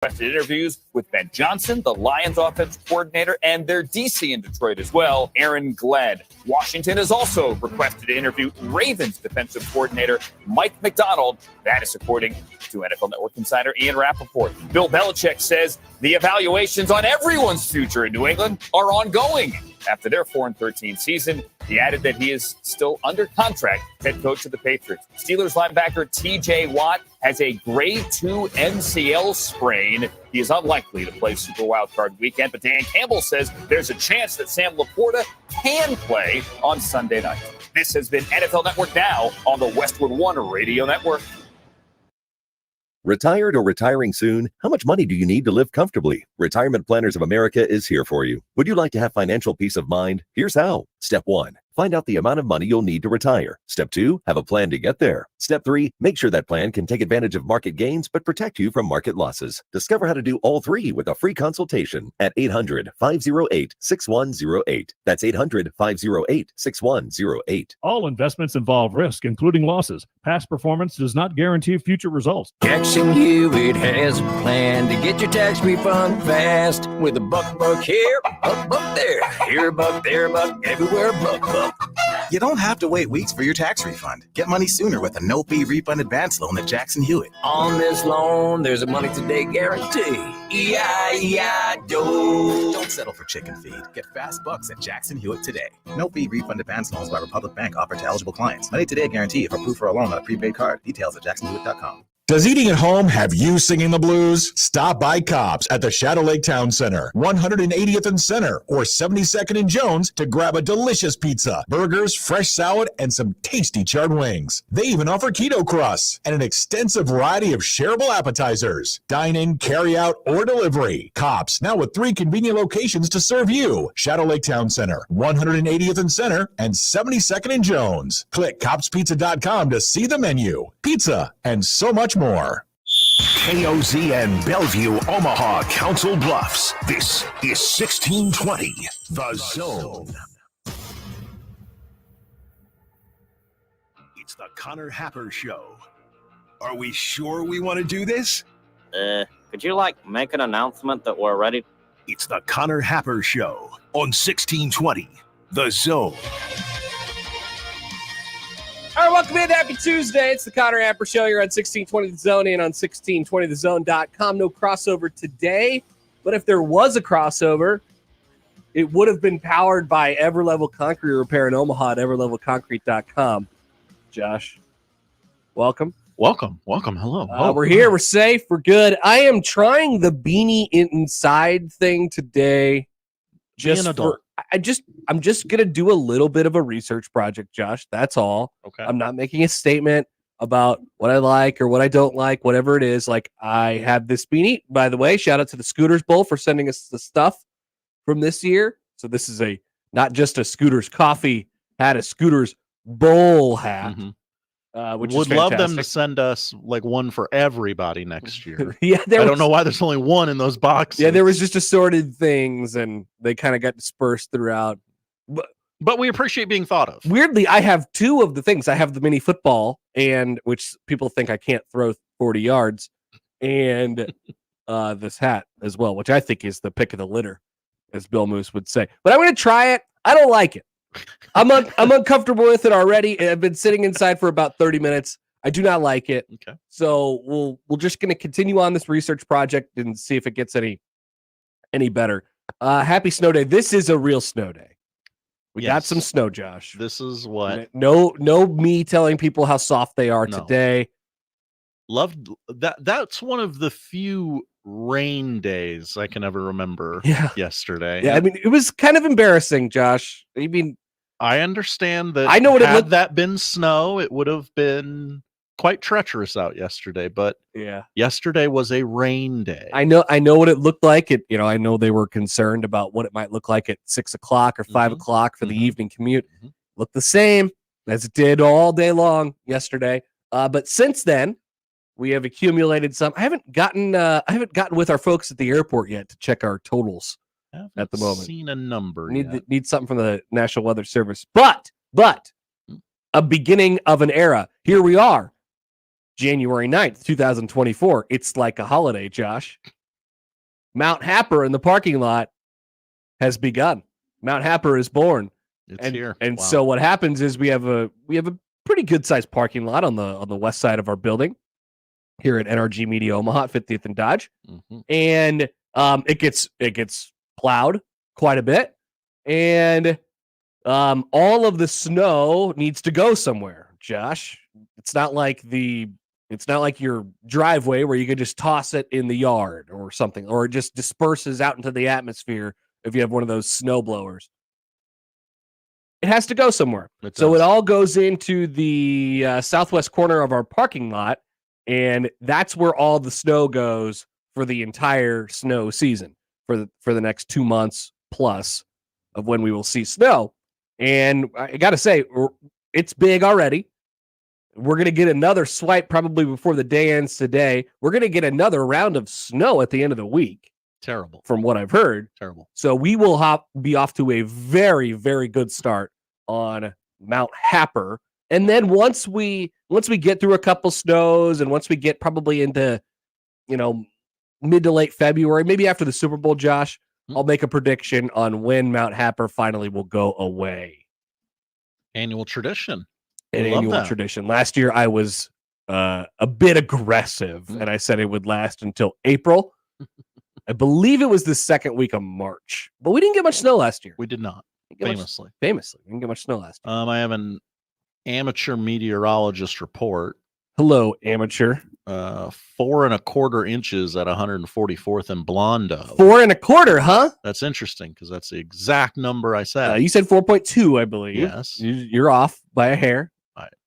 Interviews with Ben Johnson, the Lions offensive coordinator, and their DC in Detroit as well, Aaron Gled. Washington has also requested to interview Ravens defensive coordinator Mike McDonald. That is according to NFL Network insider Ian Rappaport. Bill Belichick says the evaluations on everyone's future in New England are ongoing. After their 4-13 season, he added that he is still under contract, head coach of the Patriots. Steelers linebacker T.J. Watt has a grade 2 MCL sprain. He is unlikely to play Super Wildcard weekend, but Dan Campbell says there's a chance that Sam Laporta can play on Sunday night. This has been NFL Network Now on the Westwood One Radio Network. Retired or retiring soon? How much money do you need to live comfortably? Retirement Planners of America is here for you. Would you like to have financial peace of mind? Here's how. Step 1. Find out the amount of money you'll need to retire. Step 2. Have a plan to get there. Step 3. Make sure that plan can take advantage of market gains but protect you from market losses. Discover how to do all three with a free consultation at 800-508-6108. That's 800-508-6108. All investments involve risk, including losses. Past performance does not guarantee future results. Jackson Hewitt has a plan to get your tax refund fast. With a buck here, buck there. Here a buck, there a buck, everywhere buck. You don't have to wait weeks for your tax refund. Get money sooner with a no-fee refund advance loan at Jackson Hewitt. On this loan, there's a money today guarantee. E-I-E-I-Do. Don't settle for chicken feed. Get fast bucks at Jackson Hewitt today. No-fee refund advance loans by Republic Bank offered to eligible clients. Money today guarantee if approved for a loan on a prepaid card. Details at jacksonhewitt.com. Does eating at home have you singing the blues? Stop by Cobb's at the Shadow Lake Town Center, 180th and Center, or 72nd and Jones to grab a delicious pizza, burgers, fresh salad, and some tasty charred wings. They even offer keto crusts and an extensive variety of shareable appetizers. Dine in, carry out, or delivery. Cobb's, now with 3 convenient locations to serve you. Shadow Lake Town Center, 180th and Center, and 72nd and Jones. Click cobbspizza.com to see the menu, pizza, and so much more. KOZ and Bellevue, Omaha, Council Bluffs. This is 1620, The Zone. It's the Connor Happer Show. Are we sure we want to do this? Could you, make an announcement that we're ready? It's the Connor Happer Show on 1620, The Zone. All right, welcome in. Happy Tuesday. It's the Connor Happer Show. You're on 1620 The Zone and on 1620thezone.com. No crossover today, but if there was a crossover, it would have been powered by Everlevel Concrete Repair in Omaha at everlevelconcrete.com. Josh, welcome. Welcome. Hello. We're here. We're safe. We're good. I am trying the Beanie Inside thing today. I'm just going to do a little bit of a research project, Josh. That's all. Okay. I'm not making a statement about what I like or what I don't like, whatever it is. I have this beanie, by the way. Shout out to the Scooters Bowl for sending us the stuff from this year. So this is not just a Scooters coffee hat, a Scooters Bowl hat. Mm-hmm. Which would is love them to send us one for everybody next year. Yeah, I don't know why there's only one in those boxes. Yeah, there was just assorted things, and they kind of got dispersed throughout. But we appreciate being thought of. Weirdly, I have 2 of the things. I have the mini football, which people think I can't throw 40 yards, and this hat as well, which I think is the pick of the litter, as Bill Moose would say. But I'm going to try it. I don't like it. I'm uncomfortable with it already. I've been sitting inside for about 30 minutes. I do not like it. Okay. So we're just going to continue on this research project and see if it gets any better. Happy snow day. This is a real snow day. We got some snow, Josh. This is what. No me telling people how soft they are today. Loved that. That's one of the few rain days I can ever remember. Yesterday. Yeah, I mean, it was kind of embarrassing, Josh. I mean, I understand that. I know what had that been snow, it would have been quite treacherous out yesterday. But yesterday was a rain day. I know what it looked like. I know they were concerned about what it might look like at 6 o'clock or 5 o'clock for the evening commute. Looked the same as it did all day long yesterday. But since then, we have accumulated some. I haven't gotten with our folks at the airport yet to check our totals at the moment. Seen a number. Need something from the National Weather Service. But a beginning of an era. Here we are, January 9th, 2024. It's like a holiday, Josh. Mount Happer in the parking lot has begun. Mount Happer is born. It's here. And Wow. so what happens is we have a pretty good sized parking lot on the west side of our building here at NRG Media Omaha, 50th and Dodge. Mhm. And it gets plowed quite a bit. And all of the snow needs to go somewhere, Josh. It's not like your driveway where you could just toss it in the yard or something, or it just disperses out into the atmosphere if you have one of those snow blowers. It has to go somewhere. So it all goes into the southwest corner of our parking lot, and that's where all the snow goes for the entire snow season for the next 2 months plus of when we will see snow. And I got to say, it's big already. We're going to get another swipe probably before the day ends today. We're going to get another round of snow at the end of the week. Terrible. From what I've heard. Terrible. So we will be off to a very, very good start on Mount Happer. And then once we get through a couple snows and once we get probably into, mid to late February, maybe after the Super Bowl, Josh, I'll make a prediction on when Mount Happer finally will go away. Annual tradition. An annual tradition. Last year I was a bit aggressive and I said it would last until April. I believe it was the second week of March, but we didn't get much snow last year. We did not. Famously. We didn't get much snow last year. I have an amateur meteorologist report. Hello, amateur. 4 1/4 inches at 144th and Blondo. 4 1/4, huh? That's interesting because that's the exact number I said. You said 4.2, I believe. Yes. You're off by a hair.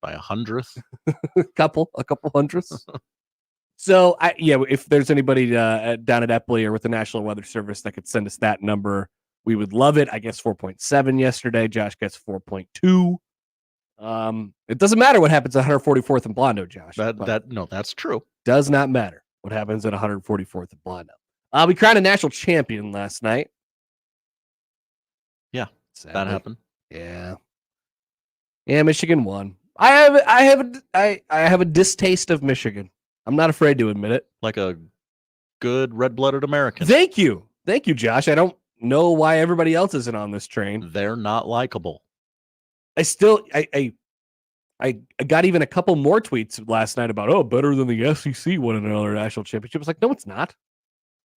By a hundredth. a couple hundredths. So, if there's anybody down at Epley or with the National Weather Service that could send us that number, we would love it. I guess 4.7 yesterday. Josh gets 4.2. It doesn't matter what happens at 144th and Blondo, Josh. That's true. Does not matter what happens at 144th and Blondo. We crowned a national champion last night. Yeah, sadly. That happened. Yeah, Michigan won. I have a distaste of Michigan. I'm not afraid to admit it. Like a good red-blooded American. Thank you, Josh. I don't know why everybody else isn't on this train. They're not likable. I got even a couple more tweets last night about, better than the SEC winning another national championship. It's like, no, it's not.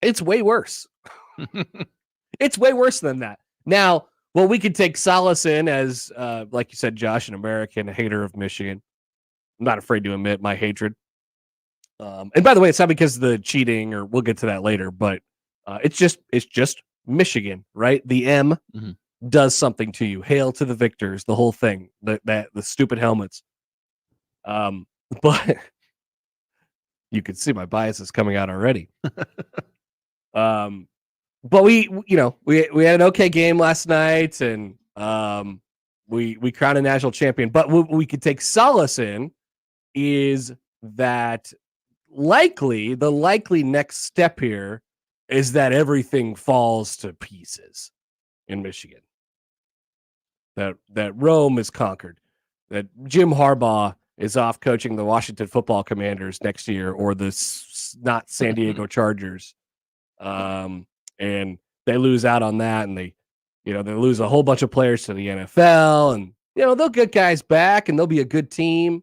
It's way worse. It's way worse than that. Now, what we could take solace in as, like you said, Josh, an American, a hater of Michigan. I'm not afraid to admit my hatred. And by the way, it's not because of the cheating, or we'll get to that later, but it's just Michigan, right? The M does something to you. Hail to the victors, the whole thing. The stupid helmets. But you can see my bias is coming out already. But we had an okay game last night, and we crowned a national champion. But what we could take solace in is that the likely next step here is that everything falls to pieces in Michigan. That Rome is conquered. That Jim Harbaugh is off coaching the Washington Football Commanders next year, or the not San Diego Chargers. And they lose out on that, and they lose a whole bunch of players to the NFL, and they'll get guys back, and they'll be a good team.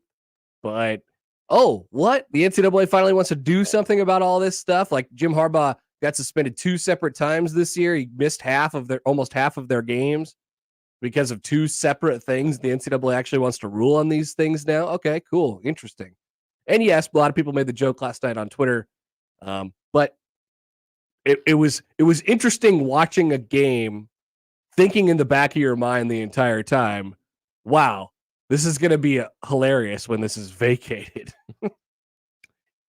But what? The NCAA finally wants to do something about all this stuff. Like Jim Harbaugh got suspended 2 separate times this year. He missed almost half of their games because of 2 separate things. The NCAA actually wants to rule on these things now. Okay, cool, interesting. And yes, a lot of people made the joke last night on Twitter, but it was interesting watching a game, thinking in the back of your mind the entire time, wow, this is going to be hilarious when this is vacated.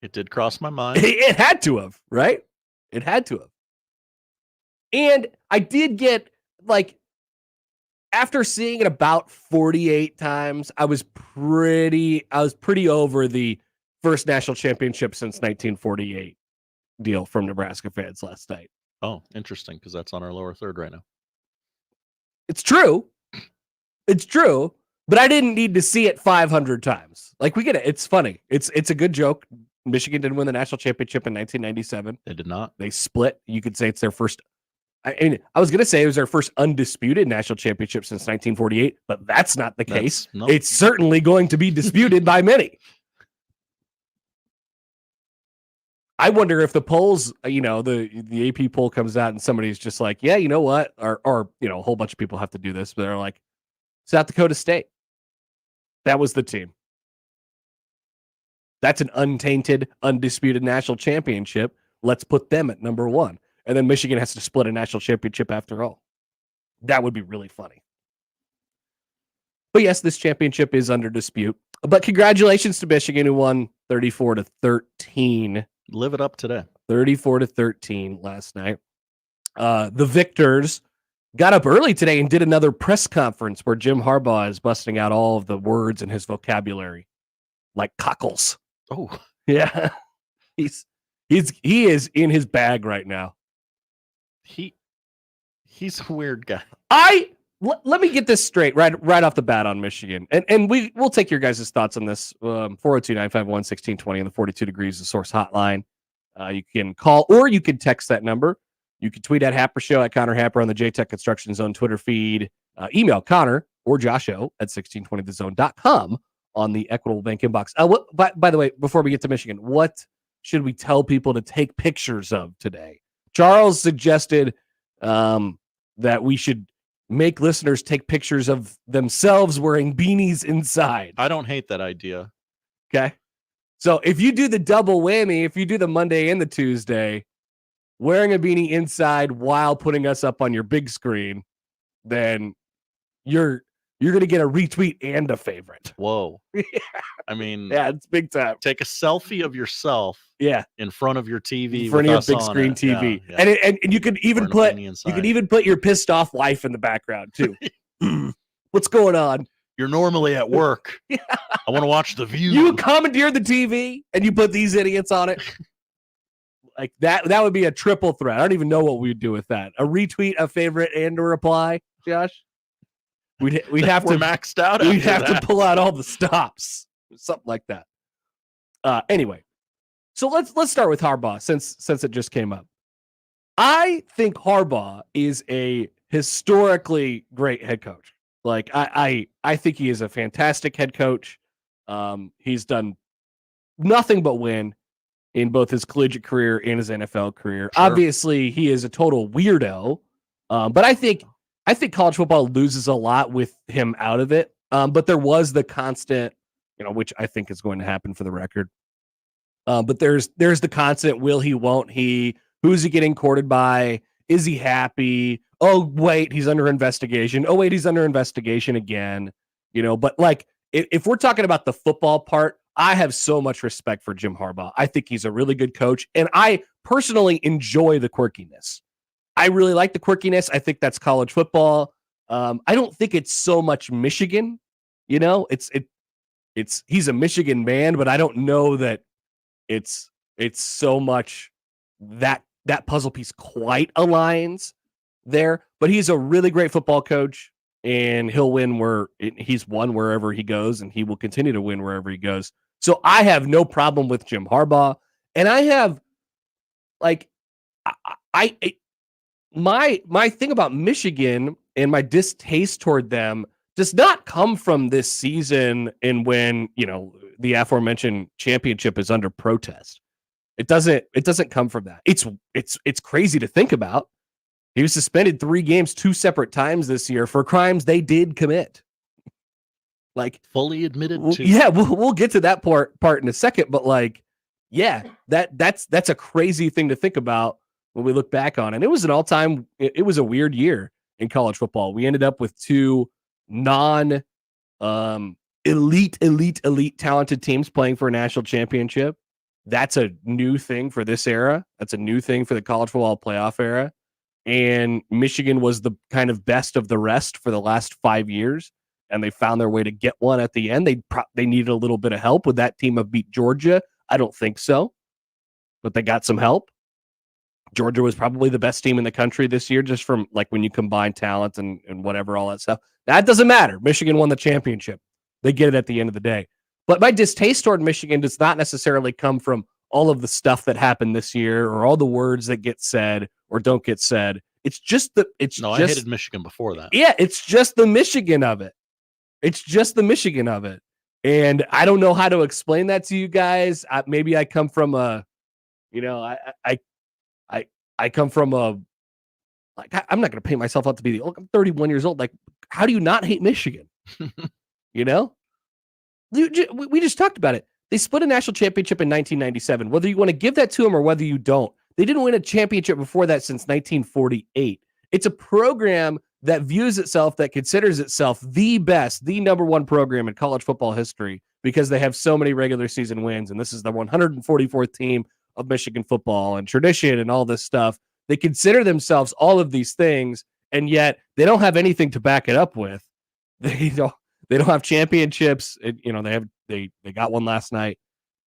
It did cross my mind. It had to have, right? It had to have. And I did get, after seeing it about 48 times, I was pretty over the first national championship since 1948 deal from Nebraska fans last night. Oh, interesting, because that's on our lower third right now. It's true, but I didn't need to see it 500 times. We get it. It's funny. It's a good joke. Michigan didn't win the national championship in 1997. They did not. They split. You could say it's their first. I mean, I was going to say it was their first undisputed national championship since 1948, but that's not the case. No. It's certainly going to be disputed by many. I wonder if the polls, the AP poll comes out and somebody's just like, yeah, you know what? Or a whole bunch of people have to do this, but they're like, South Dakota State. That was the team. That's an untainted, undisputed national championship. Let's put them at number one. And then Michigan has to split a national championship after all. That would be really funny. But yes, this championship is under dispute. But congratulations to Michigan, who won 34-13. Live it up today. 34-13 last night. The victors got up early today and did another press conference where Jim Harbaugh is busting out all of the words in his vocabulary, like cockles. Oh, yeah. He is in his bag right now. He's a weird guy. Let me get this straight right off the bat on Michigan. And we'll take your guys' thoughts on this. 402-951-1620 on the 42 Degrees The Source hotline. You can call or you can text that number. You can tweet at Happer Show, at Connor Happer on the JTech Construction Zone Twitter feed. Email Connor or Josho at 1620thezone.com on the Equitable Bank inbox. By the way, before we get to Michigan, what should we tell people to take pictures of today? Charles suggested that we should make listeners take pictures of themselves wearing beanies inside. I don't hate that idea. Okay. So if you do the double whammy, if you do the Monday and the Tuesday, wearing a beanie inside while putting us up on your big screen, then you're going to get a retweet and a favorite. Whoa. Yeah. I mean, yeah, it's big time. Take a selfie of yourself. Yeah. In front of your TV. In front of your big screen TV. Yeah, yeah. And you could even put your pissed off wife in the background too. What's going on? You're normally at work. Yeah. I want to watch The View. You commandeer the TV and you put these idiots on it. Like that would be a triple threat. I don't even know what we'd do with that. A retweet, a favorite, and a reply, Josh. We'd have to maxed out. We'd have to pull out all the stops. Something like that. Anyway, so let's start with Harbaugh since it just came up. I think Harbaugh is a historically great head coach. Like I think he is a fantastic head coach. He's done nothing but win in both his collegiate career and his NFL career. Sure. Obviously, he is a total weirdo, but I think college football loses a lot with him out of it. But there was the constant, which I think is going to happen for the record. But there's the constant, will he, won't he? Who's he getting courted by? Is he happy? Oh, wait, he's under investigation. Oh, wait, he's under investigation again. But like, if we're talking about the football part, I have so much respect for Jim Harbaugh. I think he's a really good coach, and I personally enjoy the quirkiness. I really like the quirkiness. I think that's college football. I don't think it's so much Michigan. He's a Michigan man, but I don't know that it's so much that puzzle piece quite aligns there. But he's a really great football coach, and he'll win he's won wherever he goes, and he will continue to win wherever he goes. So I have no problem with Jim Harbaugh, and I have my thing about Michigan and my distaste toward them does not come from this season and when, the aforementioned championship is under protest. It doesn't come from that. It's crazy to think about. He was suspended 3 games 2 separate times this year for crimes they did commit. Like fully admitted to. Yeah, we'll get to that part in a second, but that's a crazy thing to think about when we look back on it. And it was an all-time, it was a weird year in college football. We ended up with 2 elite talented teams playing for a national championship. That's a new thing for this era. That's a new thing for the college football playoff era. And Michigan was the kind of best of the rest for the last 5 years. And they found their way to get one at the end. They needed a little bit of help. Would that team have beat Georgia? I don't think so. But they got some help. Georgia was probably the best team in the country this year, just from like when you combine talent and whatever, all that stuff. That doesn't matter. Michigan won the championship. They get it at the end of the day. But my distaste toward Michigan does not necessarily come from all of the stuff that happened this year or all the words that get said or don't get said. It's just I hated Michigan before that. Yeah, it's just the Michigan of it. It's just the Michigan of it. And I don't know how to explain that to you guys. Maybe I come from a, I come from a, like, I'm not going to paint myself out to be the old. I'm 31 years old. Like, how do you not hate Michigan? We just talked about it. They split a national championship in 1997. Whether you want to give that to them or whether you don't, they didn't win a championship before that since 1948. It's a program that views itself, that considers itself the best, the number one program in college football history because they have so many regular season wins. And this is the 144th team of Michigan football and tradition and all this stuff. They consider themselves all of these things, and yet they don't have anything to back it up with. They don't have championships. They got one last night,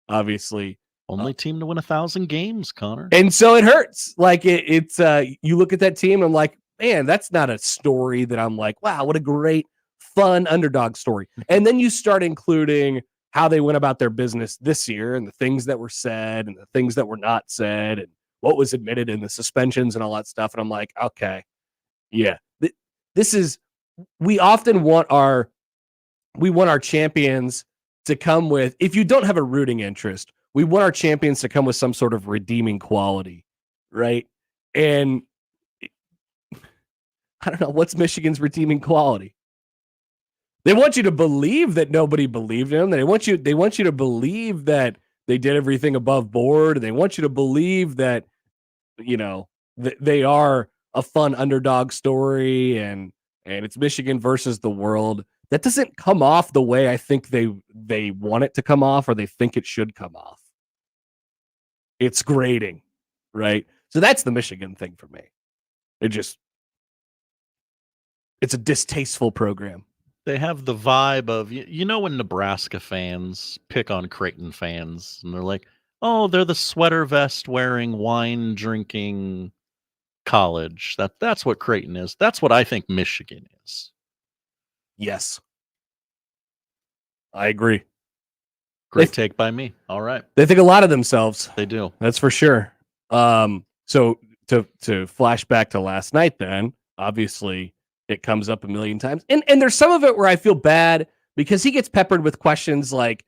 obviously. Only team to win 1,000 games, Connor. And so it hurts. Like it's you look at that team and I'm like, man, that's not a story that I'm like, wow, what a great, fun underdog story. And then you start including how they went about their business this year and the things that were said and the things that were not said and what was admitted in the suspensions and all that stuff. And I'm like, okay, yeah, we often want our champions to come with, if you don't have a rooting interest, we want our champions to come with some sort of redeeming quality, right? And I don't know, what's Michigan's redeeming quality? They want you to believe that nobody believed in them. They want you to believe that they did everything above board. They want you to believe that, that they are a fun underdog story and it's Michigan versus the world. That doesn't come off the way I think they want it to come off or they think it should come off. It's grating, right? So that's the Michigan thing for me. It's a distasteful program. They have the vibe of, when Nebraska fans pick on Creighton fans and they're like, oh, they're the sweater vest wearing, wine drinking college. That's what Creighton is. That's what I think Michigan is. Yes. I agree. Great take by me. All right. They think a lot of themselves. They do. That's for sure. So to flash back to last night then, obviously it comes up a million times. And there's some of it where I feel bad because he gets peppered with questions like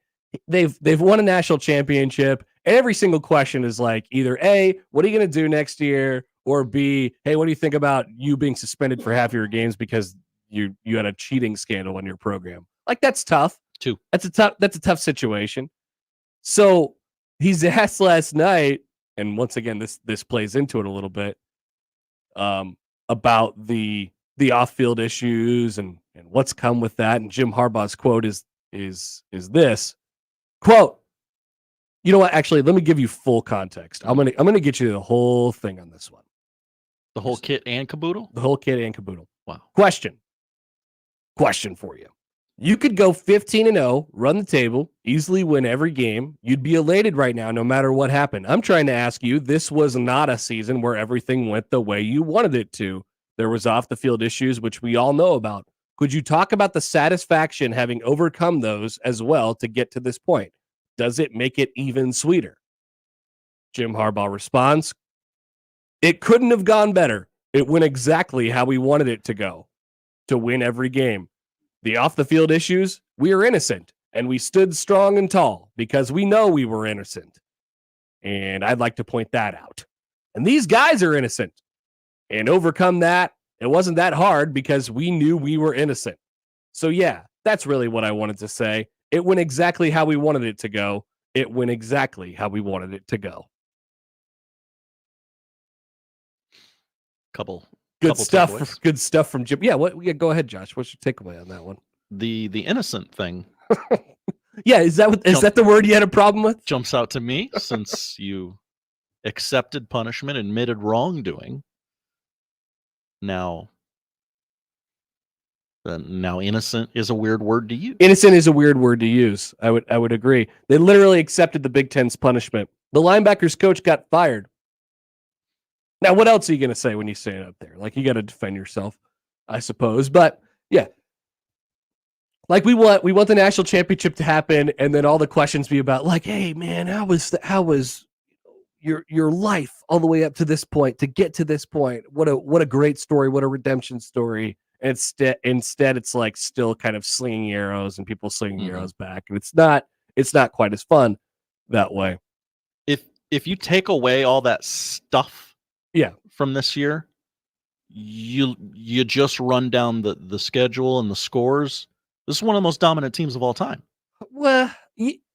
they've won a national championship and every single question is like either A, what are you going to do next year? Or B, hey, what do you think about you being suspended for half your games because you had a cheating scandal in your program? Like that's tough. Too. That's a tough situation. So he's asked last night, and once again, this plays into it a little bit, about the off-field issues and what's come with that. And Jim Harbaugh's quote is this quote. You know what? Actually, let me give you full context. I'm gonna get you the whole thing on this one. The whole kit and caboodle? The whole kit and caboodle. Wow. Question for you. You could go 15-0, run the table, easily win every game. You'd be elated right now, no matter what happened. I'm trying to ask you, this was not a season where everything went the way you wanted it to. There was off-the-field issues, which we all know about. Could you talk about the satisfaction having overcome those as well to get to this point? Does it make it even sweeter? Jim Harbaugh responds, it couldn't have gone better. It went exactly how we wanted it to go, to win every game. The off-the-field issues, we are innocent, and we stood strong and tall because we know we were innocent. And I'd like to point that out. And these guys are innocent. And overcome that, it wasn't that hard because we knew we were innocent. So yeah, that's really what I wanted to say. It went exactly how we wanted it to go. It went exactly how we wanted it to go. Good stuff. Takeaways. Good stuff from Jim. Yeah, go ahead, Josh. What's your takeaway on that one? The innocent thing. Yeah, is that the word you had a problem with? Jumps out to me since you accepted punishment, admitted wrongdoing. Now innocent is a weird word to use. Innocent is a weird word to use. I would agree. They literally accepted the Big Ten's punishment. The linebackers coach got fired. Now, what else are you going to say when you stand up there? Like, you got to defend yourself, I suppose. But, yeah. Like we want the national championship to happen, and then all the questions be about like, hey man, how was your life all the way up to this point to get to this point? What a great story, what a redemption story. And instead it's like still kind of slinging arrows and people slinging arrows back, and it's not quite as fun that way. If you take away all that stuff from this year, you just run down the schedule and the scores. This is one of the most dominant teams of all time. Well,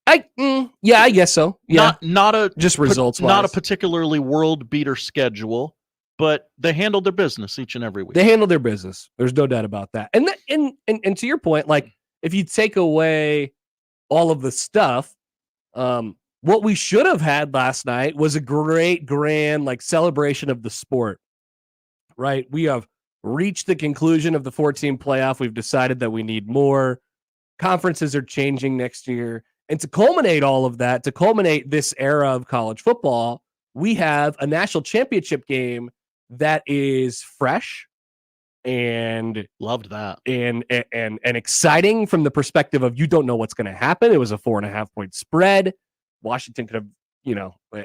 I guess so. Yeah, not a just results. Not a particularly world beater schedule, but they handled their business each and every week. They handled their business. There's no doubt about that. And to your point, like if you take away all of the stuff, what we should have had last night was a great grand like celebration of the sport. Right? We have reached the conclusion of the 14 playoff. We've decided that we need more. Conferences are changing next year. And to culminate all of that, to culminate this era of college football, we have a national championship game that is fresh and loved that and exciting from the perspective of you don't know what's going to happen. It was a 4.5 point spread. Washington could have,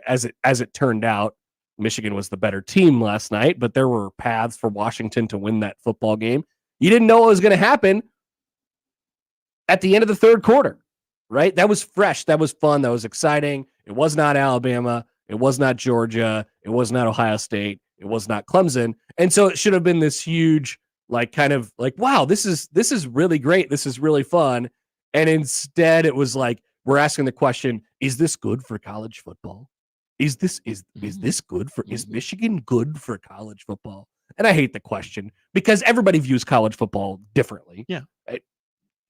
as it turned out, Michigan was the better team last night, but there were paths for Washington to win that football game. You didn't know what was going to happen at the end of the third quarter, right? That was fresh. That was fun. That was exciting. It was not Alabama. It was not Georgia. It was not Ohio State. It was not Clemson. And so it should have been this huge, like, kind of like, wow, this is really great. This is really fun. And instead it was like, we're asking the question, is this good for college football? Is Michigan good for college football? And I hate the question because everybody views college football differently. Yeah.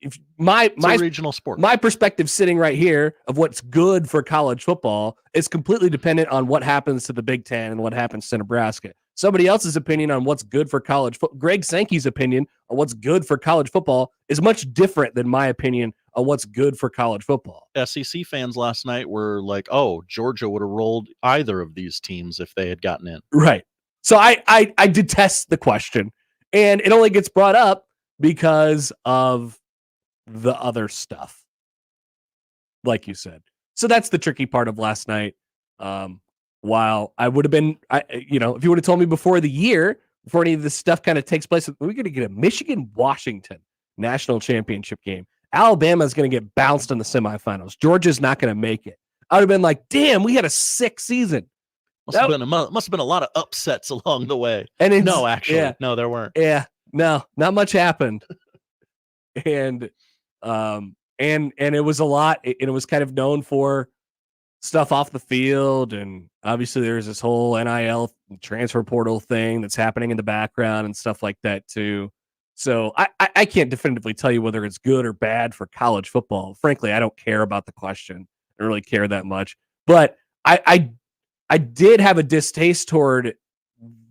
If my regional sport, my perspective sitting right here of what's good for college football is completely dependent on what happens to the Big Ten and what happens to Nebraska. Somebody else's opinion on what's good for college football, Greg Sankey's opinion on what's good for college football is much different than my opinion on what's good for college football. SEC fans last night were like, oh, Georgia would have rolled either of these teams if they had gotten in. Right. So I detest the question, and it only gets brought up because of the other stuff, like you said. So that's the tricky part of last night. While I would have been, if you would have told me before the year, before any of this stuff kind of takes place, we're going to get a Michigan-Washington national championship game. Alabama is going to get bounced in the semifinals. Georgia's not going to make it. I would have been like, damn, we had a sick season. Must have been a lot of upsets along the way. And no, actually, no, there weren't. Yeah, no, not much happened. And it was a lot. And it was kind of known for stuff off the field, and obviously there's this whole NIL transfer portal thing that's happening in the background and stuff like that too. So I can't definitively tell you whether it's good or bad for college football. Frankly, I don't care about the question. I don't really care that much. But I did have a distaste toward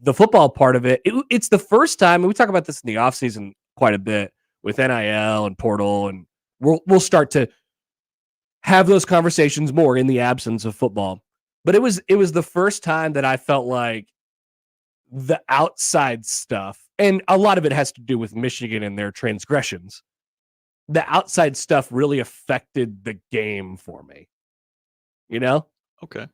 the football part of it. It's the first time, and we talk about this in the offseason quite a bit with NIL and portal, and we'll start to have those conversations more in the absence of football. But it was the first time that I felt like the outside stuff, and a lot of it has to do with Michigan and their transgressions, the outside stuff really affected the game for me. Okay.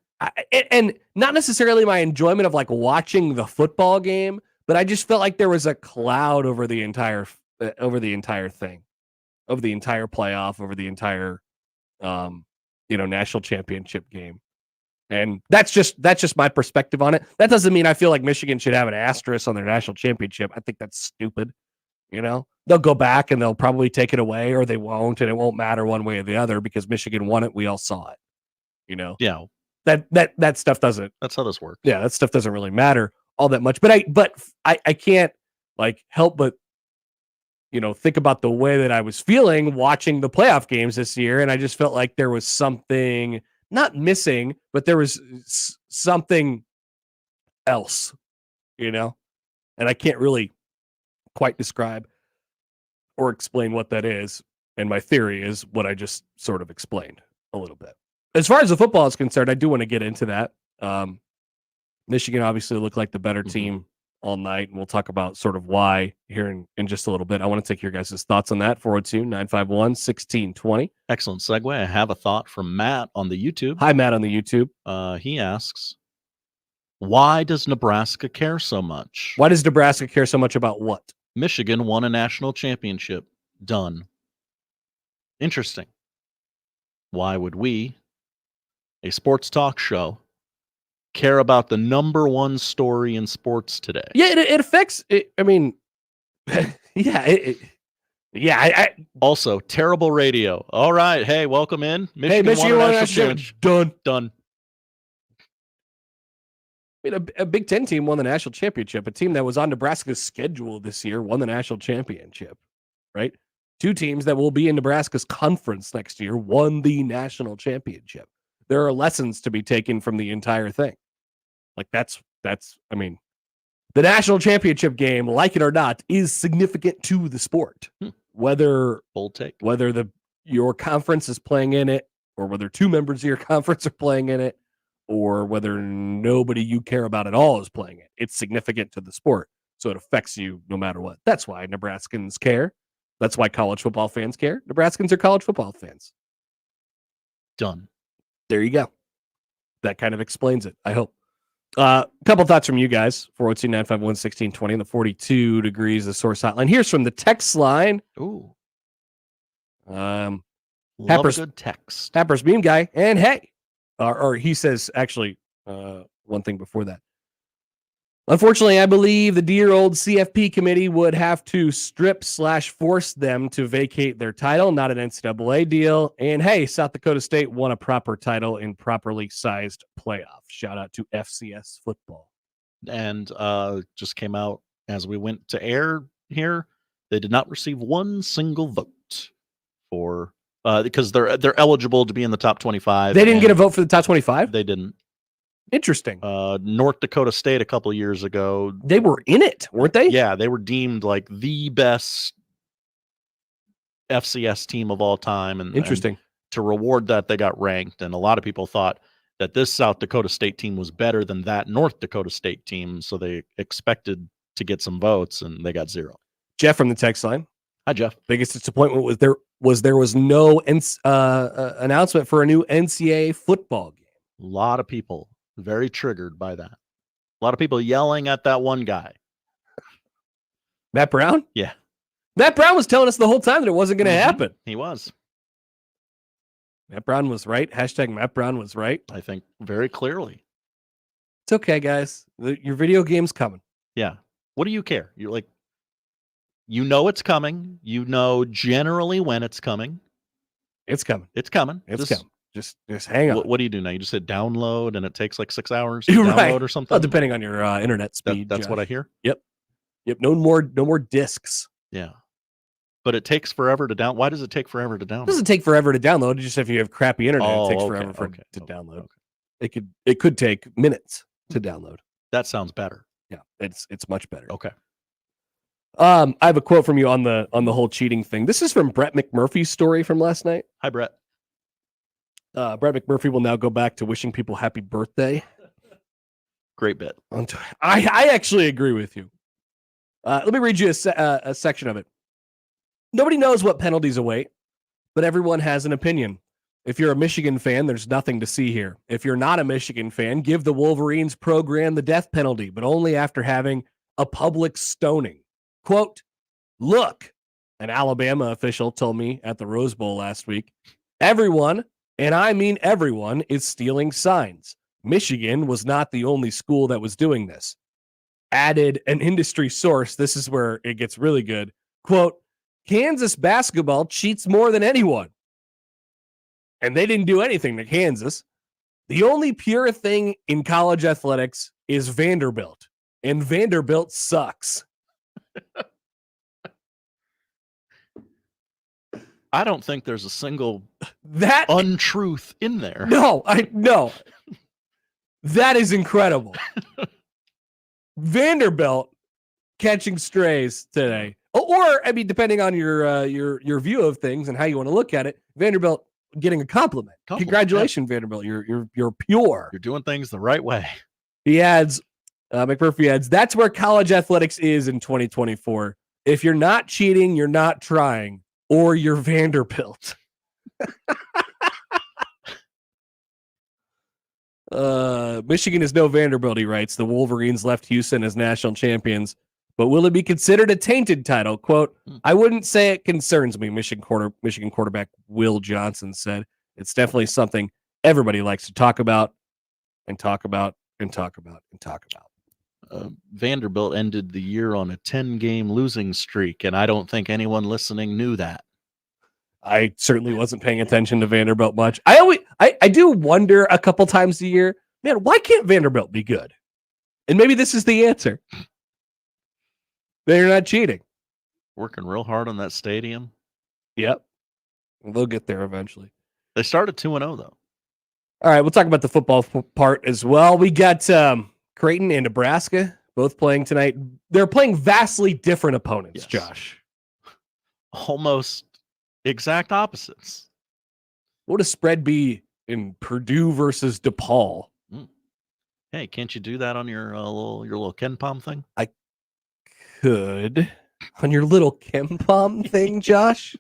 And not necessarily my enjoyment of like watching the football game, but I just felt like there was a cloud over the entire thing, over the entire playoff, over the entire national championship game. And that's just my perspective on it. That doesn't mean I feel like Michigan should have an asterisk on their national championship. I think that's stupid. They'll go back and they'll probably take it away, or they won't, and it won't matter one way or the other because Michigan won it. We all saw it. Yeah. That stuff doesn't. That's how this works. Yeah, that stuff doesn't really matter all that much. But I can't like help but think about the way that I was feeling watching the playoff games this year, and I just felt like there was something not missing, but there was something else, and I can't really quite describe or explain what that is. And my theory is what I just sort of explained a little bit. As far as the football is concerned, I do want to get into that. Michigan obviously looked like the better team all night, and we'll talk about sort of why here in just a little bit. I want to take your guys' thoughts on that. 402-951-1620. Excellent segue. I have a thought from Matt on the YouTube. Hi, Matt on the YouTube. He asks, why does Nebraska care so much? Why does Nebraska care so much about what? Michigan won a national championship. Done. Interesting. Why would we, a sports talk show, care about the number one story in sports today? Yeah, it affects it. I mean, yeah. Also, terrible radio. All right. Hey, welcome in. Michigan won a national championship. Done. I mean, a Big Ten team won the national championship. A team that was on Nebraska's schedule this year won the national championship, right? Two teams that will be in Nebraska's conference next year won the national championship. There are lessons to be taken from the entire thing. Like that's, I mean, the national championship game, like it or not, is significant to the sport. Whether bold take, whether your conference is playing in it, or whether two members of your conference are playing in it, or whether nobody you care about at all is playing it, it's significant to the sport. So it affects you no matter what. That's why Nebraskans care. That's why college football fans care. Nebraskans are college football fans. Done. There you go. That kind of explains it, I hope. A couple thoughts from you guys. 402-951-1620 and the 42 degrees the source hotline. Here's from the text line. Ooh. Happer's a good text. Happer's meme guy. And hey, or he says, actually, one thing before that. Unfortunately, I believe the dear old CFP committee would have to strip/force them to vacate their title, not an NCAA deal. And hey, South Dakota State won a proper title in properly sized playoff. Shout out to FCS football. And just came out as we went to air here. They did not receive one single vote for because they're eligible to be in the top 25. They didn't get a vote for the top 25? They didn't. Interesting. North Dakota State a couple of years ago. They were in it, weren't they? Yeah, they were deemed like the best FCS team of all time. And interesting. And to reward that, they got ranked. And a lot of people thought that this South Dakota State team was better than that North Dakota State team. So they expected to get some votes, and they got zero. Jeff from the text line. Hi, Jeff. Biggest disappointment was there was no announcement for a new NCAA football game. A lot of people very triggered by that. A lot of people yelling at that one guy. Matt Brown? Yeah. Matt Brown was telling us the whole time that it wasn't going to happen. He was. Matt Brown was right. Hashtag Matt Brown was right. I think very clearly. It's okay, guys. Your video game's coming. Yeah. What do you care? You're like, you know it's coming. You know generally when it's coming. It's coming. It's coming. It's coming. Just hang on. What do you do now? You just hit download, and it takes like 6 hours to download or something. Well, depending on your internet speed. That's what I hear. Yep. No more discs. Yeah, but it takes forever to down. Why does it take forever to download? It doesn't take forever to download. Just if you have crappy internet, it takes forever to download. Okay. It could take minutes to download. That sounds better. Yeah, it's much better. Okay. I have a quote from you on the whole cheating thing. This is from Brett McMurphy's story from last night. Hi, Brett. Brett McMurphy will now go back to wishing people happy birthday. Great bit. I actually agree with you. Let me read you a section of it. Nobody knows what penalties await, but everyone has an opinion. If you're a Michigan fan, there's nothing to see here. If you're not a Michigan fan, give the Wolverines program the death penalty, but only after having a public stoning. Quote, look, an Alabama official told me at the Rose Bowl last week, everyone, and I mean everyone, is stealing signs. Michigan was not the only school that was doing this. Added an industry source, this is where it gets really good. Quote, Kansas basketball cheats more than anyone. And they didn't do anything to Kansas. The only pure thing in college athletics is Vanderbilt. And Vanderbilt sucks. I don't think there's a single untruth in there. No. That is incredible. Vanderbilt catching strays today. Or, I mean, depending on your view of things and how you want to look at it, Vanderbilt getting a compliment. Congratulations, yeah. Vanderbilt. You're pure. You're doing things the right way. He adds, McMurphy adds, that's where college athletics is in 2024. If you're not cheating, you're not trying, or you're Vanderbilt. Michigan is no Vanderbilt, he writes. The Wolverines left Houston as national champions, but will it be considered a tainted title? Quote, I wouldn't say it concerns me, Michigan quarterback Will Johnson said. It's definitely something everybody likes to talk about and talk about and talk about and talk about. Vanderbilt ended the year on a 10-game losing streak, and I don't think anyone listening knew that. I certainly wasn't paying attention to Vanderbilt much. I do wonder a couple times a year, man, why can't Vanderbilt be good? And maybe this is the answer. They're not cheating. Working real hard on that stadium. Yep. They'll get there eventually. They started 2-0, though. All right, we'll talk about the football part as well. We got Creighton and Nebraska both playing tonight. They're playing vastly different opponents, yes. Josh. Almost exact opposites. What would a spread be in Purdue versus DePaul? Hey, can't you do that on your little Ken Pom thing? I could. On your little Ken Pom thing, Josh?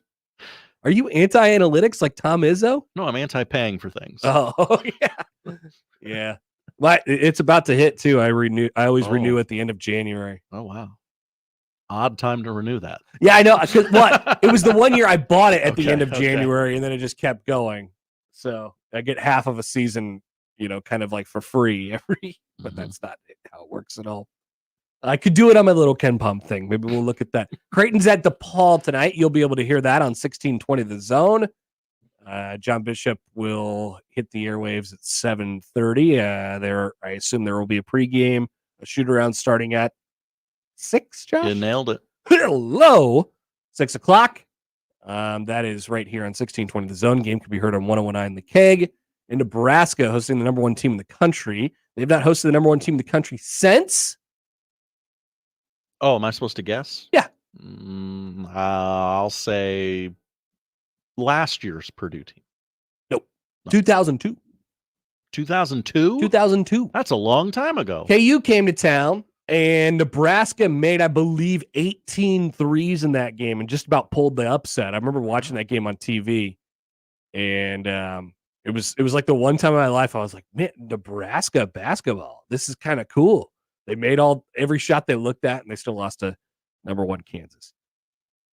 Are you anti-analytics like Tom Izzo? No, I'm anti-paying for things. Oh, yeah. Yeah. But it's about to hit, too. I always renew at the end of January. Oh, wow. Odd time to renew that. Yeah, I know. What? It was the one year I bought it at the end of January, and then it just kept going. So I get half of a season, kind of like for free but that's not how it works at all. I could do it on my little Ken Pom thing. Maybe we'll look at that. Creighton's at DePaul tonight. You'll be able to hear that on 1620 The Zone. John Bishop will hit the airwaves at 7:30. I assume there will be a pregame, a shoot-around starting at 6, Josh? You nailed it. Hello. 6 o'clock. That is right here on 1620 The Zone. Game can be heard on 101.9 The Keg. In Nebraska, hosting the number one team in the country. They've not hosted the number one team in the country since... Oh, am I supposed to guess? Yeah. I'll say last year's Purdue team. Nope. 2002. 2002? 2002. That's a long time ago. KU came to town, and Nebraska made, I believe, 18 threes in that game and just about pulled the upset. I remember watching that game on TV, and it was like the one time in my life I was like, man, Nebraska basketball. This is kind of cool. They made every shot they looked at, and they still lost to number one Kansas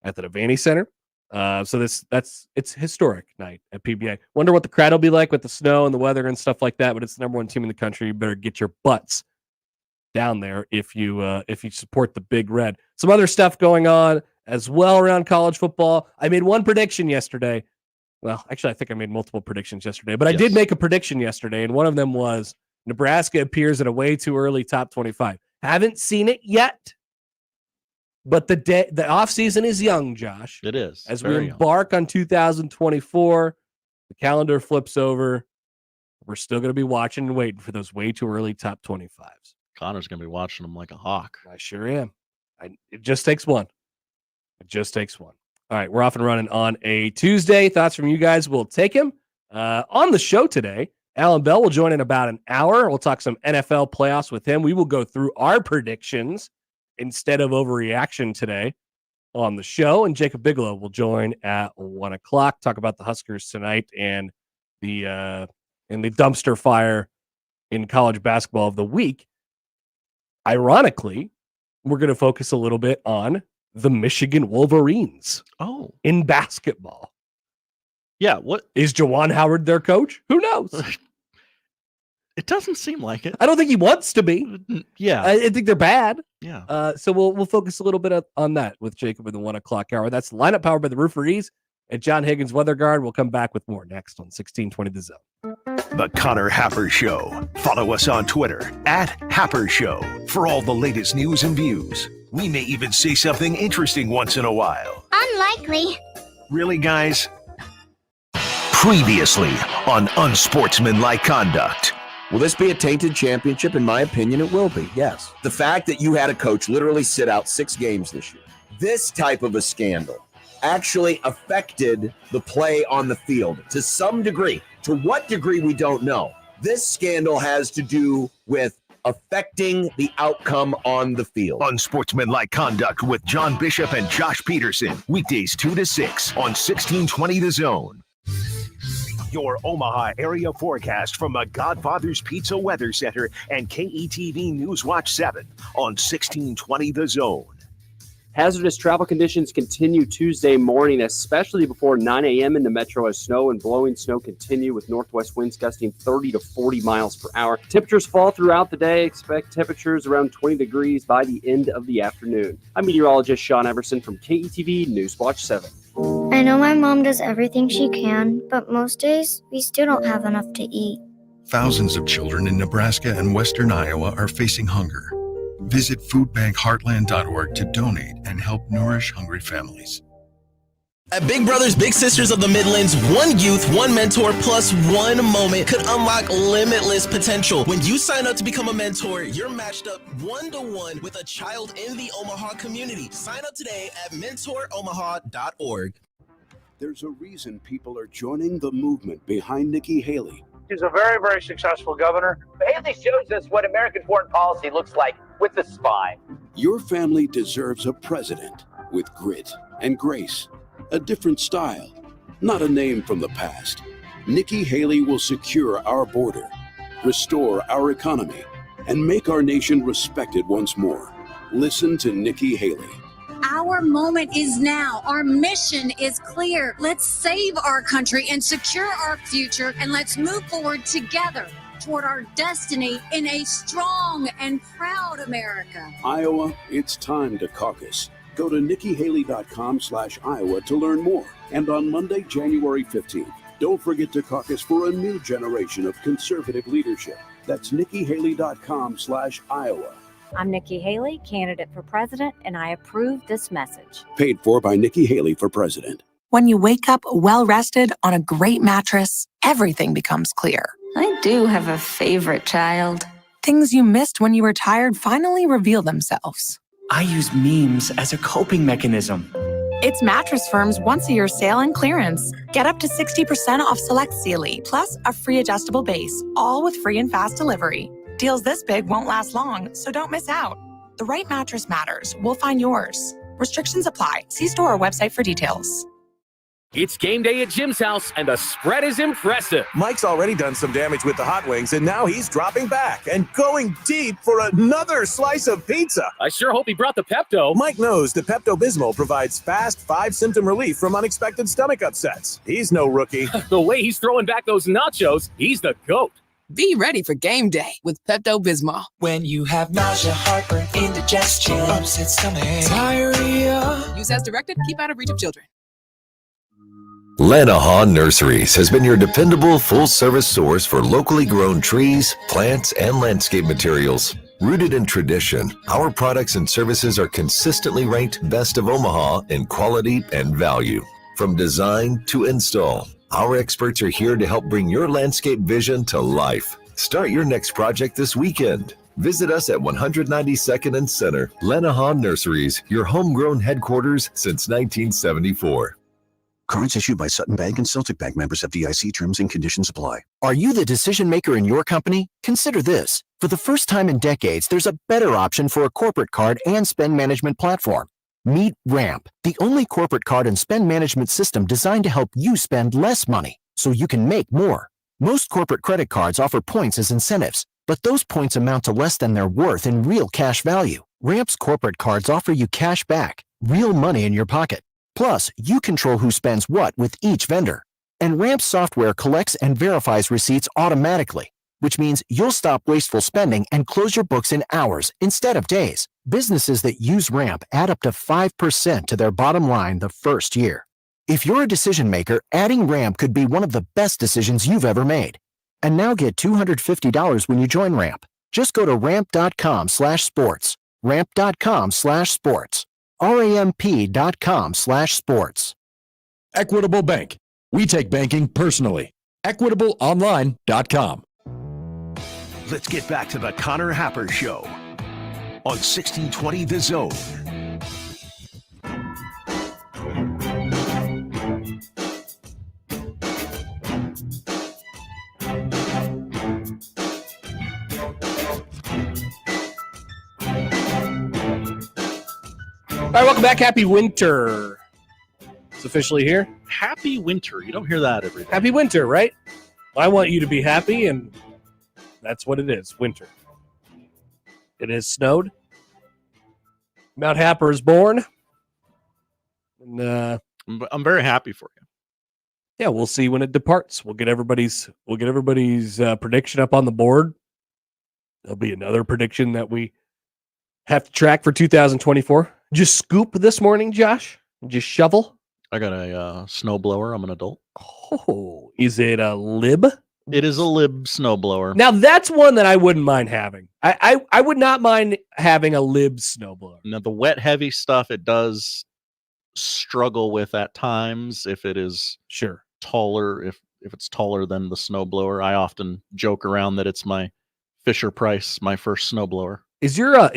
at the Devaney Center. So it's historic night at PBA. Wonder what the crowd will be like with the snow and the weather and stuff like that. But it's the number one team in the country. You better get your butts down there if you support the Big Red. Some other stuff going on as well around college football. I made one prediction yesterday. Well, actually, I think I made multiple predictions yesterday, but I did make a prediction yesterday, and one of them was Nebraska appears at a way too early top 25. Haven't seen it yet, but the offseason is young, Josh. It is. As we embark on 2024, the calendar flips over. We're still going to be watching and waiting for those way too early top 25s. Connor's going to be watching them like a hawk. I sure am. It just takes one. It just takes one. All right, we're off and running on a Tuesday. Thoughts from you guys, we'll take them. On the show today, Allan Bell will join in about an hour. We'll talk some NFL playoffs with him. We will go through our predictions instead of overreaction today on the show. And Jacob Bigelow will join at 1 o'clock, talk about the Huskers tonight and the dumpster fire in college basketball of the week. Ironically, we're going to focus a little bit on the Michigan Wolverines in basketball. Yeah, what is Juwan Howard their coach? Who knows? It doesn't seem like it. I don't think he wants to be. Yeah, I think they're bad. Yeah. So we'll focus a little bit on that with Jacob in the 1 o'clock hour. That's the lineup powered by the Rooferees and John Higgins Weather Guard. We'll come back with more next on 1620 The Zone. The Connor Happer Show. Follow us on Twitter @Happer Show for all the latest news and views. We may even say something interesting once in a while. Unlikely. Really, guys? Previously on Unsportsmanlike Conduct. Will this be a tainted championship? In my opinion, it will be, yes. The fact that you had a coach literally sit out 6 games this year, this type of a scandal actually affected the play on the field to some degree. To what degree, we don't know. This scandal has to do with affecting the outcome on the field. Unsportsmanlike conduct with John Bishop and Josh Peterson. Weekdays 2 to 6 on 1620 The Zone. Your Omaha area forecast from the Godfather's Pizza Weather Center and KETV Newswatch 7 on 1620 The Zone. Hazardous travel conditions continue Tuesday morning, especially before 9 a.m. in the metro as snow and blowing snow continue with northwest winds gusting 30 to 40 miles per hour. Temperatures fall throughout the day. Expect temperatures around 20 degrees by the end of the afternoon. I'm meteorologist Sean Everson from KETV Newswatch 7. I know my mom does everything she can, but most days we still don't have enough to eat. Thousands of children in Nebraska and western Iowa are facing hunger. Visit foodbankheartland.org to donate and help nourish hungry families. At Big Brothers Big Sisters of the Midlands, one youth, one mentor, plus one moment could unlock limitless potential. When you sign up to become a mentor, you're matched up 1-to-1 with a child in the Omaha community. Sign up today at mentoromaha.org. There's a reason people are joining the movement behind Nikki Haley. She's a very, very successful governor. Haley shows us what American foreign policy looks like with the spine. Your family deserves a president with grit and grace, a different style, not a name from the past. Nikki Haley will secure our border, restore our economy, and make our nation respected once more. Listen to Nikki Haley. Our moment is now. Our mission is clear. Let's save our country and secure our future, and let's move forward together toward our destiny in a strong and proud America. Iowa, it's time to caucus. Go to nikkihaley.com/Iowa to learn more. And on Monday, January 15th, don't forget to caucus for a new generation of conservative leadership. That's nikkihaley.com/Iowa. I'm Nikki Haley, candidate for president, and I approve this message. Paid for by Nikki Haley for president. When you wake up well-rested on a great mattress, everything becomes clear. I do have a favorite child. Things you missed when you were tired finally reveal themselves. I use memes as a coping mechanism. It's Mattress Firm's once-a-year sale and clearance. Get up to 60% off select Sealy, plus a free adjustable base, all with free and fast delivery. Deals this big won't last long, so don't miss out. The right mattress matters. We'll find yours. Restrictions apply. See store or website for details. It's game day at Jim's house, and the spread is impressive. Mike's already done some damage with the hot wings, and now he's dropping back and going deep for another slice of pizza. I sure hope he brought the Pepto. Mike knows the Pepto-Bismol provides fast 5-symptom relief from unexpected stomach upsets. He's no rookie. The way he's throwing back those nachos, he's the GOAT. Be ready for game day with Pepto-Bismol. When you have nausea, heartburn, indigestion, upset stomach, diarrhea. Use as directed. Keep out of reach of children. Lanahan Nurseries has been your dependable full-service source for locally grown trees, plants, and landscape materials. Rooted in tradition, our products and services are consistently ranked best of Omaha in quality and value. From design to install, our experts are here to help bring your landscape vision to life. Start your next project this weekend. Visit us at 192nd and Center. Lanahan Nurseries, your homegrown headquarters since 1974. Cards issued by Sutton Bank and Celtic Bank, members of FDIC. Terms and conditions apply. Are you the decision maker in your company? Consider this. For the first time in decades, there's a better option for a corporate card and spend management platform. Meet Ramp, the only corporate card and spend management system designed to help you spend less money so you can make more. Most corporate credit cards offer points as incentives, but those points amount to less than their worth in real cash value. Ramp's corporate cards offer you cash back, real money in your pocket. Plus, you control who spends what with each vendor. And Ramp's software collects and verifies receipts automatically, which means you'll stop wasteful spending and close your books in hours instead of days. Businesses that use Ramp add up to 5% to their bottom line the first year. If you're a decision maker, adding Ramp could be one of the best decisions you've ever made. And now get $250 when you join Ramp. Just go to ramp.com/sports. Ramp.com/sports. ramp.com/sports. Equitable Bank. We take banking personally. EquitableOnline.com. Let's get back to the Connor Happer Show on 1620 The Zone. right, welcome back. Happy winter. It's officially here. Happy winter. You don't hear that every day. Happy winter, right? I want you to be happy, and that's what it is, winter. It has snowed. Mount Happer is born. And, I'm very happy for you. Yeah, we'll see when it departs. We'll get everybody's prediction up on the board. There'll be another prediction that we have to track for 2024. Just scoop this morning, Josh. Just shovel. I got a snowblower. I'm an adult. Oh, is it a lib? It is a lib snowblower. Now that's one that I wouldn't mind having. I would not mind having a lib snowblower. Now the wet heavy stuff it does struggle with at times if it is taller. If it's taller than the snowblower, I often joke around that it's my Fisher Price, my first snowblower. Is your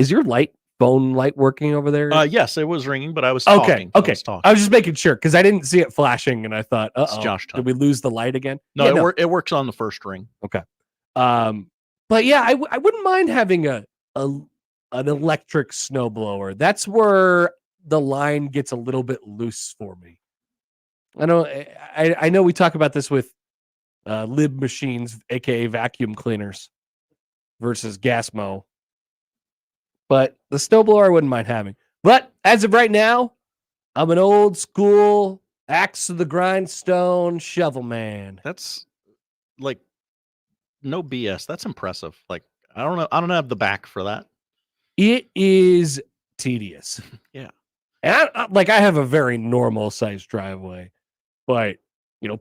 phone light working over there? Yes, it was ringing, but I was talking. Okay. I was just making sure because I didn't see it flashing, and I thought, It's Josh did we lose the light again? No, it works on the first ring. Okay. But yeah, I wouldn't mind having an electric snowblower. That's where the line gets a little bit loose for me. I know we talk about this with lib machines, aka vacuum cleaners, versus gas mow. But the snowblower I wouldn't mind having. But as of right now, I'm an old school axe to the grindstone shovel man. That's like no BS. That's impressive. Like I don't have the back for that. It is tedious. Yeah. And I have a very normal sized driveway, but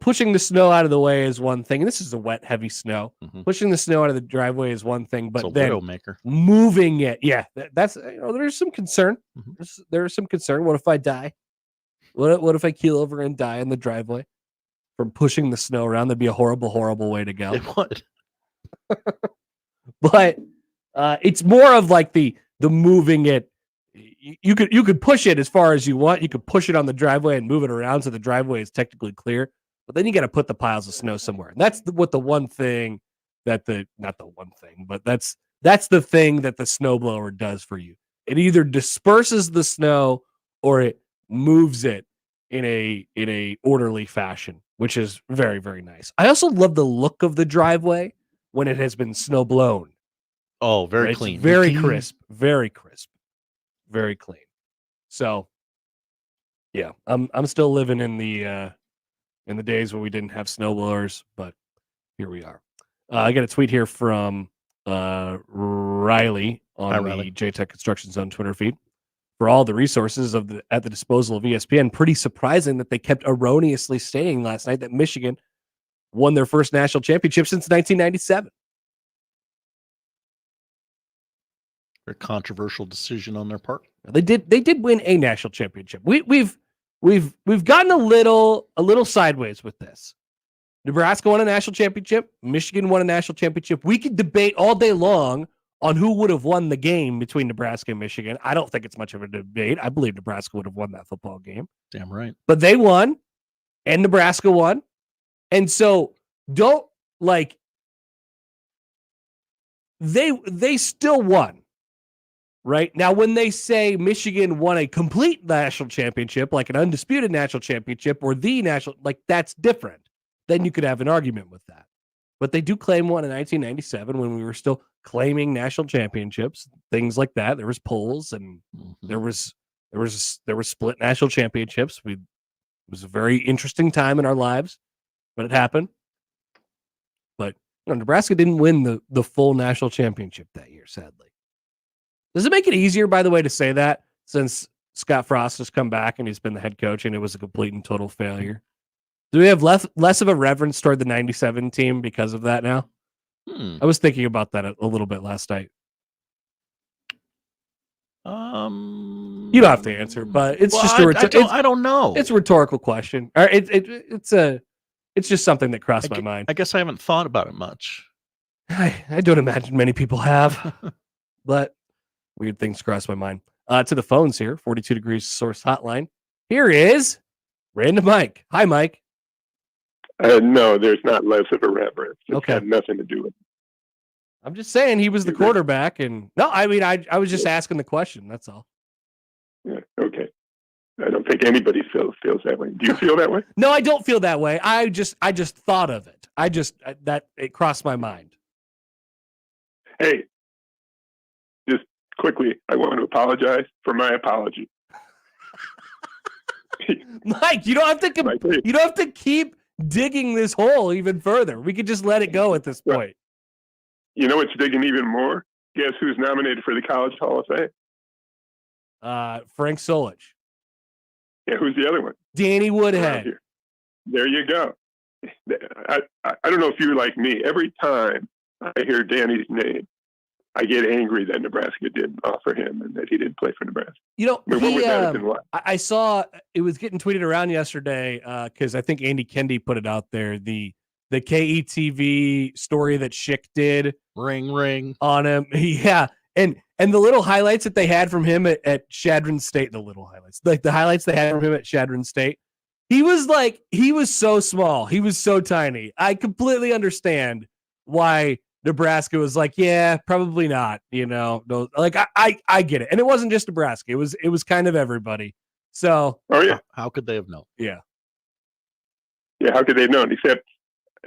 pushing the snow out of the way is one thing. And this is a wet, heavy snow. Mm-hmm. Pushing the snow out of the driveway is one thing, but then moving it, that's there's some concern. Mm-hmm. There's some concern. What if I die? What if I keel over and die in the driveway from pushing the snow around? That'd be a horrible, horrible way to go. It would. But it's more of like the moving it. You could push it as far as you want. You could push it on the driveway and move it around so the driveway is technically clear. But then you got to put the piles of snow somewhere. And that's that's the thing that the snowblower does for you. It either disperses the snow or it moves it in a orderly fashion, which is very, very nice. I also love the look of the driveway when it has been snow blown. Oh, very clean. Very crisp, very crisp, very clean. So yeah, I'm still living in the days when we didn't have snowblowers, but here we are. I got a tweet here from Riley on the JTech Construction Zone Twitter feed. For all the resources at the disposal of ESPN, pretty surprising that they kept erroneously stating last night that Michigan won their first national championship since 1997. A controversial decision on their part. They did win a national championship. We've gotten a little sideways with this. Nebraska won a national championship. Michigan won a national championship. We could debate all day long on who would have won the game between Nebraska and Michigan. I don't think it's much of a debate. I believe Nebraska would have won that football game. Damn right. But they won, and Nebraska won. And so they still won. Right? Now, when they say Michigan won a complete national championship, like an undisputed national championship or the national, that's different. Then you could have an argument with that. But they do claim one in 1997 when we were still claiming national championships, things like that. There was polls and there was split national championships. It was a very interesting time in our lives, but it happened. But Nebraska didn't win the full national championship that year, sadly. Does it make it easier, by the way, to say that since Scott Frost has come back and he's been the head coach and it was a complete and total failure? Do we have less of a reverence toward the 97 team because of that now? I was thinking about that a little bit last night. You don't have to answer, but it's I don't know. It's a rhetorical question. It's just something that crossed my mind. I guess I haven't thought about it much. I don't imagine many people have, but weird things cross my mind. To the phones here, 42 Degrees Source Hotline. Here is Random Mike. Hi, Mike. No, there's not less of a reverence. It's got nothing to do with it. I'm just saying he was the quarterback. And no, I mean, I was just asking the question. That's all. Yeah, okay. I don't think anybody feels that way. Do you feel that way? No, I don't feel that way. I just thought of it. It crossed my mind. Hey, just quickly, I want to apologize for my apology. Mike, you don't have to keep digging this hole even further. We could just let it go at this point. You know what's digging even more? Guess who's nominated for the College Hall of Fame? Frank Solich. Yeah, who's the other one? Danny Woodhead. There you go. I don't know if you're like me. Every time I hear Danny's name, I get angry that Nebraska didn't offer him and that he didn't play for Nebraska. You know, I mean, what would that have been like? I saw it was getting tweeted around yesterday because I think Andy Kendi put it out there. The KETV story that Schick did. Ring on him. Yeah. And the little highlights that they had from him at Shadron State, the highlights they had from him at Shadron State, he was so small. He was so tiny. I completely understand why Nebraska was like, yeah, probably not. You know, like I get it. And it wasn't just Nebraska. It was kind of everybody. So, oh yeah, how could they have known? Yeah. Yeah. How could they have known? Except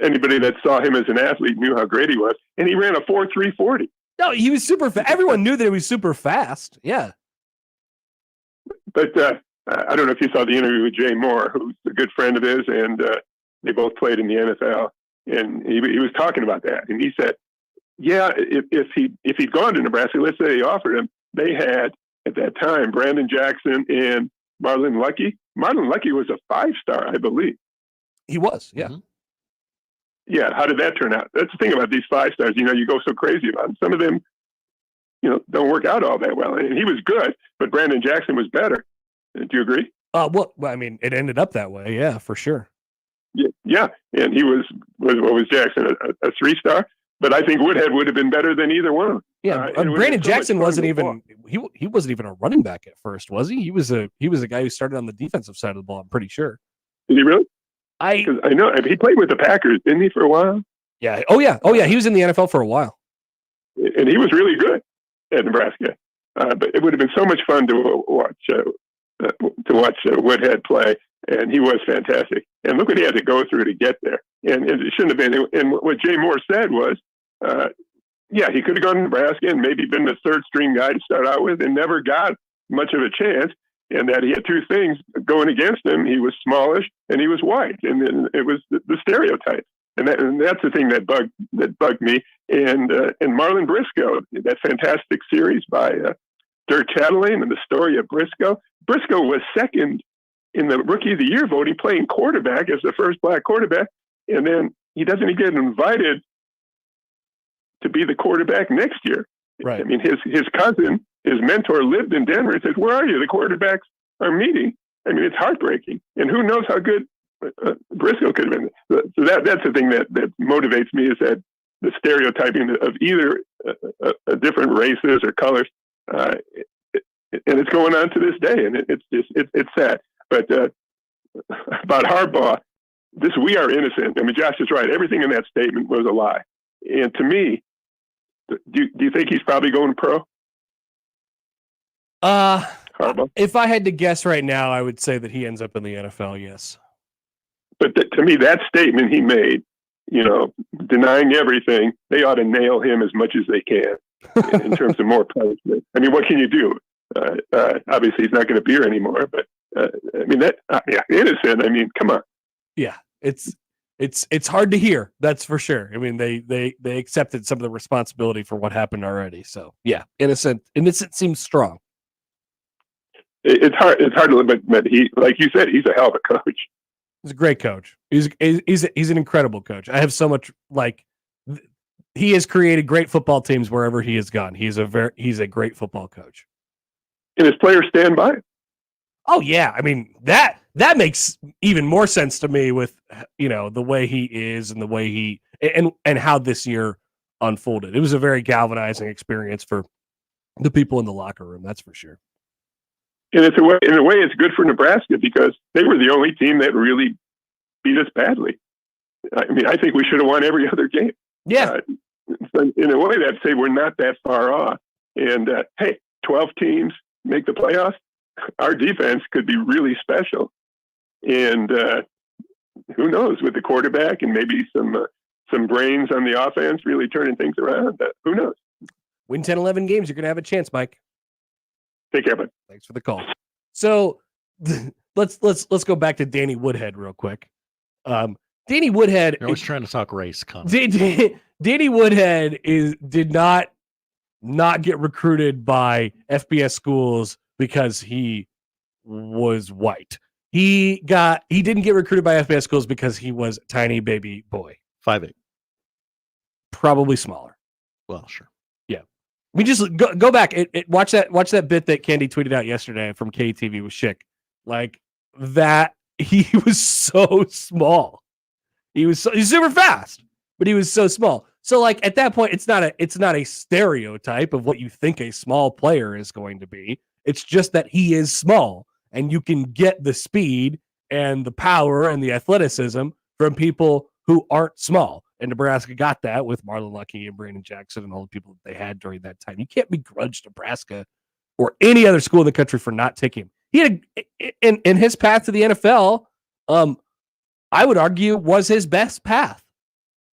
anybody that saw him as an athlete knew how great he was. And he ran a 4.340. No, he was super fast. Everyone knew that he was super fast. Yeah. But I don't know if you saw the interview with Jay Moore, who's a good friend of his, and they both played in the NFL. And he was talking about that. And he said, yeah, if he'd gone to Nebraska, let's say they offered him, they had at that time Brandon Jackson and Marlon Lucky. Marlon Lucky was a 5-star, I believe. He was, yeah. Mm-hmm. Yeah, how did that turn out? That's the thing about these 5-stars. You know, you go so crazy about them. Some of them, you know, don't work out all that well. And he was good, but Brandon Jackson was better. Do you agree? Well, I mean, it ended up that way. Yeah, for sure. Yeah. And he was Jackson, a 3-star? But I think Woodhead would have been better than either one of them. Yeah, Brandon Jackson wasn't even he wasn't even a running back at first, was he? He was a guy who started on the defensive side of the ball, I'm pretty sure. Did he really? I know he played with the Packers, didn't he, for a while? Yeah. Oh yeah. He was in the NFL for a while, and he was really good at Nebraska. But it would have been so much fun to watch Woodhead play, and he was fantastic. And look what he had to go through to get there. And it shouldn't have been. And what Jay Moore said was, yeah, he could have gone to Nebraska and maybe been the 3rd string guy to start out with, and never got much of a chance. And that he had 2 things going against him. He was smallish and he was white. And then it was the stereotype. And that's the thing that bugged me. And Marlon Briscoe, that fantastic series by Dirk Chatelain and the story of Briscoe. Briscoe was 2nd in the Rookie of the Year voting, playing quarterback as the first black quarterback. And then he doesn't even get invited to be the quarterback next year. Right. I mean, his cousin, his mentor, lived in Denver and says, where are you? The quarterbacks are meeting. I mean, it's heartbreaking. And who knows how good Briscoe could have been. So that's the thing that motivates me, is that the stereotyping of either different races or colors. And it's going on to this day. And it's sad. But about Harbaugh, we are innocent. I mean, Josh is right. Everything in that statement was a lie. And to me, do you think he's probably going pro? Harbaugh? If I had to guess right now, I would say that he ends up in the NFL, yes. But to me, that statement he made, you know, denying everything, they ought to nail him as much as they can in terms of more punishment. I mean, what can you do? Obviously, he's not going to be here anymore, but I mean, innocent. I mean, come on. Yeah, it's hard to hear. That's for sure. I mean, they accepted some of the responsibility for what happened already. So yeah, innocent seems strong. It's hard to live, but he, like you said, he's a hell of a coach. He's a great coach. He's an incredible coach. I have so much he has created great football teams wherever he has gone. He's a great football coach. And his players stand by him. Oh yeah, I mean that makes even more sense to me with, you know, the way he is and the way he and how this year unfolded. It was a very galvanizing experience for the people in the locker room. That's for sure. And in a way, it's good for Nebraska because they were the only team that really beat us badly. I mean, I think we should have won every other game. Yeah. So in a way, that'd say we're not that far off. And hey, 12 teams make the playoffs. our defense could be really special. And who knows, with the quarterback and maybe some brains on the offense really turning things around. Who knows? Win 10, 11 games, you're going to have a chance, Mike. Take care, bud. Thanks for the call. So let's go back to Danny Woodhead real quick. Danny Woodhead. You're always trying to talk race, Connor. Danny Woodhead did not get recruited by FBS schools because he was white. He didn't get recruited by FBS schools because he was a tiny baby boy. 5'8". Probably smaller. Well, sure. Yeah. We just go back. Watch that bit that Candy tweeted out yesterday from KTV with Schick. Like that, he was so small. He's super fast, but he was so small. So like at that point, it's not a stereotype of what you think a small player is going to be. It's just that he is small, and you can get the speed and the power and the athleticism from people who aren't small. And Nebraska got that with Marlon Lucky and Brandon Jackson and all the people that they had during that time. You can't begrudge Nebraska or any other school in the country for not taking him. He had in his path to the NFL, I would argue was his best path,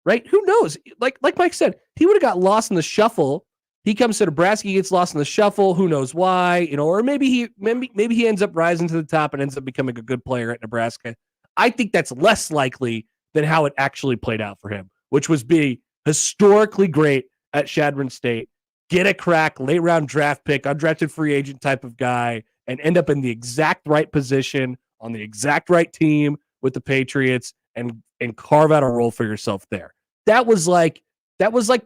right? Who knows? Like Mike said, he would have got lost in the shuffle. He comes to Nebraska, he gets lost in the shuffle. Who knows why? Or maybe he ends up rising to the top and ends up becoming a good player at Nebraska. I think that's less likely than how it actually played out for him, which was be historically great at Chadron State, get a crack, late round draft pick, undrafted free agent type of guy, and end up in the exact right position on the exact right team with the Patriots and carve out a role for yourself there. That was like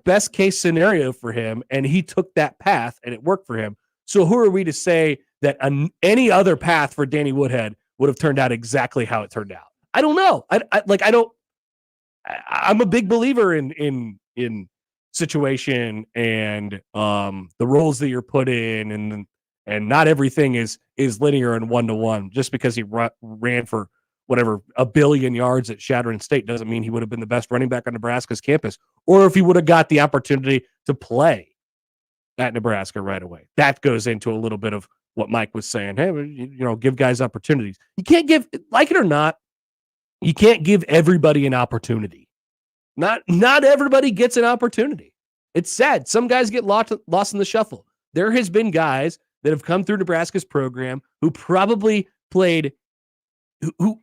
best case scenario for him, and he took that path and it worked for him. So who are we to say that any other path for Danny Woodhead would have turned out exactly how it turned out? I don't know. I'm a big believer in situation and the roles that you're put in, and not everything is linear and one-to-one. Just because he ran for whatever 1 billion yards at Chadron State doesn't mean he would have been the best running back on Nebraska's campus, or if he would have got the opportunity to play at Nebraska right away. That goes into a little bit of what Mike was saying. Hey, give guys opportunities. You can't give, like it or not, you can't give everybody an opportunity. Not everybody gets an opportunity. It's sad. Some guys get lost in the shuffle. There has been guys that have come through Nebraska's program who probably played, who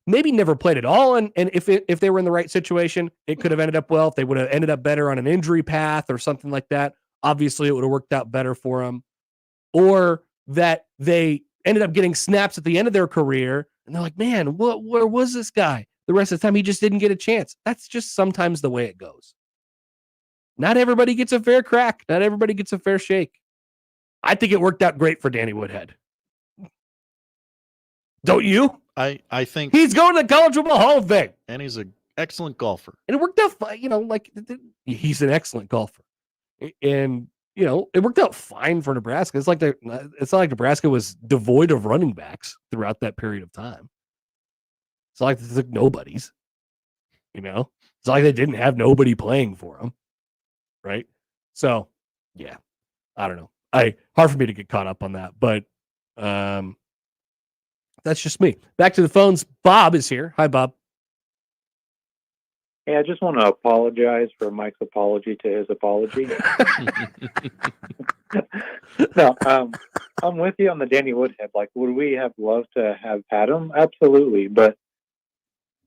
maybe never played at all. And if they were in the right situation, it could have ended up well. If they would have ended up better on an injury path or something like that, obviously it would have worked out better for them. Or that they ended up getting snaps at the end of their career, and they're like, man, where was this guy? The rest of the time, he just didn't get a chance. That's just sometimes the way it goes. Not everybody gets a fair crack. Not everybody gets a fair shake. I think it worked out great for Danny Woodhead. Don't you? I think he's going to the College Football Hall of Fame, and he's an excellent golfer. And it worked out, he's an excellent golfer, and it worked out fine for Nebraska. It's not like Nebraska was devoid of running backs throughout that period of time. It's not like they took nobodies. It's not like they didn't have nobody playing for them, right? So, yeah, I don't know. Hard for me to get caught up on that, but that's just me. Back to the phones. Bob is here. Hi, Bob. Hey, I just want to apologize for Mike's apology to his apology. No, I'm with you on the Danny Woodhead. Like, would we have loved to have had him? Absolutely, but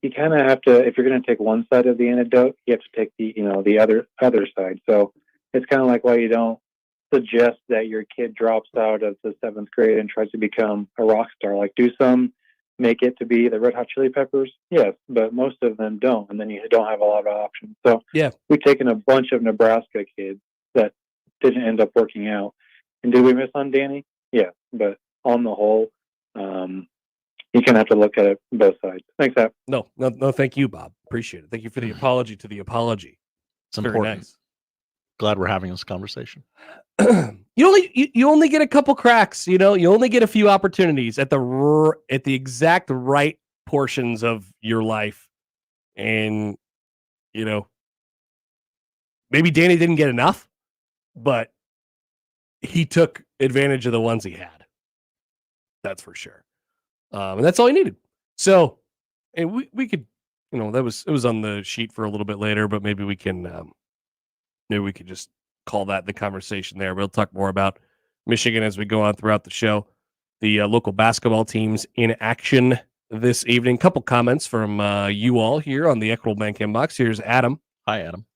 you kind of have to. If you're going to take one side of the anecdote, you have to take the other side. So it's kind of like why you don't suggest that your kid drops out of the 7th grade and tries to become a rock star. Like, do some make it to be the Red Hot Chili Peppers? Yes, but most of them don't, and then you don't have a lot of options. So yeah, we've taken a bunch of Nebraska kids that didn't end up working out. And did we miss on Danny? Yeah, but on the whole, you kind of have to look at it both sides. Thanks, Hap. No, thank you, Bob. Appreciate it. Thank you for the apology to the apology. It's very important. Nice. Glad we're having this conversation. You only get a couple cracks, you only get a few opportunities at the exact right portions of your life. And, maybe Danny didn't get enough, but he took advantage of the ones he had. That's for sure. And that's all he needed. So, and we could, it was on the sheet for a little bit later, but maybe we can just call that the conversation there. We'll talk more about Michigan as we go on throughout the show. The local basketball teams in action this evening. Couple comments from you all here on the Equitable Bank inbox. Here's Adam. Hi, Adam.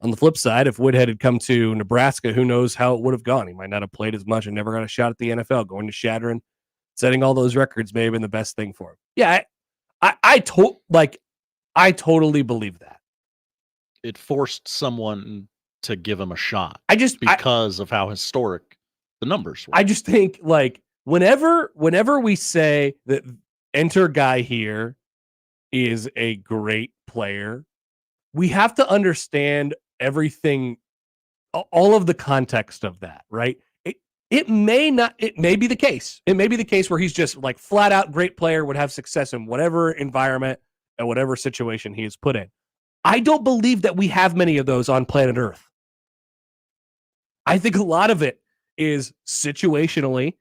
On the flip side, if Woodhead had come to Nebraska, who knows how it would have gone. He might not have played as much and never got a shot at the NFL. Going to Shadron, setting all those records may have been the best thing for him. Yeah, I totally believe that. It forced someone to give him a shot. Because of how historic the numbers were. I just think like whenever we say that enter guy here is a great player, we have to understand everything, all of the context of that, right? It may be the case. It may be the case where he's just like flat out great player, would have success in whatever environment and whatever situation he is put in. I don't believe that we have many of those on planet Earth. I think a lot of it is situationally,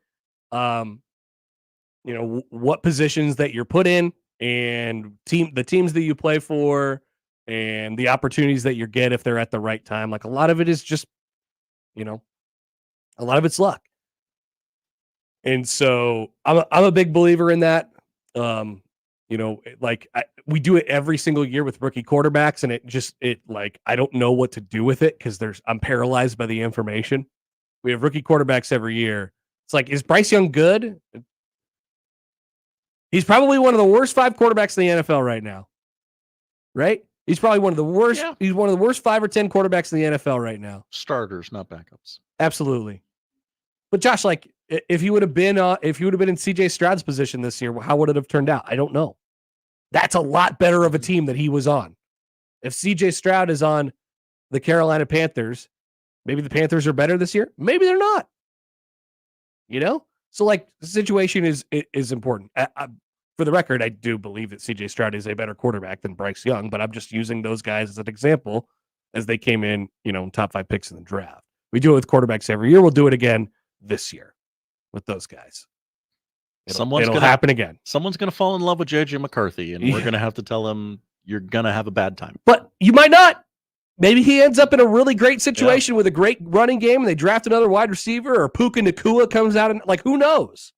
what positions that you're put in and the teams that you play for and the opportunities that you get if they're at the right time. Like a lot of it is just, a lot of it's luck. And so I'm a big believer in that. We do it every single year with rookie quarterbacks, and I don't know what to do with it because I'm paralyzed by the information. We have rookie quarterbacks every year. It's like, is Bryce Young good? He's probably one of the worst 5 quarterbacks in the NFL right now. Right? He's probably one of the worst. Yeah. He's one of the worst 5 or 10 quarterbacks in the NFL right now. Starters, not backups. Absolutely. But Josh, like, if you would have been in CJ Stroud's position this year, how would it have turned out? I don't know. That's a lot better of a team that he was on. If CJ Stroud is on the Carolina Panthers, maybe the Panthers are better this year. Maybe they're not. So like the situation is important. For the record, I do believe that CJ Stroud is a better quarterback than Bryce Young, but I'm just using those guys as an example as they came in, top 5 picks in the draft. We do it with quarterbacks every year. We'll do it again this year with those guys. It'll happen again. Someone's going to fall in love with JJ McCarthy, and we're going to have to tell him you're going to have a bad time. But you might not. Maybe he ends up in a really great situation with a great running game, and they draft another wide receiver, or Puka Nacua comes out, and like, who knows?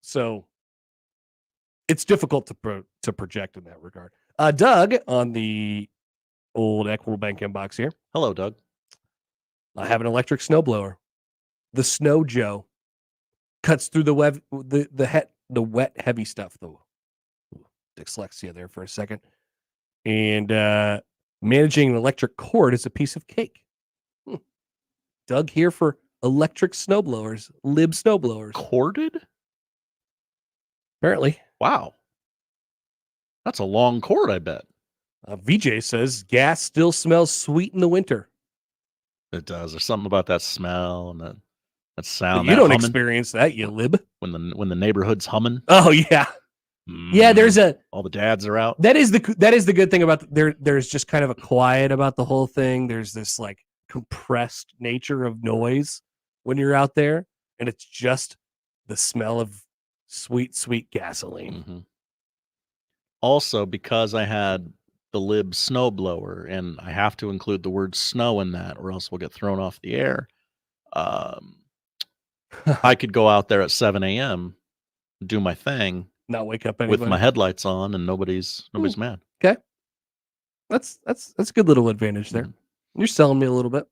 So it's difficult to project in that regard. Doug on the old Equitable Bank inbox here. Hello, Doug. I have an electric snowblower. The Snow Joe cuts through the wet, heavy stuff, though. Dyslexia there for a second. And managing an electric cord is a piece of cake. Doug here for electric snowblowers, lib snowblowers. Corded? Apparently. Wow. That's a long cord, I bet. VJ says gas still smells sweet in the winter. It does. There's something about that smell and that sound. But you don't experience that, you lib. When the neighborhood's humming. Oh yeah. Yeah, all the dads are out. That is the good thing about there's just kind of a quiet about the whole thing. There's this like compressed nature of noise when you're out there, and it's just the smell of sweet gasoline. Mm-hmm. Also, because I had the lib snowblower, and I have to include the word snow in that, or else we'll get thrown off the air. I could go out there at 7 a.m., do my thing, not wake up anybody with my headlights on, and nobody's mad. Okay, that's a good little advantage there. Mm-hmm. You're selling me a little bit.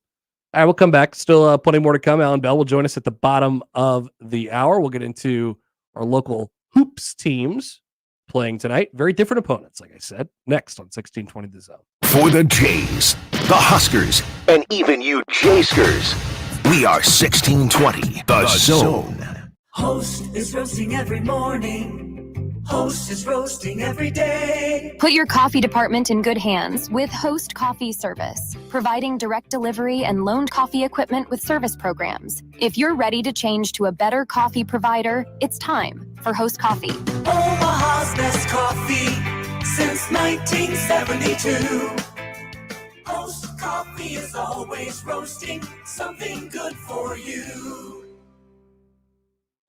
All right, we'll come back. Still plenty more to come. Allan Bell will join us at the bottom of the hour. We'll get into our local hoops teams playing tonight. Very different opponents, like I said. Next on 1620 The Zone. For the Jays, the Huskers, and even you Jayskers, we are 1620 The Zone. Host is roasting every morning. Host is roasting every day. Put your coffee department in good hands with Host Coffee Service, providing direct delivery and loaned coffee equipment with service programs. If you're ready to change to a better coffee provider, it's time for Host Coffee. Omaha's best coffee since 1972. Host Coffee is always roasting something good for you.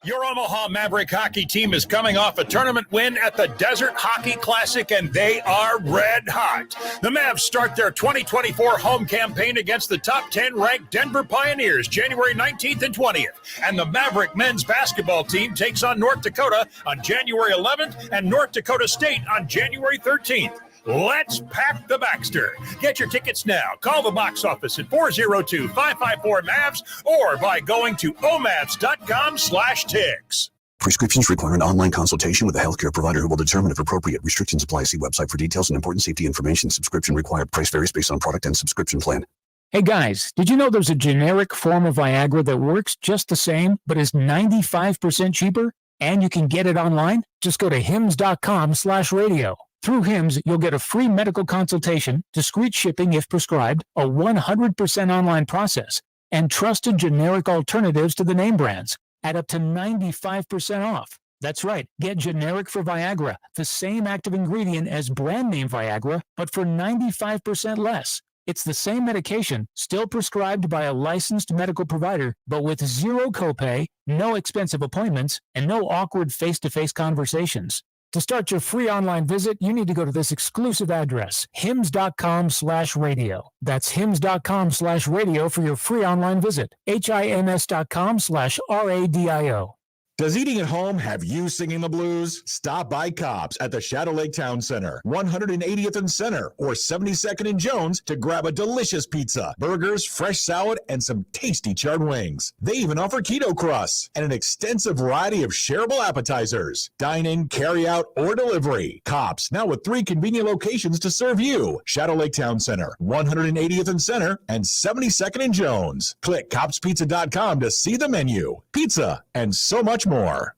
Your Omaha Maverick hockey team is coming off a tournament win at the Desert Hockey Classic, and they are red hot. The Mavs start their 2024 home campaign against the top 10 ranked Denver Pioneers January 19th and 20th. And the Maverick men's basketball team takes on North Dakota on January 11th and North Dakota State on January 13th. Let's pack the Baxter. Get your tickets now. Call the box office at 402-554-MAVS or by going to omavs.com/tics. Prescriptions require an online consultation with a healthcare provider who will determine if appropriate. Restrictions apply. See website for details and important safety information. Subscription required. Price varies based on product and subscription plan. Hey guys, did you know there's a generic form of Viagra that works just the same, but is 95% cheaper? And you can get it online? Just go to hims.com/radio. Through Hims, you'll get a free medical consultation, discreet shipping if prescribed, a 100% online process, and trusted generic alternatives to the name brands at up to 95% off. That's right, get generic for Viagra, the same active ingredient as brand name Viagra, but for 95% less. It's the same medication, still prescribed by a licensed medical provider, but with zero copay, no expensive appointments, and no awkward face-to-face conversations. To start your free online visit, you need to go to this exclusive address, hims.com/radio. That's hims.com/radio for your free online visit. HIMS.com/RADIO. Does eating at home have you singing the blues? Stop by Cobb's at the Shadow Lake Town Center, 180th and Center, or 72nd and Jones to grab a delicious pizza, burgers, fresh salad, and some tasty charred wings. They even offer keto crusts and an extensive variety of shareable appetizers. Dine in, carry out, or delivery. Cobb's, now with 3 convenient locations to serve you. Shadow Lake Town Center, 180th and Center, and 72nd and Jones. Click cobbspizza.com to see the menu, pizza, and so much more.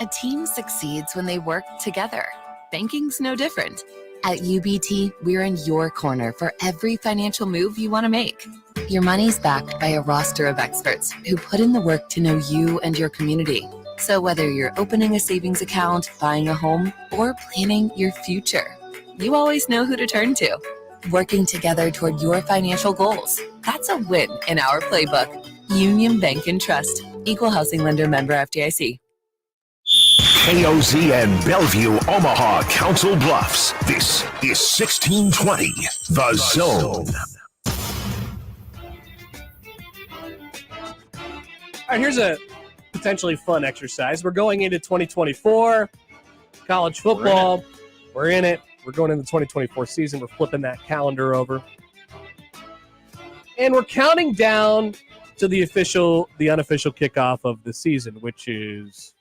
A team succeeds when they work together. Banking's no different. At UBT, we're in your corner for every financial move you want to make. Your money's backed by a roster of experts who put in the work to know you and your community. So whether you're opening a savings account, buying a home, or planning your future, you always know who to turn to. Working together toward your financial goals. That's a win in our playbook. Union Bank and Trust. Equal housing lender, member FDIC. KOZ and Bellevue, Omaha, Council Bluffs. This is 1620, The Zone. All right, here's a potentially fun exercise. We're going into 2024, college football. We're in it. We're going into the 2024 season. We're flipping that calendar over. And we're counting down to the unofficial kickoff of the season, which is,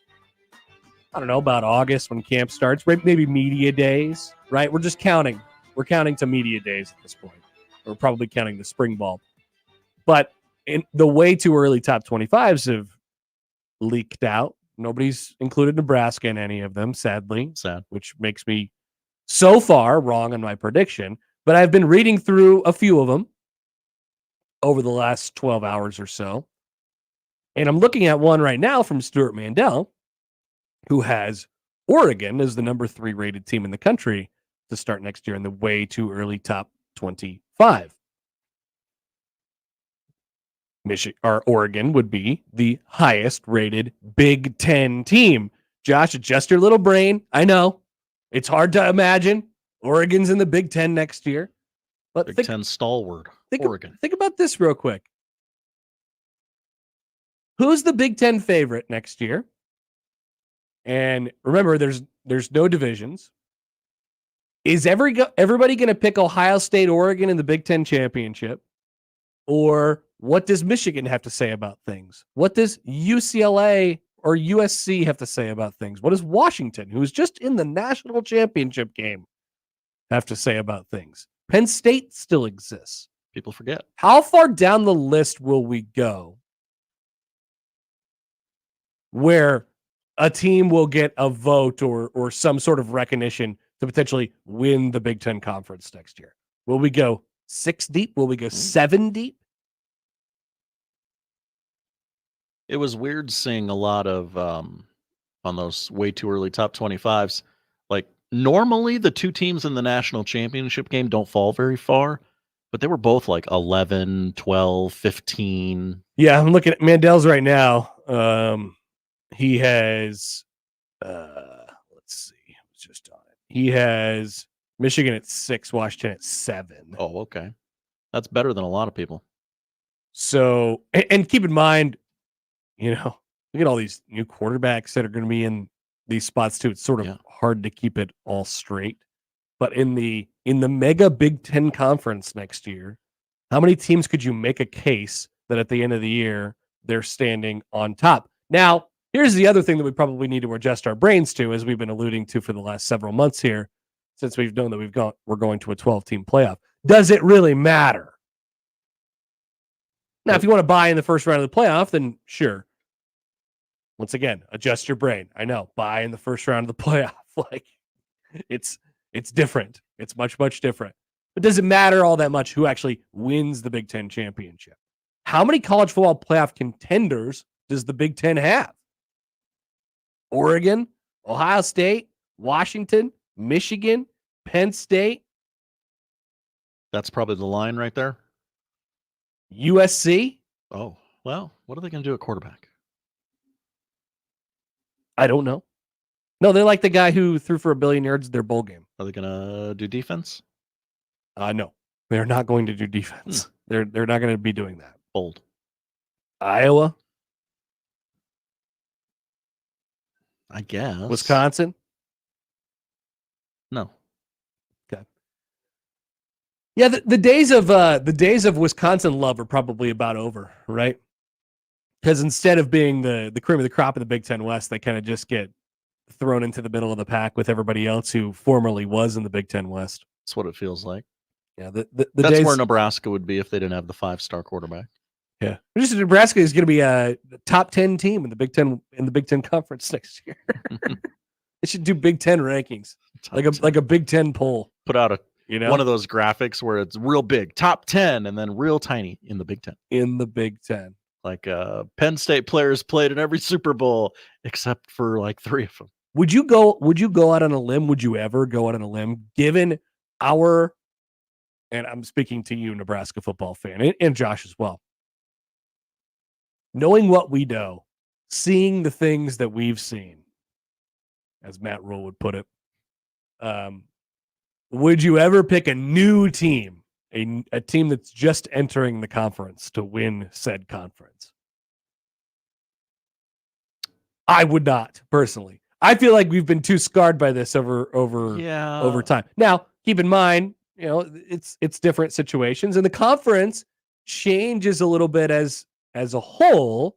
I don't know, about August when camp starts, maybe media days, right? We're just counting. We're counting to media days at this point. We're probably counting the spring ball. But in the way too early top 25s have leaked out. Nobody's included Nebraska in any of them, sadly. Sad. Which makes me so far wrong on my prediction. But I've been reading through a few of them over the last 12 hours or so. And I'm looking at one right now from Stuart Mandel, who has Oregon as the number 3 rated team in the country to start next year in the way too early top 25. Oregon would be the highest rated Big Ten team. Josh, adjust your little brain. I know it's hard to imagine Oregon's in the Big Ten next year. But Big Ten stalwart, Oregon. Think about this real quick. Who's the Big Ten favorite next year? And remember, there's no divisions. Is everybody going to pick Ohio State, Oregon in the Big Ten championship? Or what does Michigan have to say about things? What does UCLA or USC have to say about things? What does Washington, who's just in the national championship game, have to say about things? Penn State still exists. People forget. How far down the list will we go where a team will get a vote or some sort of recognition to potentially win the Big Ten Conference next year? Will we go 6 deep? Will we go 7 deep? It was weird seeing a lot of, on those way too early top 25s, like normally the 2 teams in the national championship game don't fall very far, but they were both like 11, 12, 15. Yeah, I'm looking at Mandel's right now. He has, let's see, I was just on it. He has Michigan at 6, Washington at 7. Oh, okay. That's better than a lot of people. So, and keep in mind, look at all these new quarterbacks that are going to be in these spots too. It's sort of hard to keep it all straight. But in the mega Big Ten conference next year, how many teams could you make a case that at the end of the year they're standing on top? Now, here's the other thing that we probably need to adjust our brains to, as we've been alluding to for the last several months here, since we've known that we're going to a 12-team playoff. Does it really matter? Now, if you want to buy in the first round of the playoff, then sure. Once again, adjust your brain. I know, buy in the first round of the playoff. Like, it's different. It's much, much different. But does it matter all that much who actually wins the Big Ten championship? How many college football playoff contenders does the Big Ten have? Oregon, Ohio State, Washington, Michigan, Penn State. That's probably the line right there. USC. Oh, well, what are they going to do at quarterback? I don't know. No, they're like the guy who threw for 1 billion yards in their bowl game. Are they going to do defense? No, they're not going to do defense. They're not going to be doing that. Bold. Iowa. I guess. Wisconsin. No. Okay. Yeah, the days of Wisconsin love are probably about over, right? Because instead of being the cream of the crop in the Big Ten West, they kind of just get thrown into the middle of the pack with everybody else who formerly was in the Big Ten West. That's what it feels like. Yeah, that's days, where Nebraska would be if they didn't have the 5-star quarterback. Yeah, just Nebraska is going to be a top 10 team in the Big Ten Conference next year. They should do Big Ten rankings, like a Big Ten poll. Put out one of those graphics where it's real big, top 10, and then real tiny in the Big Ten. In the Big Ten, like Penn State players played in every Super Bowl except for like 3 of them. Would you go out on a limb? Would you ever go out on a limb, given our, and I'm speaking to you, Nebraska football fan, and Josh as well, knowing what we know, seeing the things that we've seen, as Matt Rule would put it, would you ever pick a new team, a team that's just entering the conference to win said conference? I would not, personally. I feel like we've been too scarred by this over time. Now, keep in mind, it's different situations, and the conference changes a little bit as a whole,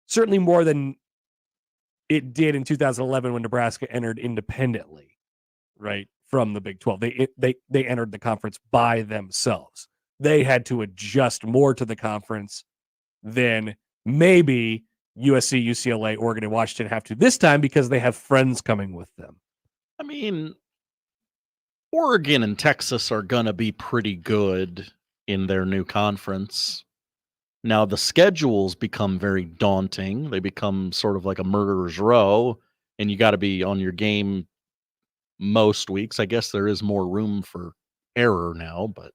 certainly more than it did in 2011 when Nebraska entered independently, right, from the Big 12. They entered the conference by themselves. They had to adjust more to the conference than maybe USC, UCLA, Oregon, and Washington have to this time because they have friends coming with them. I mean, Oregon and Texas are going to be pretty good in their new conference. Now, the schedules become very daunting. They become sort of like a murderer's row, and you got to be on your game most weeks. I guess there is more room for error now, but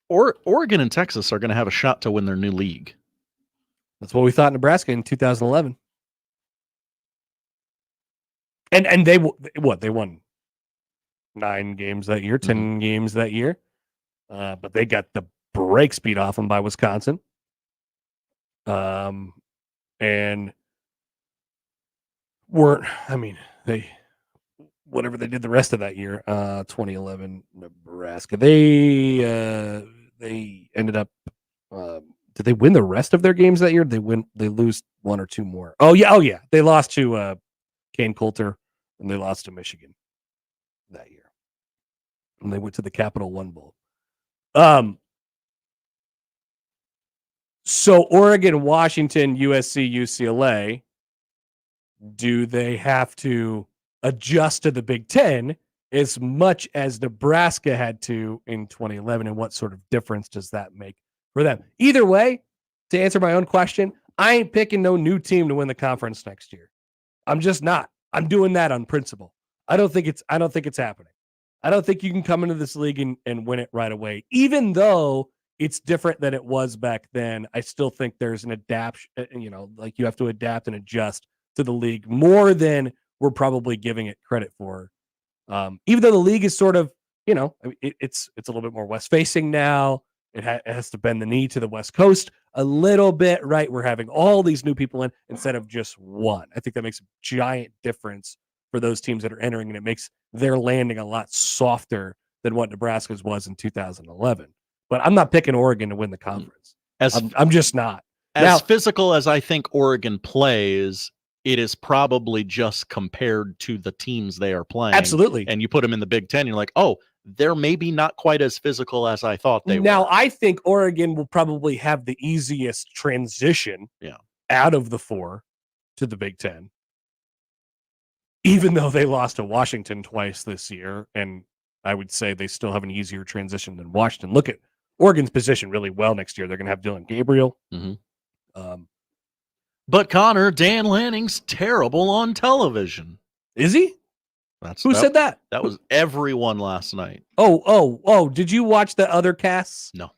Oregon and Texas are going to have a shot to win their new league. That's what we thought Nebraska in 2011. And they won 9 games that year, 10 games that year. But they got the brakes beat off them by Wisconsin. And whatever they did the rest of that year, 2011 Nebraska, they ended up, did they win the rest of their games that year? They lose 1 or 2 more. Oh yeah. They lost to Kane Coulter, and they lost to Michigan that year. And they went to the Capital One Bowl. So Oregon, Washington, USC, UCLA, do they have to adjust to the Big Ten as much as Nebraska had to in 2011? And what sort of difference does that make for them? Either way, to answer my own question, I ain't picking no new team to win the conference next year. I'm just not. I'm doing that on principle. I don't think it's happening. I don't think you can come into this league and win it right away, even though it's different than it was back then. I still think there's an adaptation, like you have to adapt and adjust to the league more than we're probably giving it credit for. Even though the league is sort of, it's a little bit more west facing now. It has to bend the knee to the West Coast a little bit, right? We're having all these new people in instead of just one. I think that makes a giant difference for those teams that are entering, and it makes their landing a lot softer than what Nebraska's was in 2011. But I'm not picking Oregon to win the conference. I'm just not. As physical as I think Oregon plays, it is probably just compared to the teams they are playing. Absolutely. And you put them in the Big Ten, you're like, oh, they're maybe not quite as physical as I thought they were. Now, I think Oregon will probably have the easiest transition out of the 4 to the Big Ten, even though they lost to Washington twice this year. And I would say they still have an easier transition than Washington. Look at Oregon's position really well next year. They're going to have Dylan Gabriel. But Connor, Dan Lanning's terrible on television. Is he? Who said that? That was everyone last night. Oh! Did you watch the other casts? No.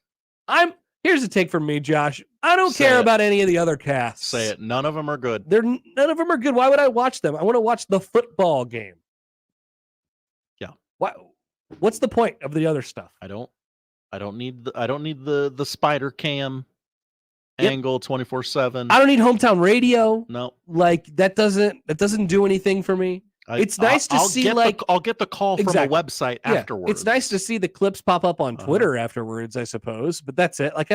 Here's a take from me, Josh. I don't care about any of the other casts. Say it. None of them are good. None of them are good. Why would I watch them? I want to watch the football game. Yeah. What's the point of the other stuff? I don't need the spider cam angle 24/7. I don't need hometown radio. No. Like that doesn't do anything for me. It's nice to see I'll get the call from a website afterwards. It's nice to see the clips pop up on Twitter afterwards, I suppose. But that's it. Like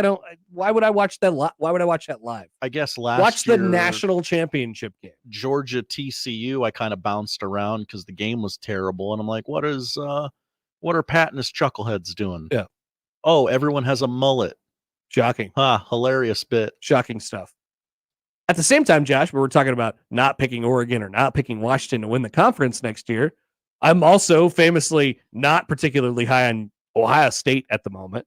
why would I watch that? Why would I watch that live? I guess watch the national championship game. Georgia TCU. I kind of bounced around because the game was terrible, and I'm like, what are Pat and his chuckleheads doing? Yeah. Oh, everyone has a mullet. Shocking. Hilarious bit. Shocking stuff. At the same time, Josh, we were talking about not picking Oregon or not picking Washington to win the conference next year. I'm also famously not particularly high on Ohio State at the moment,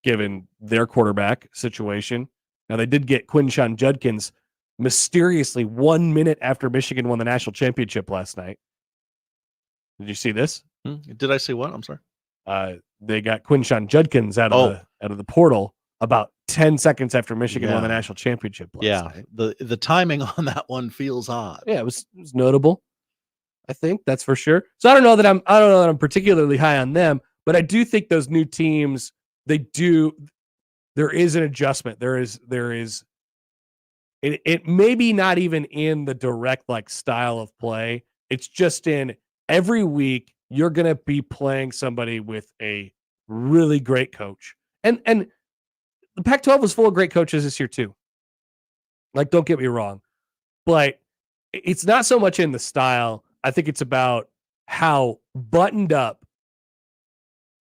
given their quarterback situation. Now, they did get Quinshon Judkins mysteriously 1 minute after Michigan won the national championship last night. Did you see this? Did I see what? I'm sorry. They got Quinshon Judkins out of the portal about 10 seconds after Michigan won the national championship last night. The timing on that one feels odd. Yeah, it was notable. I think that's for sure. So I don't know that I'm particularly high on them, but I do think those new teams, there is an adjustment. There is it maybe not even in the direct style of play. It's just in every week you're going to be playing somebody with a really great coach. And the Pac-12 was full of great coaches this year too. Don't get me wrong, but it's not so much in the style. I think it's about how buttoned up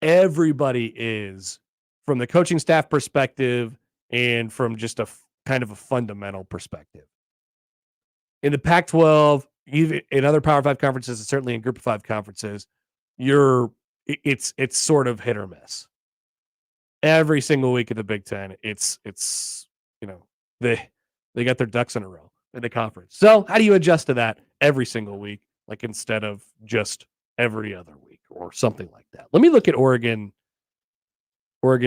everybody is from the coaching staff perspective and from just a kind of a fundamental perspective. In the Pac-12, even in other Power 5 conferences, and certainly in Group of 5 conferences, it's sort of hit or miss. Every single week at the Big Ten, it's they got their ducks in a row in the conference. So how do you adjust to that every single week, instead of just every other week or something like that? Let me look at Oregon's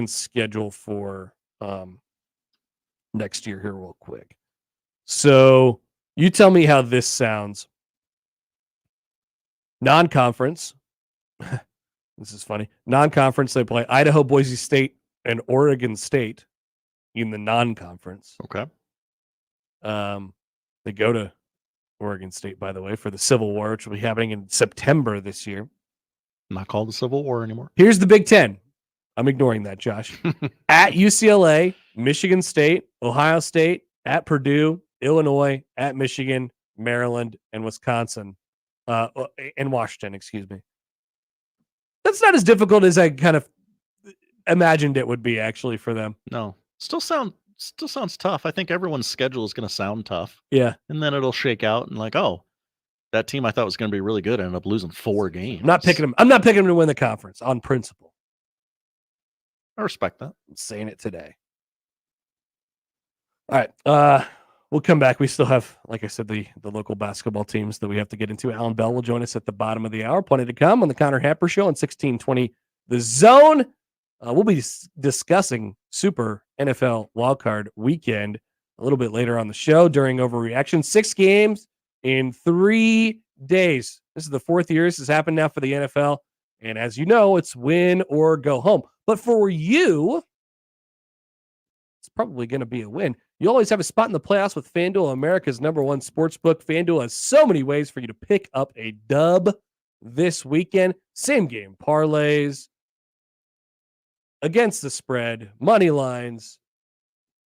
schedule for next year here real quick. So you tell me how this sounds. Non-conference. This is funny. Non-conference, they play Idaho, Boise State, and Oregon State in the non-conference. Okay. They go to Oregon State, by the way, for the Civil War, which will be happening in September this year. Not called the Civil War anymore. Here's the Big Ten. I'm ignoring that, Josh. At UCLA, Michigan State, Ohio State, at Purdue, Illinois, at Michigan, Maryland, and Wisconsin. And Washington, excuse me. That's not as difficult as I kind of imagined it would be, actually, for them. No. Still sounds tough. I think everyone's schedule is going to sound tough. Yeah. And then it'll shake out and that team I thought was going to be really good ended up losing 4 games. I'm not picking them to win the conference on principle. I respect that. I'm saying it today. All right. We'll come back. We still have, like I said, the local basketball teams that we have to get into. Allan Bell will join us at the bottom of the hour. Plenty to come on the Connor Happer Show on 1620 The Zone. We'll be discussing Super NFL Wildcard Weekend a little bit later on the show during Overreaction. 6 games in 3 days. This is the 4th year this has happened now for the NFL. And as you know, it's win or go home. But for you, it's probably going to be a win. You always have a spot in the playoffs with FanDuel, America's #1 sportsbook. FanDuel has so many ways for you to pick up a dub this weekend. Same game parlays, against the spread, money lines,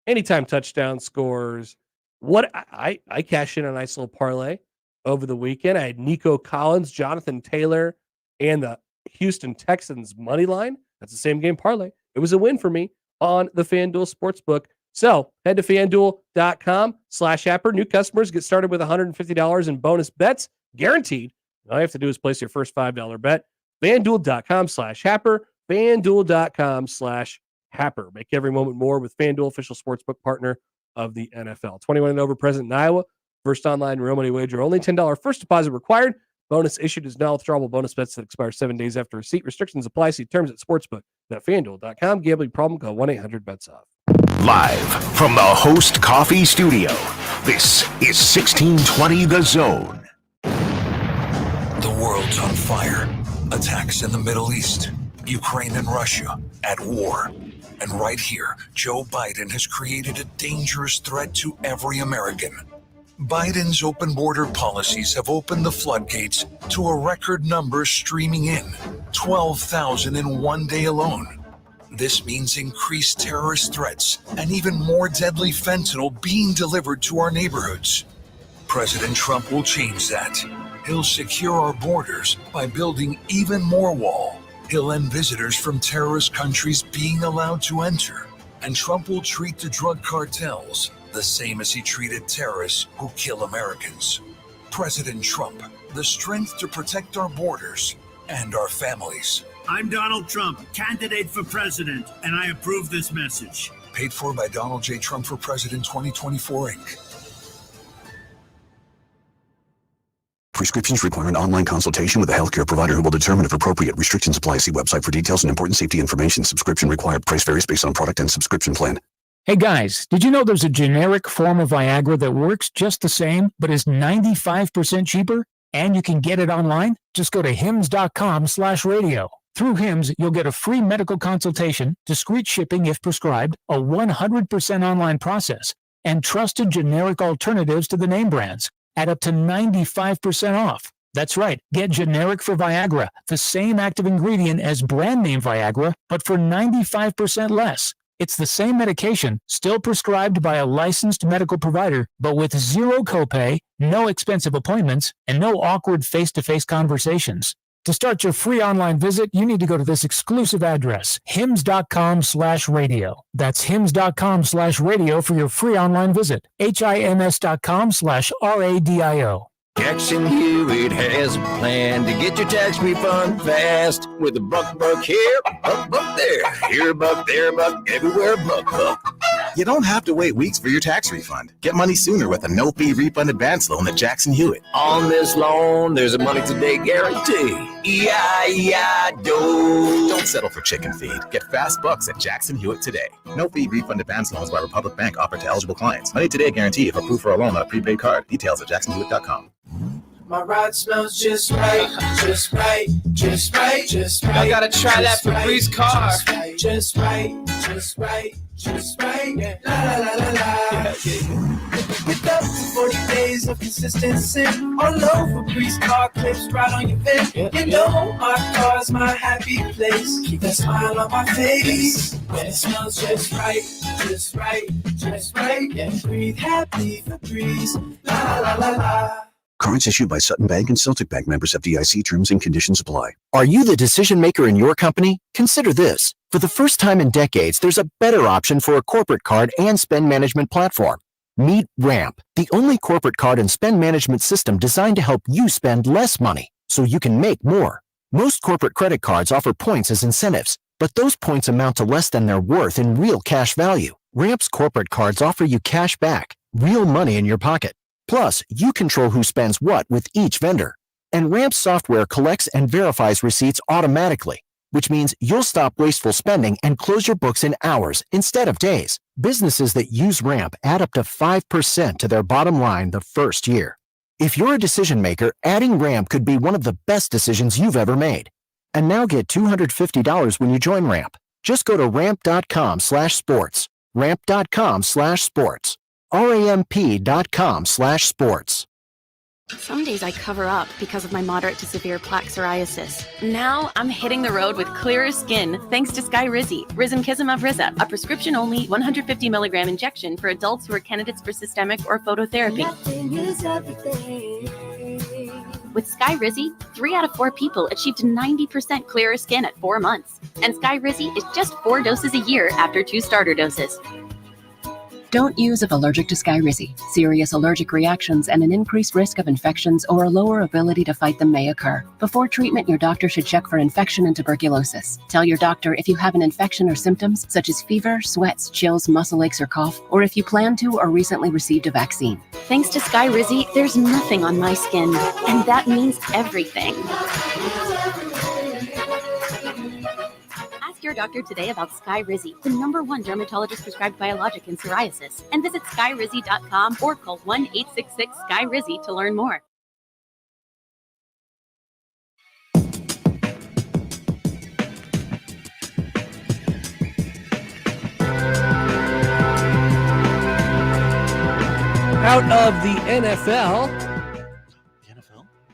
anytime touchdown scores. What I cashed in a nice little parlay over the weekend. I had Nico Collins, Jonathan Taylor, and the Houston Texans money line. That's the same game parlay. It was a win for me on the FanDuel Sportsbook. So head to FanDuel.com/Happer. New customers get started with $150 in bonus bets, guaranteed. All you have to do is place your first $5 bet. FanDuel.com/Happer. FanDuel.com/Happer. Make every moment more with FanDuel, official sportsbook partner of the NFL. 21 and over, present in Iowa. First online real money wager. Only $10 first deposit required. Bonus issued is non-withdrawable bonus bets that expire 7 days after receipt. Restrictions apply. See terms at sportsbook.fanduel.com. Gambling problem? Call 1-800-BETS-OFF. Live from the Host Coffee Studio, this is 1620 The Zone. The world's on fire. Attacks in the Middle East, Ukraine and Russia at war. And right here, Joe Biden has created a dangerous threat to every American. Biden's open border policies have opened the floodgates to a record number streaming in, 12,000 in one day alone. This means increased terrorist threats and even more deadly fentanyl being delivered to our neighborhoods. President Trump will change that. He'll secure our borders by building even more wall. He'll end visitors from terrorist countries being allowed to enter. And Trump will treat the drug cartels the same as he treated terrorists who kill Americans. President Trump, the strength to protect our borders and our families. I'm Donald Trump, candidate for president, and I approve this message. Paid for by Donald J. Trump for President 2024, Inc. Prescriptions require an online consultation with a healthcare provider who will determine if appropriate. Restrictions apply. See website for details and important safety information. Subscription required. Price varies based on product and subscription plan. Hey guys, did you know there's a generic form of Viagra that works just the same, but is 95% cheaper? And you can get it online? Just go to hims.com/radio. Through Hims, you'll get a free medical consultation, discreet shipping if prescribed, a 100% online process, and trusted generic alternatives to the name brands at up to 95% off. That's right, get generic for Viagra, the same active ingredient as brand name Viagra, but for 95% less. It's the same medication, still prescribed by a licensed medical provider, but with zero copay, no expensive appointments, and no awkward face-to-face conversations. To start your free online visit, you need to go to this exclusive address, hims.com/radio. That's hims.com/radio for your free online visit. HIMS.com/RADIO. Jackson Hewitt has a plan to get your tax refund fast. With a buck here, buck there. Here a buck, there a buck, everywhere a buck. You don't have to wait weeks for your tax refund. Get money sooner with a no-fee refund advance loan at Jackson Hewitt. On this loan, there's a money today guarantee. E-I-E-I-Do. Don't settle for chicken feed. Get fast bucks at Jackson Hewitt today. No-fee refund advance loans by Republic Bank offered to eligible clients. Money today guarantee if approved for a loan on a prepaid card. Details at jacksonhewitt.com. My ride smells just right, just right, just right, just right. I gotta try that Febreze car. Just right, just right, just right. La la la la la. With up to 40 days of consistency. All over Febreze car clips right on your vent. You know my car's my happy place. Keep that smile on my face. When it smells just right, just right, just right. Yeah, breathe happy Febreze. La la la la. Cards issued by Sutton Bank and Celtic Bank, members FDIC. Terms and conditions apply. Are you the decision maker in your company? Consider this. For the first time in decades, there's a better option for a corporate card and spend management platform. Meet Ramp, the only corporate card and spend management system designed to help you spend less money so you can make more. Most corporate credit cards offer points as incentives, but those points amount to less than their worth in real cash value. Ramp's corporate cards offer you cash back, real money in your pocket. Plus, you control who spends what with each vendor. And Ramp software collects and verifies receipts automatically. which means you'll stop wasteful spending and close your books in hours instead of days. Businesses that use Ramp add up to 5% to their bottom line the first year. If you're a decision maker, adding Ramp could be one of the best decisions you've ever made. And now get $250 when you join Ramp. Just go to ramp.com/sports. Ramp.com/sports. RAMP.com/sports. Some days I cover up because of my moderate to severe plaque psoriasis. Now I'm hitting the road with clearer skin thanks to Skyrizi, Risankizumab Riza, a prescription-only 150 milligram injection for adults who are candidates for systemic or phototherapy. With Skyrizi, 3 out of 4 people achieved 90% clearer skin at 4 months. And Skyrizi is just 4 doses a year after 2 starter doses. Don't use if allergic to Skyrizi. Serious allergic reactions and an increased risk of infections or a lower ability to fight them may occur. Before treatment, your doctor should check for infection and tuberculosis. Tell your doctor if you have an infection or symptoms such as fever, sweats, chills, muscle aches, or cough, or if you plan to or recently received a vaccine. Thanks to Skyrizi, there's nothing on my skin, and that means everything. Ask your doctor today about Skyrizi, the #1 dermatologist prescribed biologic in psoriasis, and visit skyrizi.com or call 1-866-SKY-RIZZI to learn more. Out of the NFL,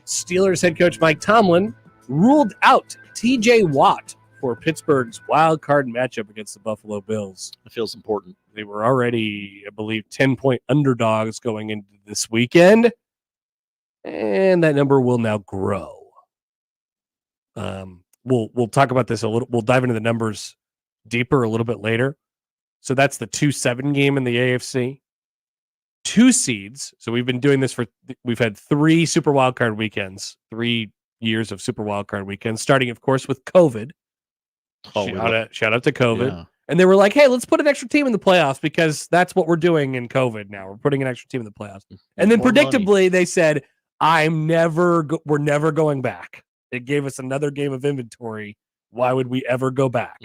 Steelers head coach Mike Tomlin ruled out TJ Watt for Pittsburgh's wild card matchup against the Buffalo Bills. It feels important. They were already, I believe, 10-point underdogs going into this weekend, and that number will now grow. We'll talk about this a little. We'll dive into the numbers deeper a little bit later. So that's the 2-7 game in the AFC. 2 seeds. So we've been doing this we've had 3 Super Wildcard weekends, 3 years of Super Wildcard weekends, starting, of course, with COVID. Shout out to COVID. Yeah. And they were like, hey, let's put an extra team in the playoffs because that's what we're doing in COVID now. We're putting an extra team in the playoffs. And then predictably, they said, we're never going back. It gave us another game of inventory. Why would we ever go back?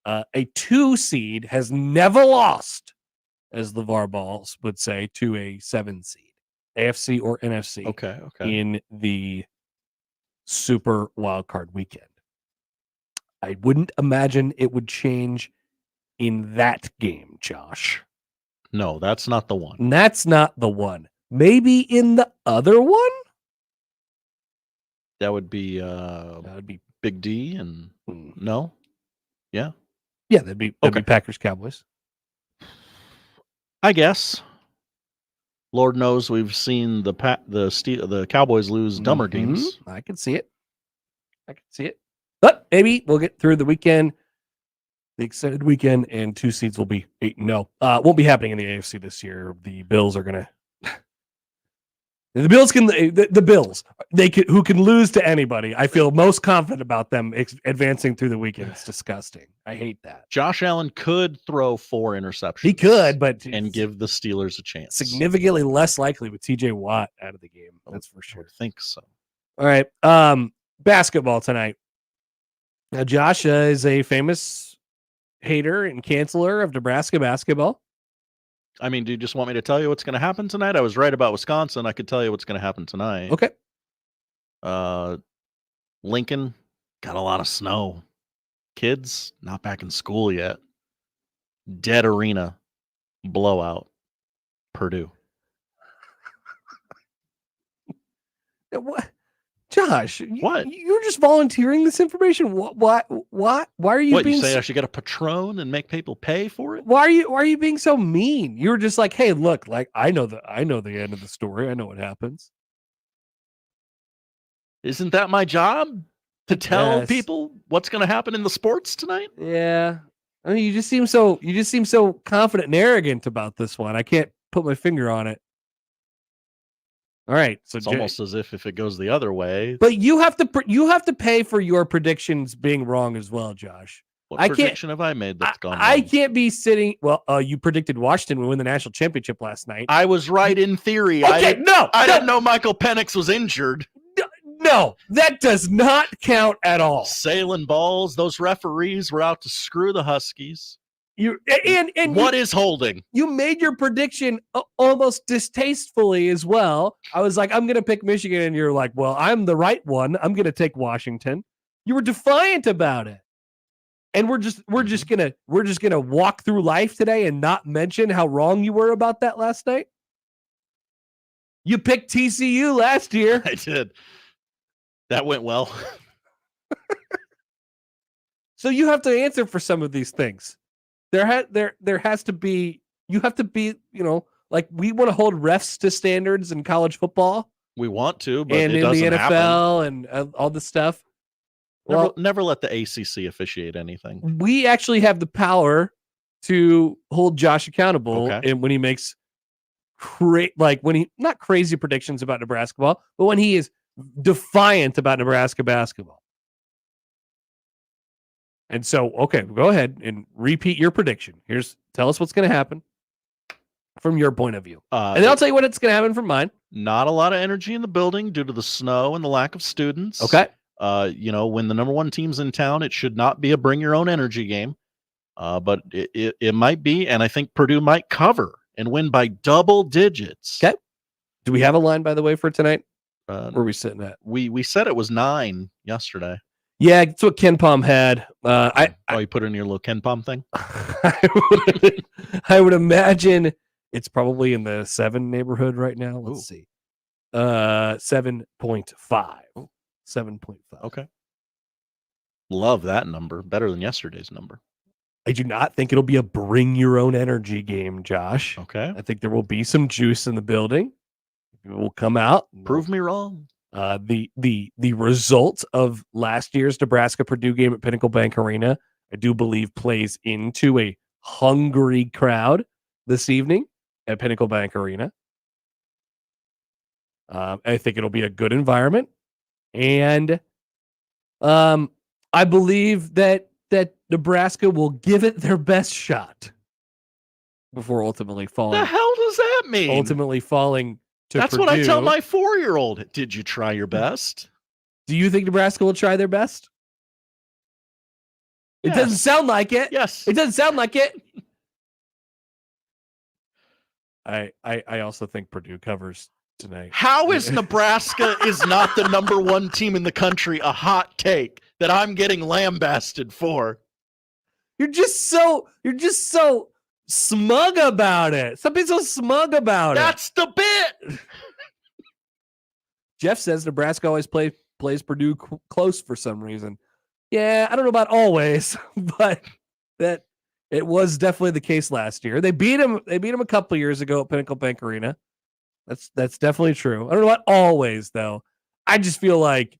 A 2 seed has never lost, as LeVar Ball would say, to a 7 seed, AFC or NFC. Okay. In the Super Wildcard weekend. I wouldn't imagine it would change in that game, Josh. No, that's not the one. That's not the one. Maybe in the other one? That would be Big D and no? Yeah. Yeah, that'd be Packers Cowboys. I guess. Lord knows we've seen the Cowboys lose dumber games. I can see it. But maybe we'll get through the weekend, the extended weekend, and 2 seeds will be 8-0. Won't be happening in the AFC this year. The Bills are gonna. The Bills who can lose to anybody. I feel most confident about them advancing through the weekend. It's disgusting. I hate that. Josh Allen could throw 4 interceptions. He could, but and give the Steelers a chance. Significantly less likely with TJ Watt out of the game. That's for sure. I think so. All right. Basketball tonight. Now, Josh is a famous hater and canceller of Nebraska basketball. I mean, do you just want me to tell you what's going to happen tonight? I was right about Wisconsin. I could tell you what's going to happen tonight. Okay. Lincoln got a lot of snow. Kids not back in school yet. Dead arena blowout. Purdue. What? Josh, what? You're just volunteering this information. Why are you being? You say I should get a Patron and make people pay for it? Why are you being so mean? You were just like, hey, look, like I know the end of the story. I know what happens. Isn't that my job to tell people what's going to happen in the sports tonight? Yeah. I mean, you just seem so confident and arrogant about this one. I can't put my finger on it. All right, so it's almost as if it goes the other way. But you have to pay for your predictions being wrong as well, Josh. What prediction have I made that's gone wrong? I can't be sitting. Well, you predicted Washington would win the national championship last night. I was right in theory. Okay, I didn't know Michael Penix was injured. No, that does not count at all. Sailing balls. Those referees were out to screw the Huskies. What is holding? You made your prediction almost distastefully as well. I was like, I'm going to pick Michigan, and you're like, well, I'm the right one. I'm going to take Washington. You were defiant about it. And we're just gonna walk through life today and not mention how wrong you were about that last night. You picked TCU last year. I did. That went well. So you have to answer for some of these things. There has to be. You have to be. Like we want to hold refs to standards in college football. We want to, but and it in doesn't the NFL happen. and all this stuff. Never let the ACC officiate anything. We actually have the power to hold Josh accountable, and when he makes not crazy predictions about Nebrasketball, but when he is defiant about Nebraska basketball. And so, okay, go ahead and repeat your prediction. Tell us what's going to happen from your point of view, and then I'll tell you what it's going to happen from mine. Not a lot of energy in the building due to the snow and the lack of students. Okay. When the number one team's in town, it should not be a bring your own energy game. But it might be, and I think Purdue might cover and win by double digits. Okay. Do we have a line, by the way, for tonight? Where are we sitting at? We said it was 9 yesterday. Yeah, that's what Ken Palm had. You put it in your little Ken Palm thing? I would imagine it's probably in the 7 neighborhood right now. Let's see. 7.5. 7.5. Okay. Love that number. Better than yesterday's number. I do not think it'll be a bring your own energy game, Josh. Okay. I think there will be some juice in the building. People will come out. Prove me wrong. The results of last year's Nebraska Purdue game at Pinnacle Bank Arena, I do believe plays into a hungry crowd this evening at Pinnacle Bank Arena. I think it'll be a good environment. And I believe that Nebraska will give it their best shot before ultimately falling. The hell does that mean? Ultimately falling to That's Purdue. what I tell my 4-year-old. Did you try your best? Do you think Nebraska will try their best? It doesn't sound like it. Yes. It doesn't sound like it. I also think Purdue covers tonight. How is Nebraska is not the number one team in the country a hot take that I'm getting lambasted for? You're just so smug about it. Stop being so smug about That's the bit. Jeff says Nebraska always plays Purdue close for some reason. Yeah, I don't know about always, but that it was definitely the case last year. They beat him a couple years ago at Pinnacle Bank Arena. That's definitely true. I don't know about always though. I just feel like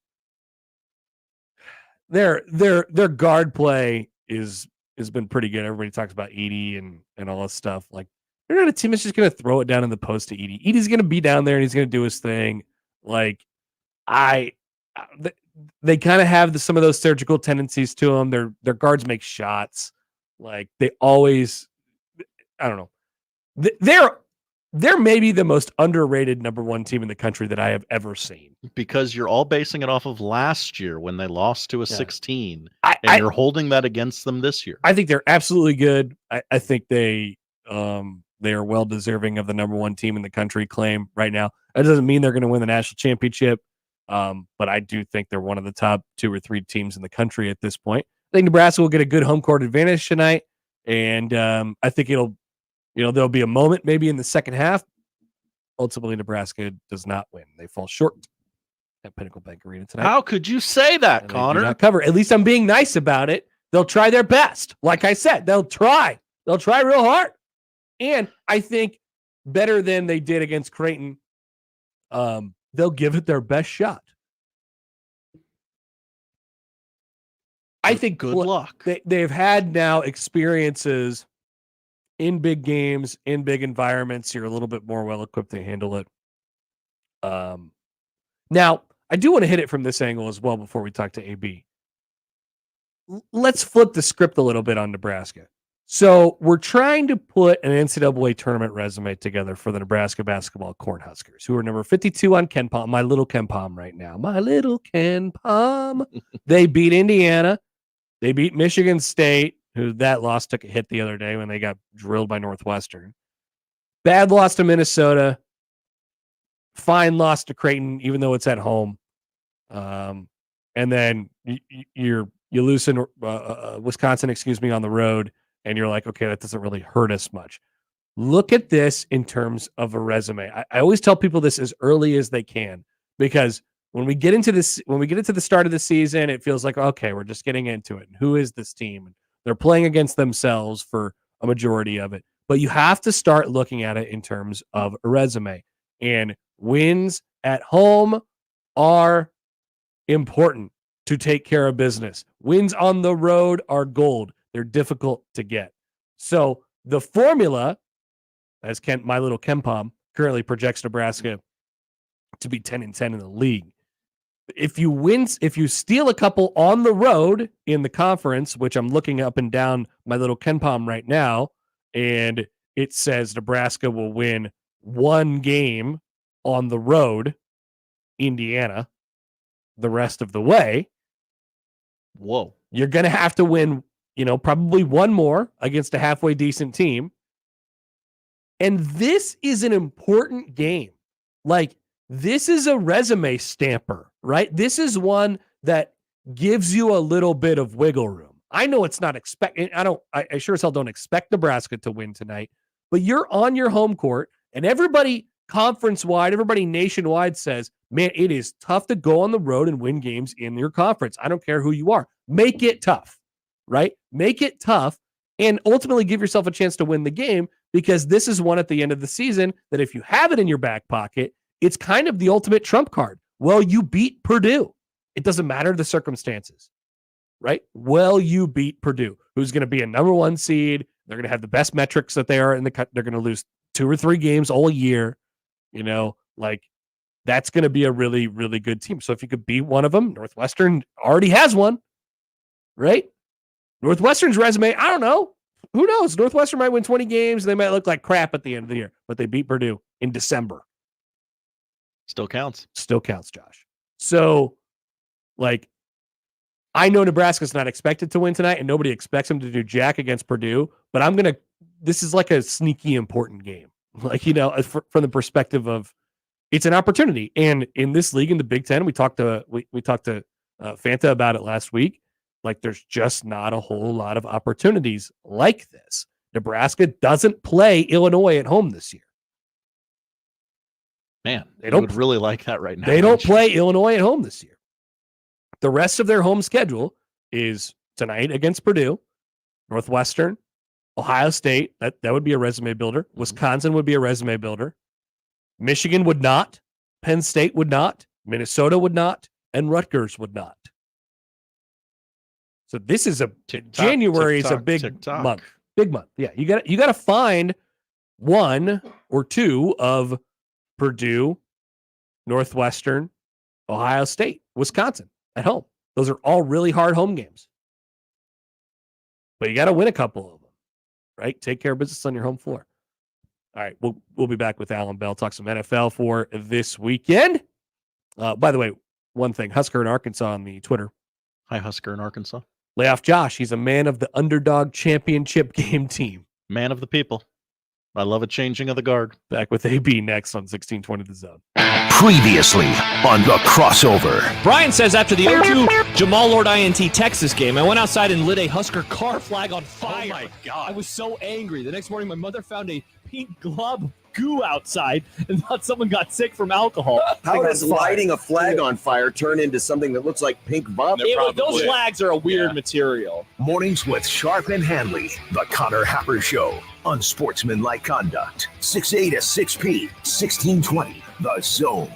their guard play has been pretty good. Everybody talks about Edie and all this stuff. Like they're not a team that's just going to throw it down in the post to Edie. Edie's going to be down there and he's going to do his thing. Like they kind of have some of those surgical tendencies to them. Their guards make shots. Like they always, I don't know. They're maybe the most underrated number one team in the country that I have ever seen. Because you're all basing it off of last year when they lost to a 16, and you're holding that against them this year. I think they're absolutely good. I think they are well deserving of the number one team in the country claim right now. That doesn't mean they're going to win the national championship, but I do think they're one of the top 2 or 3 teams in the country at this point. I think Nebraska will get a good home court advantage tonight, and I think there'll be a moment maybe in the second half. Ultimately, Nebraska does not win. They fall short at Pinnacle Bank Arena tonight. How could you say that, and Connor? They do not cover. At least I'm being nice about it. They'll try their best. Like I said, they'll try. They'll try real hard. And I think better than they did against Creighton, they'll give it their best shot. I think good luck. They've had now experiences in big games, in big environments. You're a little bit more well-equipped to handle it. Now, I do want to hit it from this angle as well before we talk to AB. Let's flip the script a little bit on Nebraska. So we're trying to put an NCAA tournament resume together for the Nebraska basketball Cornhuskers, who are number 52 on Ken Palm, my little Ken Palm right now. My little Ken Palm. They beat Indiana. They beat Michigan State, who that loss took a hit the other day when they got drilled by Northwestern. Bad loss to Minnesota. Fine loss to Creighton, even though it's at home. And then you lose to Wisconsin, on the road. And you're like, okay, that doesn't really hurt us much. Look at this in terms of a resume. I always tell people this as early as they can, because when we get into the start of the season, it feels like, okay, we're just getting into it. And who is this team? They're playing against themselves for a majority of it. But you have to start looking at it in terms of a resume. And wins at home are important to take care of business. Wins on the road are gold. They're difficult to get. So the formula, as my little Ken Palm currently projects Nebraska to be 10-10 in the league. If you steal a couple on the road in the conference, which I'm looking up and down my little Ken Palm right now, and it says Nebraska will win one game on the road, Indiana, the rest of the way. Whoa. You're going to have to win, probably one more against a halfway decent team. And this is an important game. Like, this is a resume stamper, right? This is one that gives you a little bit of wiggle room. I know it's not expected. I sure as hell don't expect Nebraska to win tonight, but you're on your home court, and everybody conference-wide, everybody nationwide says, man, it is tough to go on the road and win games in your conference. I don't care who you are. Make it tough, right? Make it tough and ultimately give yourself a chance to win the game, because this is one at the end of the season that if you have it in your back pocket, it's kind of the ultimate trump card. Well, you beat Purdue. It doesn't matter the circumstances, right? Well, you beat Purdue, who's going to be a number one seed. They're going to have the best metrics that they are in the. They're going to lose 2 or 3 games all year. That's going to be a really, really good team. So if you could beat one of them, Northwestern already has one, right? Northwestern's resume, I don't know. Who knows? Northwestern might win 20 games. They might look like crap at the end of the year, but they beat Purdue in December. Still counts. Still counts, Josh. So, I know Nebraska's not expected to win tonight, and nobody expects them to do jack against Purdue, but this is like a sneaky important game. From the perspective of it's an opportunity. And in this league, in the Big Ten, we talked to Fanta about it last week. There's just not a whole lot of opportunities like this. Nebraska doesn't play Illinois at home this year. Man, they don't really like that right now. They don't play Illinois at home this year. The rest of their home schedule is tonight against Purdue, Northwestern, Ohio State. That would be a resume builder. Wisconsin would be a resume builder. Michigan would not. Penn State would not. Minnesota would not. And Rutgers would not. So this is January is a big month. Big month. Yeah, you got to find 1 or 2 of Purdue, Northwestern, Ohio State, Wisconsin at home. Those are all really hard home games. But you got to win a couple of them, right? Take care of business on your home floor. All right, we'll be back with Allan Bell, talk some NFL for this weekend. By the way, one thing, Husker in Arkansas on the Twitter. Hi, Husker in Arkansas. Lay off Josh. He's a man of the underdog championship game team. Man of the people. I love a changing of the guard. Back with AB next on 1620 The Zone. Previously on The Crossover. Brian says after the 0-2 Jamal Lord INT Texas game, I went outside and lit a Husker car flag on fire. Oh my God. I was so angry. The next morning, my mother found a pink glob goo outside and thought someone got sick from alcohol. How does lighting a flag on fire turn into something that looks like pink vomit? Those flags are a weird material. Mornings with Sharp and Hanley. The Connor Happer Show. Unsportsmanlike conduct. 6A to 6P. 1620. The Zone.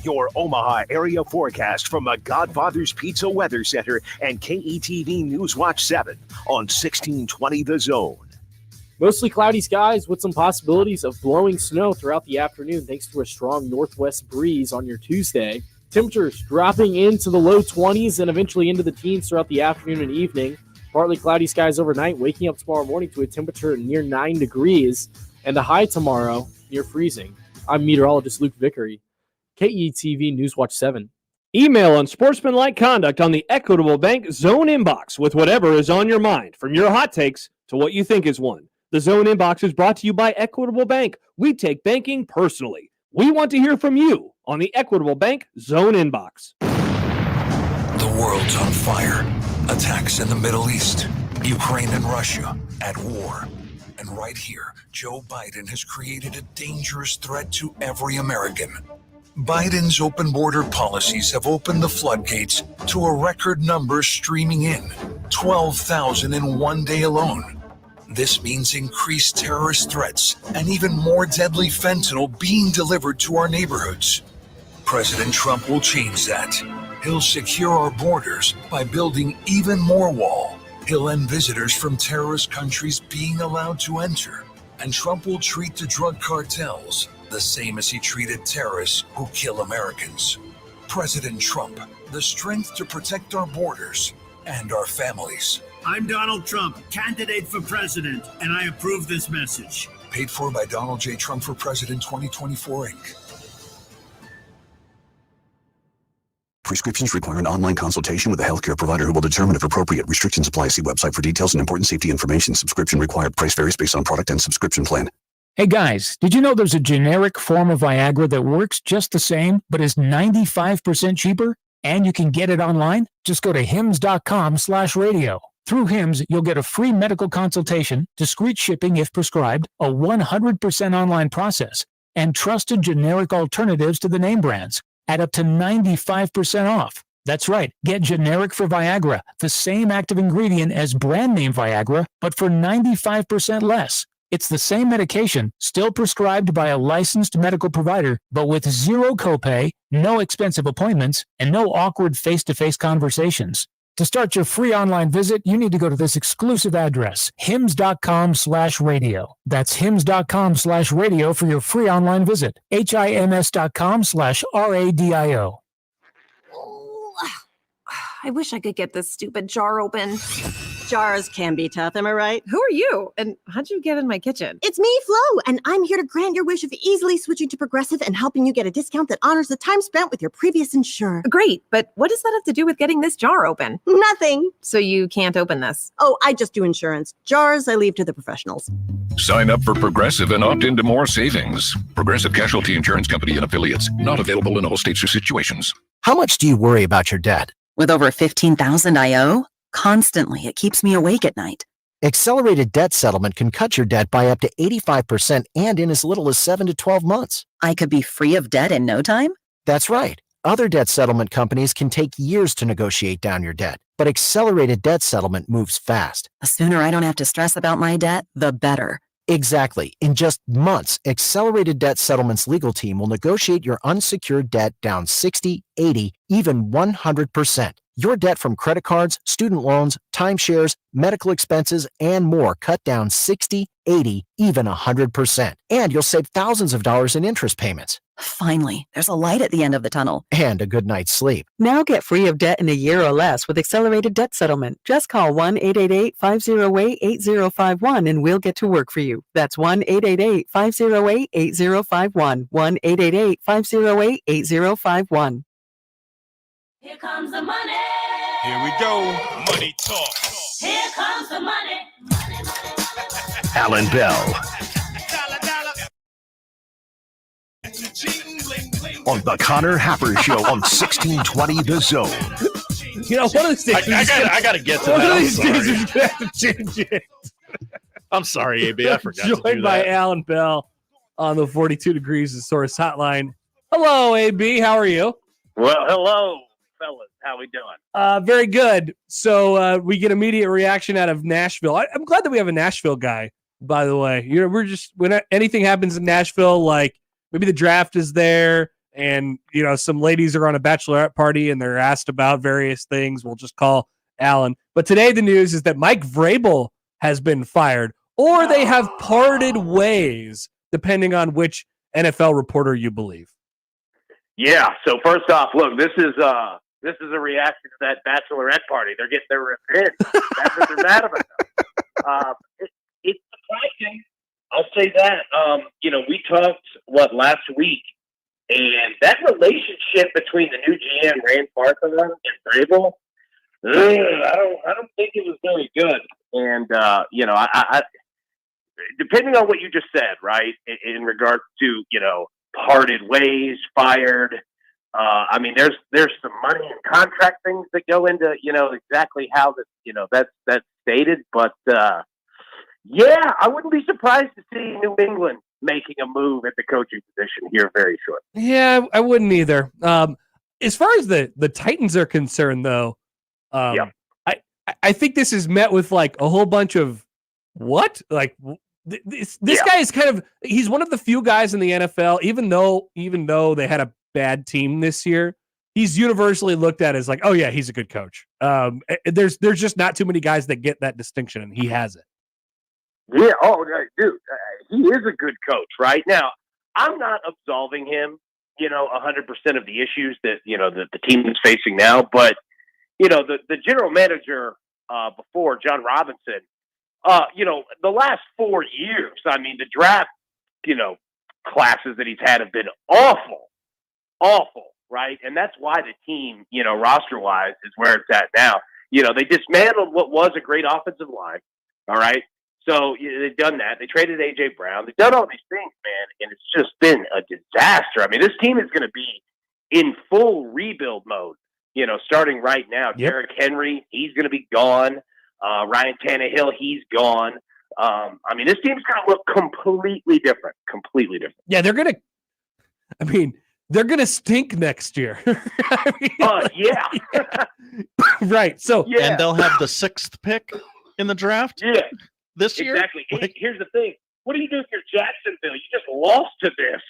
Your Omaha area forecast from the Godfather's Pizza Weather Center and KETV Newswatch 7 on 1620 The Zone. Mostly cloudy skies with some possibilities of blowing snow throughout the afternoon thanks to a strong northwest breeze on your Tuesday. Temperatures dropping into the low 20s and eventually into the teens throughout the afternoon and evening. Partly cloudy skies overnight, waking up tomorrow morning to a temperature near 9 degrees, and the high tomorrow near freezing. I'm meteorologist Luke Vickery, KETV Newswatch 7. Email unsportsmanlike conduct on the Equitable Bank Zone Inbox with whatever is on your mind, from your hot takes to what you think is one. The Zone Inbox is brought to you by Equitable Bank. We take banking personally. We want to hear from you on the Equitable Bank Zone Inbox. The world's on fire. Attacks in the Middle East, Ukraine and Russia at war. And right here, Joe Biden has created a dangerous threat to every American. Biden's open border policies have opened the floodgates to a record number streaming in, 12,000 in one day alone. This means increased terrorist threats and even more deadly fentanyl being delivered to our neighborhoods. President Trump will change that. He'll secure our borders by building even more wall. He'll end visitors from terrorist countries being allowed to enter. And Trump will treat the drug cartels the same as he treated terrorists who kill Americans. President Trump, the strength to protect our borders and our families. I'm Donald Trump, candidate for president, and I approve this message. Paid for by Donald J. Trump for President 2024, Inc. Prescriptions require an online consultation with a healthcare provider who will determine if appropriate. Restrictions apply. See website for details and important safety information. Subscription required. Price varies based on product and subscription plan. Hey guys, did you know there's a generic form of Viagra that works just the same, but is 95% cheaper? And you can get it online? Just go to hims.com/radio. Through Hims, you'll get a free medical consultation, discreet shipping if prescribed, a 100% online process, and trusted generic alternatives to the name brands at up to 95% off. That's right, get generic for Viagra, the same active ingredient as brand name Viagra, but for 95% less. It's the same medication, still prescribed by a licensed medical provider, but with zero copay, no expensive appointments, and no awkward face-to-face conversations. To start your free online visit, you need to go to this exclusive address, hims.com/radio. That's hims.com/radio for your free online visit. HIMS.com/RADIO. I wish I could get this stupid jar open. Jars can be tough, am I right? Who are you? And how'd you get in my kitchen? It's me, Flo, and I'm here to grant your wish of easily switching to Progressive and helping you get a discount that honors the time spent with your previous insurer. Great, but what does that have to do with getting this jar open? Nothing. So you can't open this? Oh, I just do insurance. Jars, I leave to the professionals. Sign up for Progressive and opt into more savings. Progressive Casualty Insurance Company and Affiliates. Not available in all states or situations. How much do you worry about your debt? With over $15,000 I owe? Constantly, it keeps me awake at night. Accelerated debt settlement can cut your debt by up to 85% and in as little as 7 to 12 months. I could be free of debt in no time? That's right. Other debt settlement companies can take years to negotiate down your debt, but accelerated debt settlement moves fast. The sooner I don't have to stress about my debt, the better. Exactly. In just months, Accelerated Debt Settlement's legal team will negotiate your unsecured debt down 60, 80, even 100%. Your debt from credit cards, student loans, timeshares, medical expenses, and more cut down 60, 80, even 100%. And you'll save thousands of dollars in interest payments. Finally, there's a light at the end of the tunnel. And a good night's sleep. Now get free of debt in a year or less with Accelerated Debt Settlement. Just call 1-888-508-8051 and we'll get to work for you. That's 1-888-508-8051. 1-888-508-8051. Here comes the money. Here we go. Money talk. Here comes the money. Allan Bell. On the Connor Happer Show on 1620 The Zone. You know, one of these days I gotta get to one that. of I'm these days sorry. we're gonna have to change it. I'm sorry, AB. I forgot to do Joined by that. Allan Bell on the 42 Degrees of Source hotline. Hello, AB. How are you? Well, hello, fellas. How we doing? Very good. So we get immediate reaction out of Nashville. I'm glad that we have a Nashville guy, by the way. You know, we're just, when anything happens in Nashville, like maybe the draft is there and, you know, some ladies are on a bachelorette party and they're asked about various things, we'll just call Allan. But today the news is that Mike Vrabel has been fired, or they have parted ways, depending on which NFL reporter you believe. Yeah. So first off, look, this is This is a reaction to that bachelorette party. They're getting their revenge. That's what they're mad about. It's surprising. I'll say that. We talked, last week, and that relationship between the new GM, Rand Farquhar, and Vrabel, I don't think it was very good. And, I depending on what you just said, right, in regards to, parted ways, fired, there's some money and contract things that go into, exactly how that's stated. But, I wouldn't be surprised to see New England making a move at the coaching position here very shortly. Yeah, I wouldn't either. As far as the Titans are concerned, though, I think this is met with like a whole bunch of what? Like this guy is he's one of the few guys in the NFL, even though they had a bad team this year, he's universally looked at as like, oh yeah, he's a good coach. There's just not too many guys that get that distinction, and he has it. Yeah. Oh, dude, he is a good coach. Right now, I'm not absolving him, 100% of the issues that that the team is facing now. But the general manager before John Robinson, the last 4 years, the draft, classes that he's had have been awful, right? And that's why the team, roster-wise, is where it's at now. They dismantled what was a great offensive line, all right? So they've done that. They traded A.J. Brown. They've done all these things, man, and it's just been a disaster. This team is going to be in full rebuild mode, starting right now. Yep. Derrick Henry, he's going to be gone. Ryan Tannehill, he's gone. This team's going to look completely different. Yeah, they're going to stink next year. Yeah. Right. So, and they'll have the 6th pick in the draft. Yeah. This year. Exactly. Here's the thing. What do you do if you're Jacksonville? You just lost to this.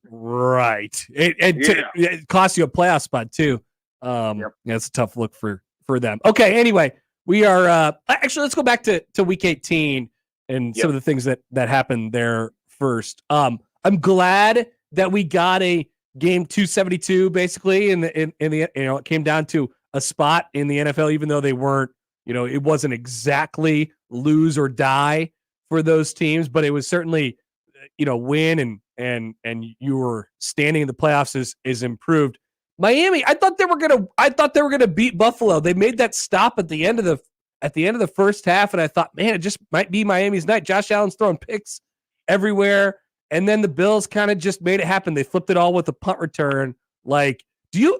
Right. It costs you a playoff spot too. It's a tough look for them. Okay. Anyway, we are actually, let's go back to week 18 and some of the things that happened there first. I'm glad that we got a game 272 basically in the it came down to a spot in the NFL, even though they weren't, it wasn't exactly lose or die for those teams, but it was certainly, win and you were standing in the playoffs is improved. Miami, I thought they were gonna beat Buffalo. They made that stop at the end of the first half, and I thought, man, it just might be Miami's night. Josh Allen's throwing picks everywhere, and then the Bills kind of just made it happen. They flipped it all with a punt return. Like, we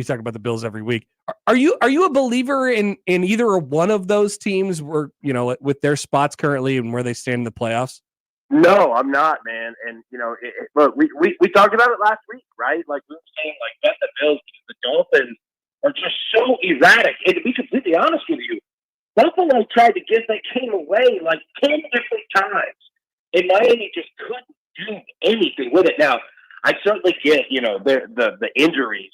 talk about the Bills every week. Are you a believer in either one of those teams where, with their spots currently and where they stand in the playoffs? No, I'm not, man. And look, we talked about it last week, right? Like we were saying, like bet the Bills because the Dolphins are just so erratic. And to be completely honest with you, Buffalo tried to give that game away like 10 different times, and Miami just couldn't do anything with it. Now, I certainly get, the injuries,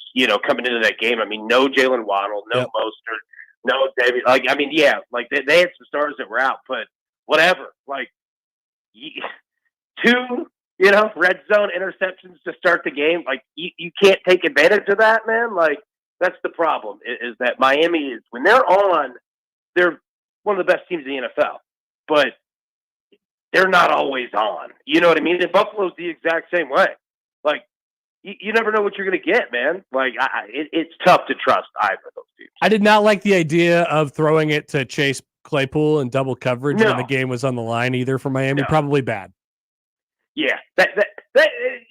coming into that game. No Jalen Waddle, no Mostert, no David. They had some stars that were out, but whatever. Like, 2, red zone interceptions to start the game. Like, you can't take advantage of that, man. Like, that's the problem, is that Miami is, when they're on, they're one of the best teams in the NFL. But they're not always on. You know what I mean? And Buffalo's the exact same way. Like, you never know what you're going to get, man. Like, it's tough to trust either of those teams. I did not like the idea of throwing it to Chase Claypool in double coverage when the game was on the line either for Miami. No. Probably bad. Yeah, it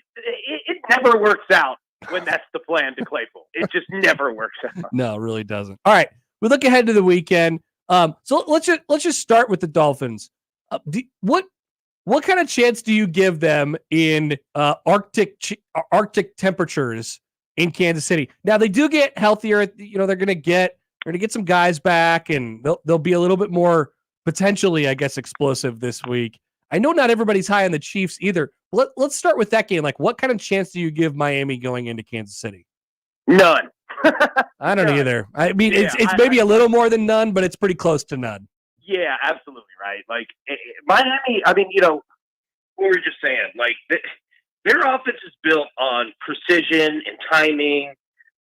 never works out when that's the plan to Claypool. It just never works out. No, it really doesn't. All right, we look ahead to the weekend. So let's just start with the Dolphins. What kind of chance do you give them in Arctic temperatures in Kansas City? Now they do get healthier. They're going to get some guys back, and they'll be a little bit more potentially, I guess, explosive this week. I know not everybody's high on the Chiefs either. Let's start with that game. Like, what kind of chance do you give Miami going into Kansas City? None. I don't either. It's maybe a little more than none, but it's pretty close to none. Yeah, absolutely right. Like Miami, we were just saying, like their offense is built on precision and timing.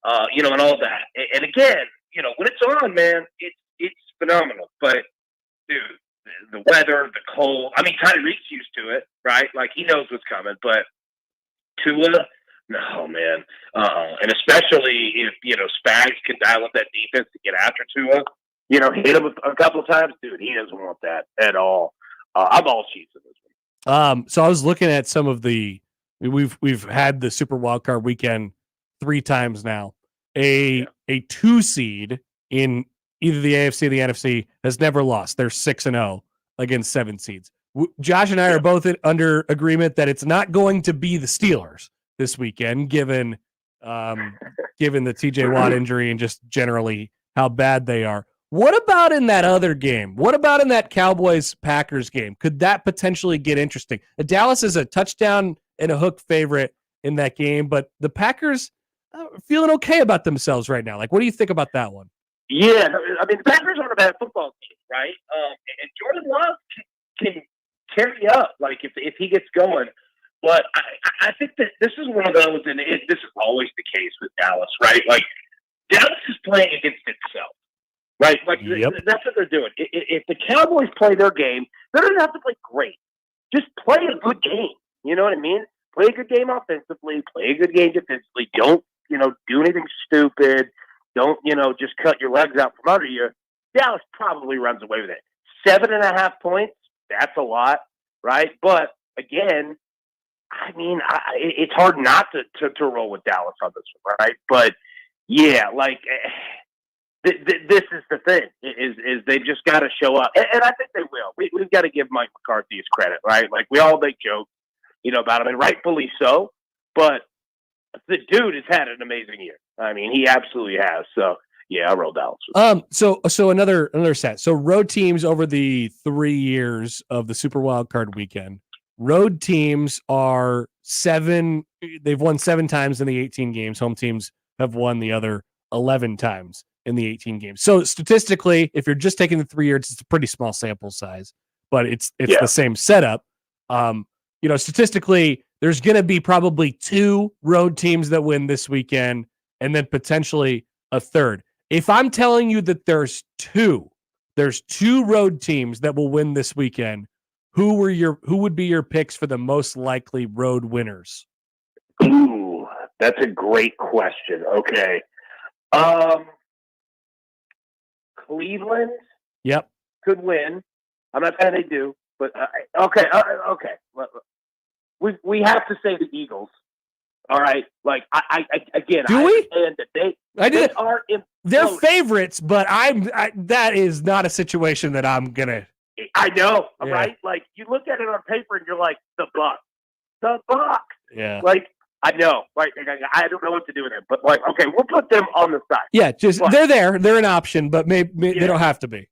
and all that. And again, when it's on, man, it's phenomenal. But dude, the weather, the cold. I mean, Tyreek's used to it, right? Like he knows what's coming. But Tua, no, man. And especially if Spags can dial up that defense to get after Tua. Hit him a couple of times, dude. He doesn't want that at all. I'm all Chiefs in this one. So I was looking at some of we've had the Super Wildcard Weekend 3 times now. A 2 seed in either the AFC or the NFC has never lost. They're 6-0 against 7 seeds. Josh and I are both under agreement that it's not going to be the Steelers this weekend, given the TJ Watt injury and just generally how bad they are. What about in that other game? What about in that Cowboys-Packers game? Could that potentially get interesting? Dallas is a touchdown and a hook favorite in that game, but the Packers are feeling okay about themselves right now. Like, what do you think about that one? Yeah, I mean, the Packers aren't a bad football team, right? And Jordan Love can carry up, like, if he gets going. But I think that this is one of those, and this is always the case with Dallas, right? Like, Dallas is playing against itself. Right, like that's what they're doing. If the Cowboys play their game, they don't have to play great. Just play a good game. You know what I mean? Play a good game offensively. Play a good game defensively. Don't do anything stupid. Don't just cut your legs out from under you. Dallas probably runs away with it. 7.5 points. That's a lot, right? But again, I mean, it's hard not to roll with Dallas on this one, right? But yeah, like. This is the thing: is they've just got to show up, and I think they will. We've got to give Mike McCarthy his credit, right? Like we all make jokes, about him, and rightfully so. But the dude has had an amazing year. I mean, he absolutely has. So yeah, I rolled Dallas. So another set. So road teams over the 3 years of the Super Wildcard Weekend. Road teams are 7. They've won 7 times in the 18 games. Home teams have won the other 11 times in the 18 games. So statistically, if you're just taking the 3 years, it's a pretty small sample size, but it's the same setup. Statistically, there's going to be probably 2 road teams that win this weekend, and then potentially a third. If I'm telling you that there's 2 road teams that will win this weekend, who would be your picks for the most likely road winners? Ooh, that's a great question. Okay. Cleveland could win. I'm not saying they do, but okay. We have to say the Eagles. All right, like I again. Do we? And they are they're favorites, but that is not a situation that I'm gonna. I know, right? Like you look at it on paper and you're like the Bucs. Yeah. Like. I know, right? I don't know what to do with them, but like, okay, we'll put them on the side. Yeah, they're there. They're an option, but maybe they don't have to be.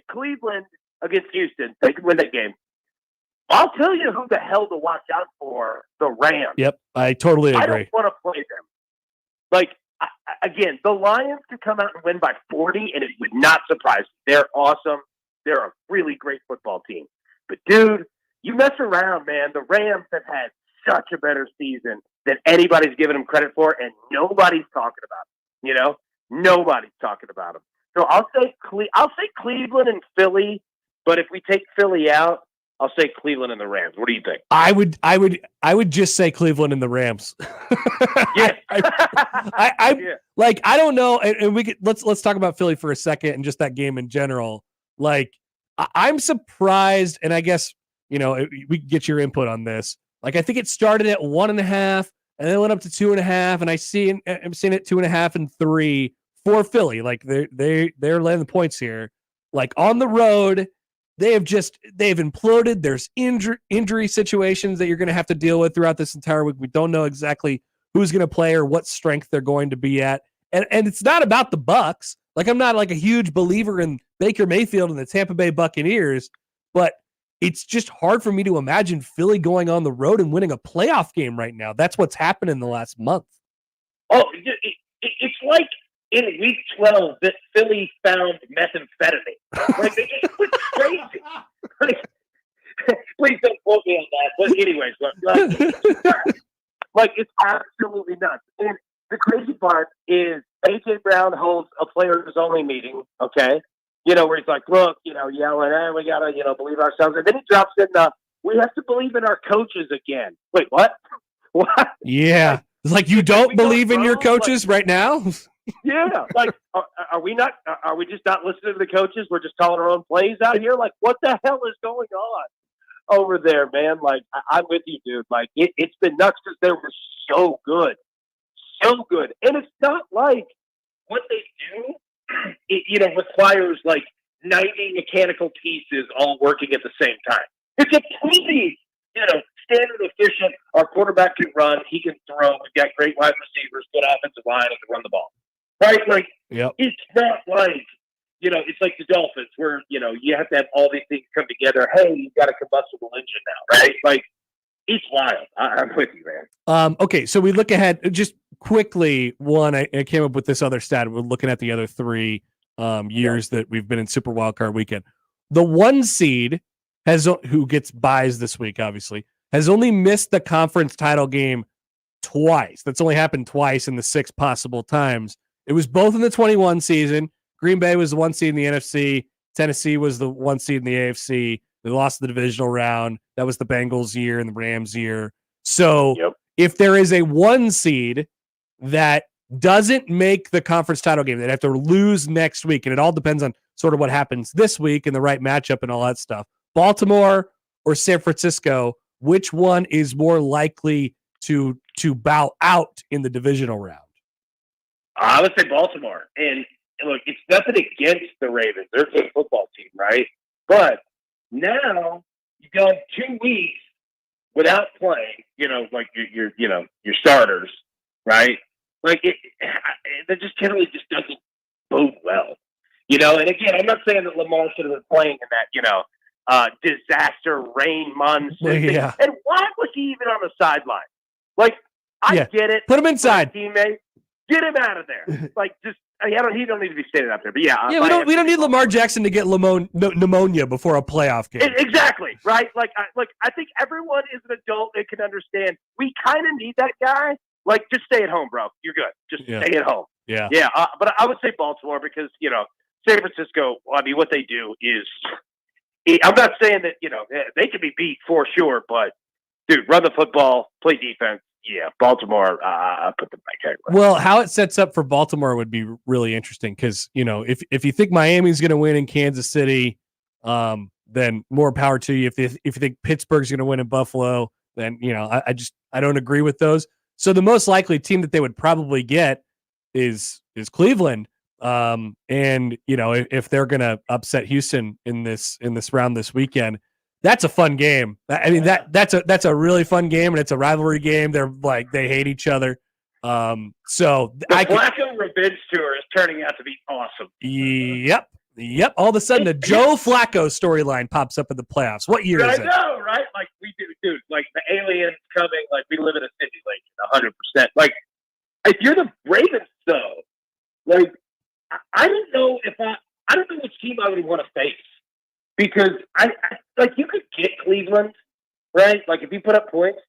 Cleveland against Houston, they could win that game. I'll tell you who the hell to watch out for: the Rams. Yep, I totally agree. I don't want to play them. Like again, the Lions could come out and win by 40, and it would not surprise me. They're awesome. They're a really great football team. But dude, you mess around, man. The Rams have had such a better season than anybody's given them credit for, and nobody's talking about them. Nobody's talking about them. So I'll say Cleveland and Philly, but if we take Philly out, I'll say Cleveland and the Rams. What do you think? I would just say Cleveland and the Rams. Yeah. Like I don't know, and we could let's talk about Philly for a second and just that game in general. Like I'm surprised, and I guess we can get your input on this. Like I think it started at 1.5, and then it went up to 2.5, and I'm seeing it 2.5 and 3 for Philly. Like they're laying the points here. Like on the road, they've imploded. There's injury situations that you're going to have to deal with throughout this entire week. We don't know exactly who's going to play or what strength they're going to be at, and it's not about the Bucs. Like I'm not like a huge believer in Baker Mayfield and the Tampa Bay Buccaneers, but it's just hard for me to imagine Philly going on the road and winning a playoff game right now. That's what's happened in the last month. Oh, it's like in week 12 that Philly found methamphetamine. Like, they just went crazy. Please don't quote me on that. But anyways, like it's absolutely nuts. And the crazy part is A.J. Brown holds a players-only meeting, okay? Where he's like, look, yelling, we got to, believe ourselves. And then he drops in we have to believe in our coaches again. Wait, what? What? Yeah. It's like you don't believe in your coaches right now? Yeah. Like, are we just not listening to the coaches? We're just calling our own plays out here? Like, what the hell is going on over there, man? Like, I'm with you, dude. Like, it's been nuts because they were so good. So good. And it's not like what they do, requires like 90 mechanical pieces all working at the same time. It's a pretty, standard efficient. Our quarterback can run. He can throw. We've got great wide receivers, good offensive line, and can run the ball. Right? Like, It's not like, it's like the Dolphins where, you have to have all these things come together. Hey, you've got a combustible engine now, right? Like, it's wild. I'm with you, man. Okay, so we look ahead just quickly. One, I came up with this other stat. We're looking at the other 3 years that we've been in Super Wildcard Weekend. The 1 seed who gets buys this week, obviously, has only missed the conference title game twice. That's only happened twice in the 6 possible times. It was both in the 21 season. Green Bay was the 1 seed in the NFC. Tennessee was the 1 seed in the AFC. They lost the divisional round. That was the Bengals year and the Rams year. So if there is a 1 seed that doesn't make the conference title game, they'd have to lose next week. And it all depends on sort of what happens this week and the right matchup and all that stuff. Baltimore or San Francisco, which one is more likely to bow out in the divisional round? I would say Baltimore. And look, it's nothing against the Ravens. They're a good football team, right? But now you've gone 2 weeks without playing, like your starters, right? Like that just generally just doesn't bode well, And again, I'm not saying that Lamar should have been playing in that, disaster rain monsoon. Yeah. And why was he even on the sideline? Like, I get it. Put him inside. Teammate, get him out of there. Like, just he don't need to be standing up there. But yeah, we don't need Lamar Jackson to get pneumonia before a playoff game. Exactly, right? Like I think everyone is an adult that can understand. We kind of need that guy. Like, just stay at home, bro. You're good. Just stay at home. Yeah. Yeah. But I would say Baltimore because San Francisco. I mean, what they do is. I'm not saying that they can be beat for sure, but dude, run the football, play defense. Yeah, Baltimore. I put them back there. Well, how it sets up for Baltimore would be really interesting because if you think Miami's going to win in Kansas City, then more power to you. If you think Pittsburgh's going to win in Buffalo, then I don't agree with those. So the most likely team that they would probably get is Cleveland. And if they're going to upset Houston in this round this weekend, that's a fun game. I mean, that's a really fun game, and it's a rivalry game. They're like, they hate each other. So the Flacco revenge tour is turning out to be awesome. Yep. All of a sudden, the Joe Flacco storyline pops up in the playoffs. What year is it? I know, right? Like we do, dude. Like the aliens coming. Like we live in a simulation, 100%. Like if you're the Ravens, though, like I don't know I don't know which team I would want to face. Because I like you could get Cleveland, right? Like if you put up points,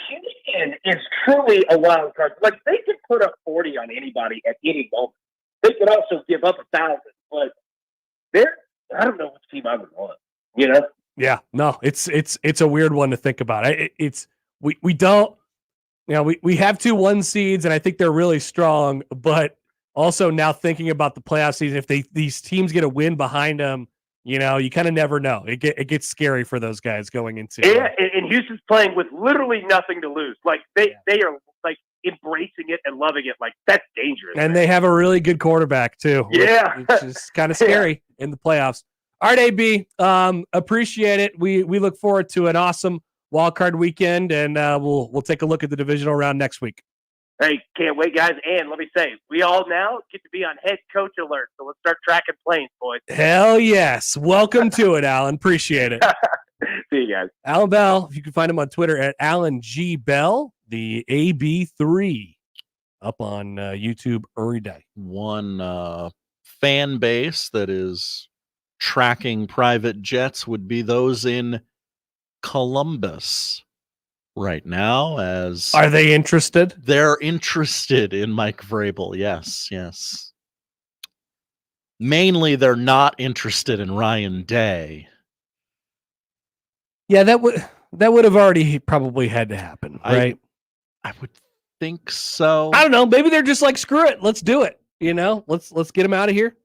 Houston is truly a wild card. Like they could put up 40 on anybody at any moment. They could also give up 1,000, but I don't know which team I would want. Yeah, no, it's a weird one to think about. We don't, we have 2 1 seeds, and I think they're really strong. But also now thinking about the playoff season, if these teams get a win behind them. You kind of never know. It gets scary for those guys going into. Yeah, and Houston's playing with literally nothing to lose. Like they are like embracing it and loving it. Like that's dangerous. And they have a really good quarterback too. Yeah, which is kind of scary in the playoffs. All right, AB, appreciate it. We look forward to an awesome wildcard weekend, and we'll take a look at the divisional round next week. Hey, can't wait, guys. And let me say, we all now get to be on head coach alert. So let's start tracking planes, boys. Hell yes. Welcome to it, Allan. Appreciate it. See you guys. Allan Bell. You can find him on Twitter at Allan G. Bell, the AB3, up on YouTube every day. One fan base that is tracking private jets would be those in Columbus. right now. As are they interested? They're interested in Mike Vrabel. Yes. Mainly, they're not interested in Ryan Day. Yeah, that would have already probably had to happen, right? I would think so. I don't know. Maybe they're just like, screw it, let's do it. Let's get him out of here.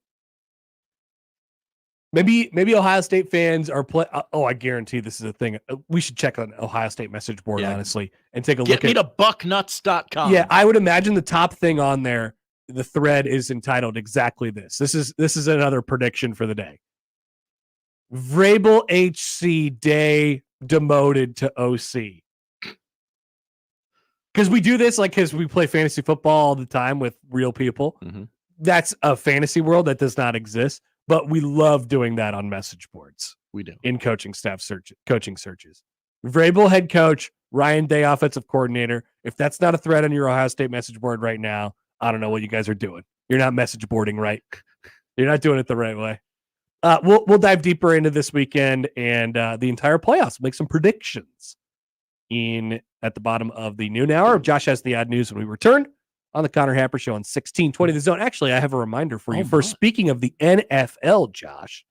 Maybe Ohio State fans are I guarantee this is a thing. We should check on Ohio State message board, honestly, and take a look at Get me to bucknuts.com. Yeah, I would imagine the top thing on there, the thread is entitled exactly this. This is another prediction for the day. Vrabel HC Day demoted to OC. Because we do this because we play fantasy football all the time with real people. Mm-hmm. That's a fantasy world that does not exist, but we love doing that on message boards. We do. In coaching searches. Vrabel head coach, Ryan Day offensive coordinator. If that's not a thread on your Ohio State message board right now, I don't know what you guys are doing. You're not message boarding right. You're not doing it the right way. We'll dive deeper into this weekend and the entire playoffs. Make some predictions at the bottom of the noon hour. Josh has the odd news when we return on the Connor Happer Show on 1620 The Zone. Actually, I have a reminder for you. First, speaking of the NFL, Josh.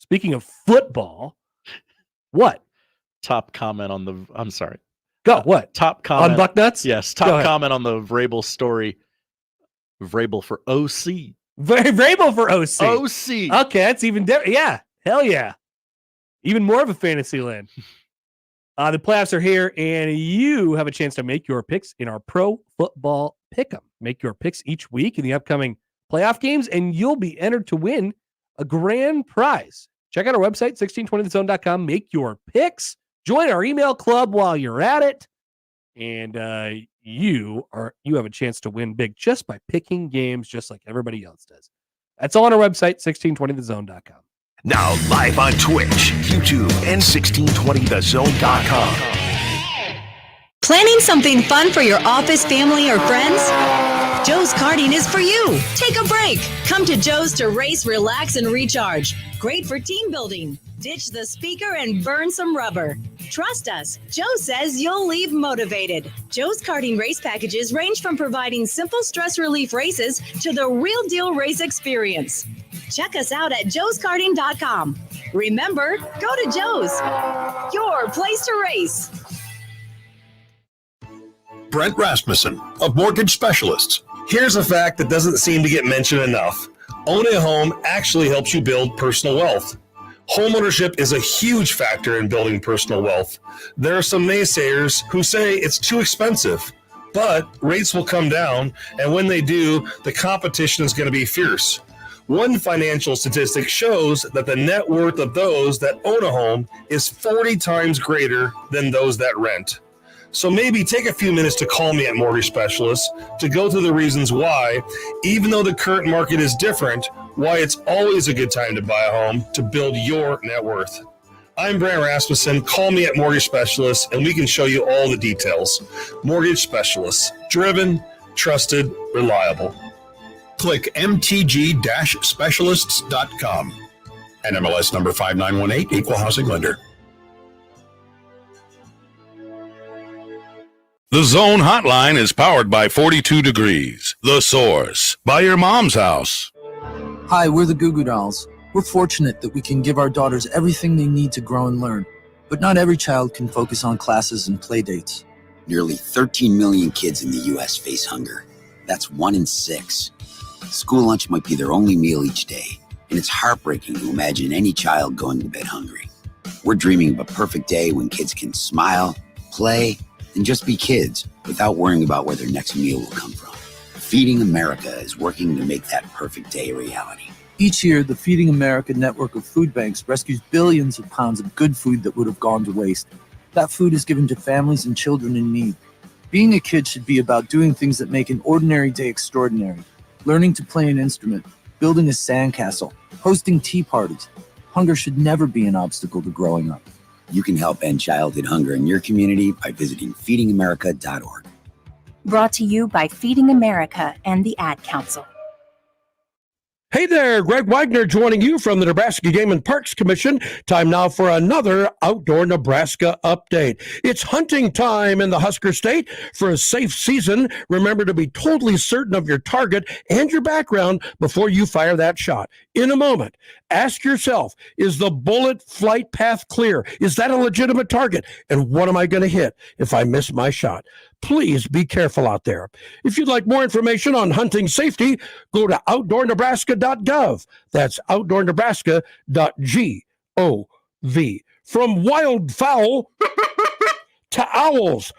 Speaking of football, what? Top comment on the. I'm sorry. Go. What? Top comment on Bucknuts? Yes. Top comment on the Vrabel story. Vrabel for OC. Vrabel for OC. OC. Okay, that's even different. Yeah. Hell yeah. Even more of a fantasy land. The playoffs are here, and you have a chance to make your picks in our pro football pick'em. Make your picks each week in the upcoming playoff games, and you'll be entered to win a grand prize. Check out our website, 1620thezone.com. Make your picks. Join our email club while you're at it, and you have a chance to win big just by picking games just like everybody else does. That's all on our website, 1620thezone.com. Now live on Twitch, YouTube, and 1620thezone.com. Planning something fun for your office, family, or friends? Joe's Karting is for you. Take a break. Come to Joe's to race, relax, and recharge. Great for team building. Ditch the speaker and burn some rubber. Trust us, Joe says you'll leave motivated. Joe's Karting race packages range from providing simple stress relief races to the real deal race experience. Check us out at joeskarting.com. Remember, go to Joe's, your place to race. Brent Rasmussen of Mortgage Specialists. Here's a fact that doesn't seem to get mentioned enough. Owning a home actually helps you build personal wealth. Homeownership is a huge factor in building personal wealth. There are some naysayers who say it's too expensive, but rates will come down, and when they do, the competition is going to be fierce. One financial statistic shows that the net worth of those that own a home is 40 times greater than those that rent. So maybe take a few minutes to call me at Mortgage Specialists to go through the reasons why, even though the current market is different, why it's always a good time to buy a home to build your net worth. I'm Brent Rasmussen. Call me at Mortgage Specialists and we can show you all the details. Mortgage Specialists. Driven, trusted, reliable. Click mtg-specialists.com. NMLS number 5918, Equal Housing Lender. The Zone Hotline is powered by 42 Degrees, The Source, by your mom's house. Hi, we're the Goo Goo Dolls. We're fortunate that we can give our daughters everything they need to grow and learn. But not every child can focus on classes and play dates. Nearly 13 million kids in the U.S. face hunger. That's 1 in 6. School lunch might be their only meal each day, and it's heartbreaking to imagine any child going to bed hungry. We're dreaming of a perfect day when kids can smile, play, and just be kids without worrying about where their next meal will come from. Feeding America is working to make that perfect day a reality. Each year, the Feeding America network of food banks rescues billions of pounds of good food that would have gone to waste. That food is given to families and children in need. Being a kid should be about doing things that make an ordinary day extraordinary. Learning to play an instrument, building a sandcastle, hosting tea parties. Hunger should never be an obstacle to growing up. You can help end childhood hunger in your community by visiting feedingamerica.org. Brought to you by Feeding America and the Ad Council. Hey there, Greg Wagner joining you from the Nebraska Game and Parks Commission. Time now for another Outdoor Nebraska update. It's hunting time in the Husker State. For a safe season, remember to be totally certain of your target and your background before you fire that shot. In a moment, ask yourself, is the bullet flight path clear? Is that a legitimate target? And what am I going to hit if I miss my shot? Please be careful out there. If you'd like more information on hunting safety, go to outdoornebraska.gov. That's outdoornebraska.gov. From wildfowl to owls.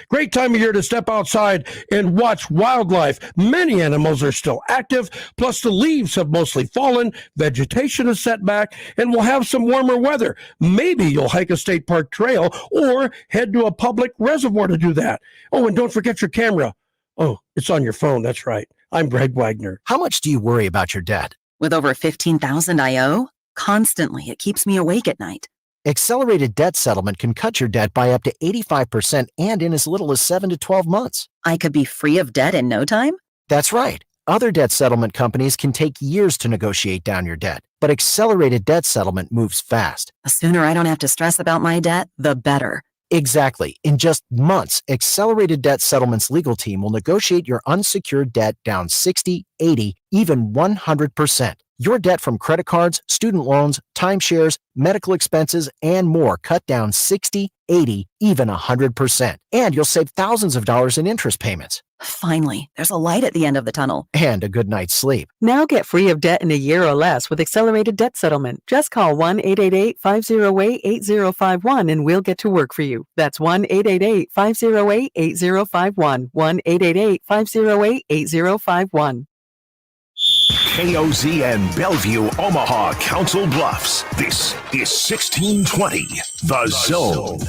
Great time of year to step outside and watch wildlife. Many animals are still active, plus the leaves have mostly fallen, vegetation is set back, and we'll have some warmer weather. Maybe you'll hike a state park trail or head to a public reservoir to do that. Oh, and don't forget your camera. Oh, it's on your phone. That's right. I'm Greg Wagner. How much do you worry about your debt? With over 15,000 I owe, constantly it keeps me awake at night. Accelerated debt settlement can cut your debt by up to 85% and in as little as 7 to 12 months. I could be free of debt in no time? That's right. Other debt settlement companies can take years to negotiate down your debt, but accelerated debt settlement moves fast. The sooner I don't have to stress about my debt, the better. Exactly. In just months, Accelerated Debt Settlement's legal team will negotiate your unsecured debt down 60, 80, even 100%. Your debt from credit cards, student loans, timeshares, medical expenses, and more cut down 60, 80, even 100%. And you'll save thousands of dollars in interest payments. Finally, there's a light at the end of the tunnel. And a good night's sleep. Now get free of debt in a year or less with Accelerated Debt Settlement. Just call 1-888-508-8051 and we'll get to work for you. That's 1-888-508-8051. 1-888-508-8051. KOZ and Bellevue, Omaha, Council Bluffs. This is 1620, The Zone.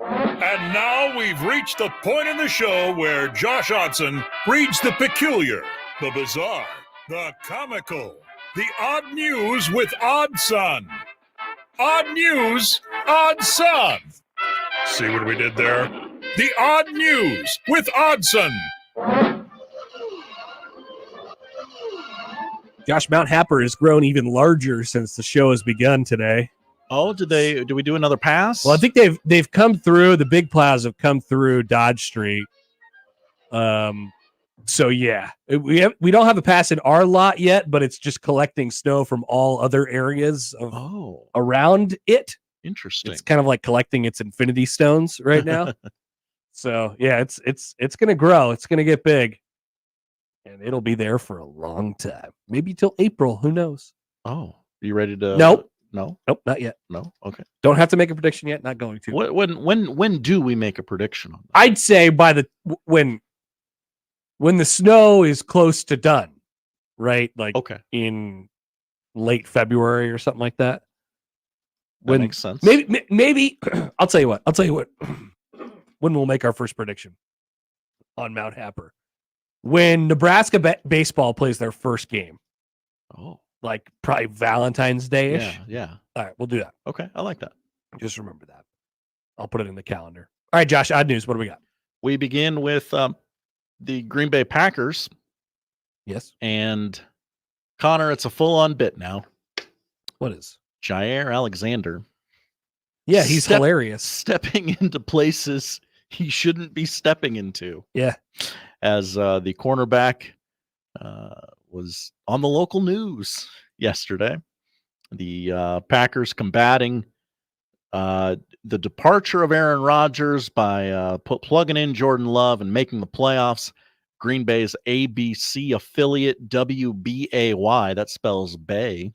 And now we've reached the point in the show where Josh Otson reads the peculiar, the bizarre, the comical, the odd news with Odd Son. Odd news, Odd Son. See what we did there? The odd news with Oddson. Josh, Mount Happer has grown even larger since the show has begun today. Oh, did we do another pass? Well, I think they've come through. The big plows have come through Dodge Street. So yeah, we don't have a pass in our lot yet, but it's just collecting snow from all other areas of around it. Interesting. It's kind of like collecting its infinity stones right now. So yeah, it's going to grow. It's going to get big, and it'll be there for a long time. Maybe till April. Who knows? Oh, are you ready to? Nope. No. Nope. Not yet. No. Okay. Don't have to make a prediction yet. Not going to. When do we make a prediction on that? I'd say when the snow is close to done, right? Like in late February or something like that. That makes sense. Maybe I'll tell you what. When we'll make our first prediction on Mount Happer. When Nebraska baseball plays their first game. Oh. Like probably Valentine's Day-ish. Yeah. All right, we'll do that. Okay, I like that. Just remember that. I'll put it in the calendar. All right, Josh, odd news. What do we got? We begin with the Green Bay Packers. Yes. And Connor, it's a full-on bit now. What is? Jair Alexander. Yeah, he's hilarious. Stepping into places he shouldn't be stepping into. Yeah. As the cornerback was on the local news yesterday. The Packers combating the departure of Aaron Rodgers by plugging in Jordan Love and making the playoffs. Green Bay's ABC affiliate WBAY, that spells Bay,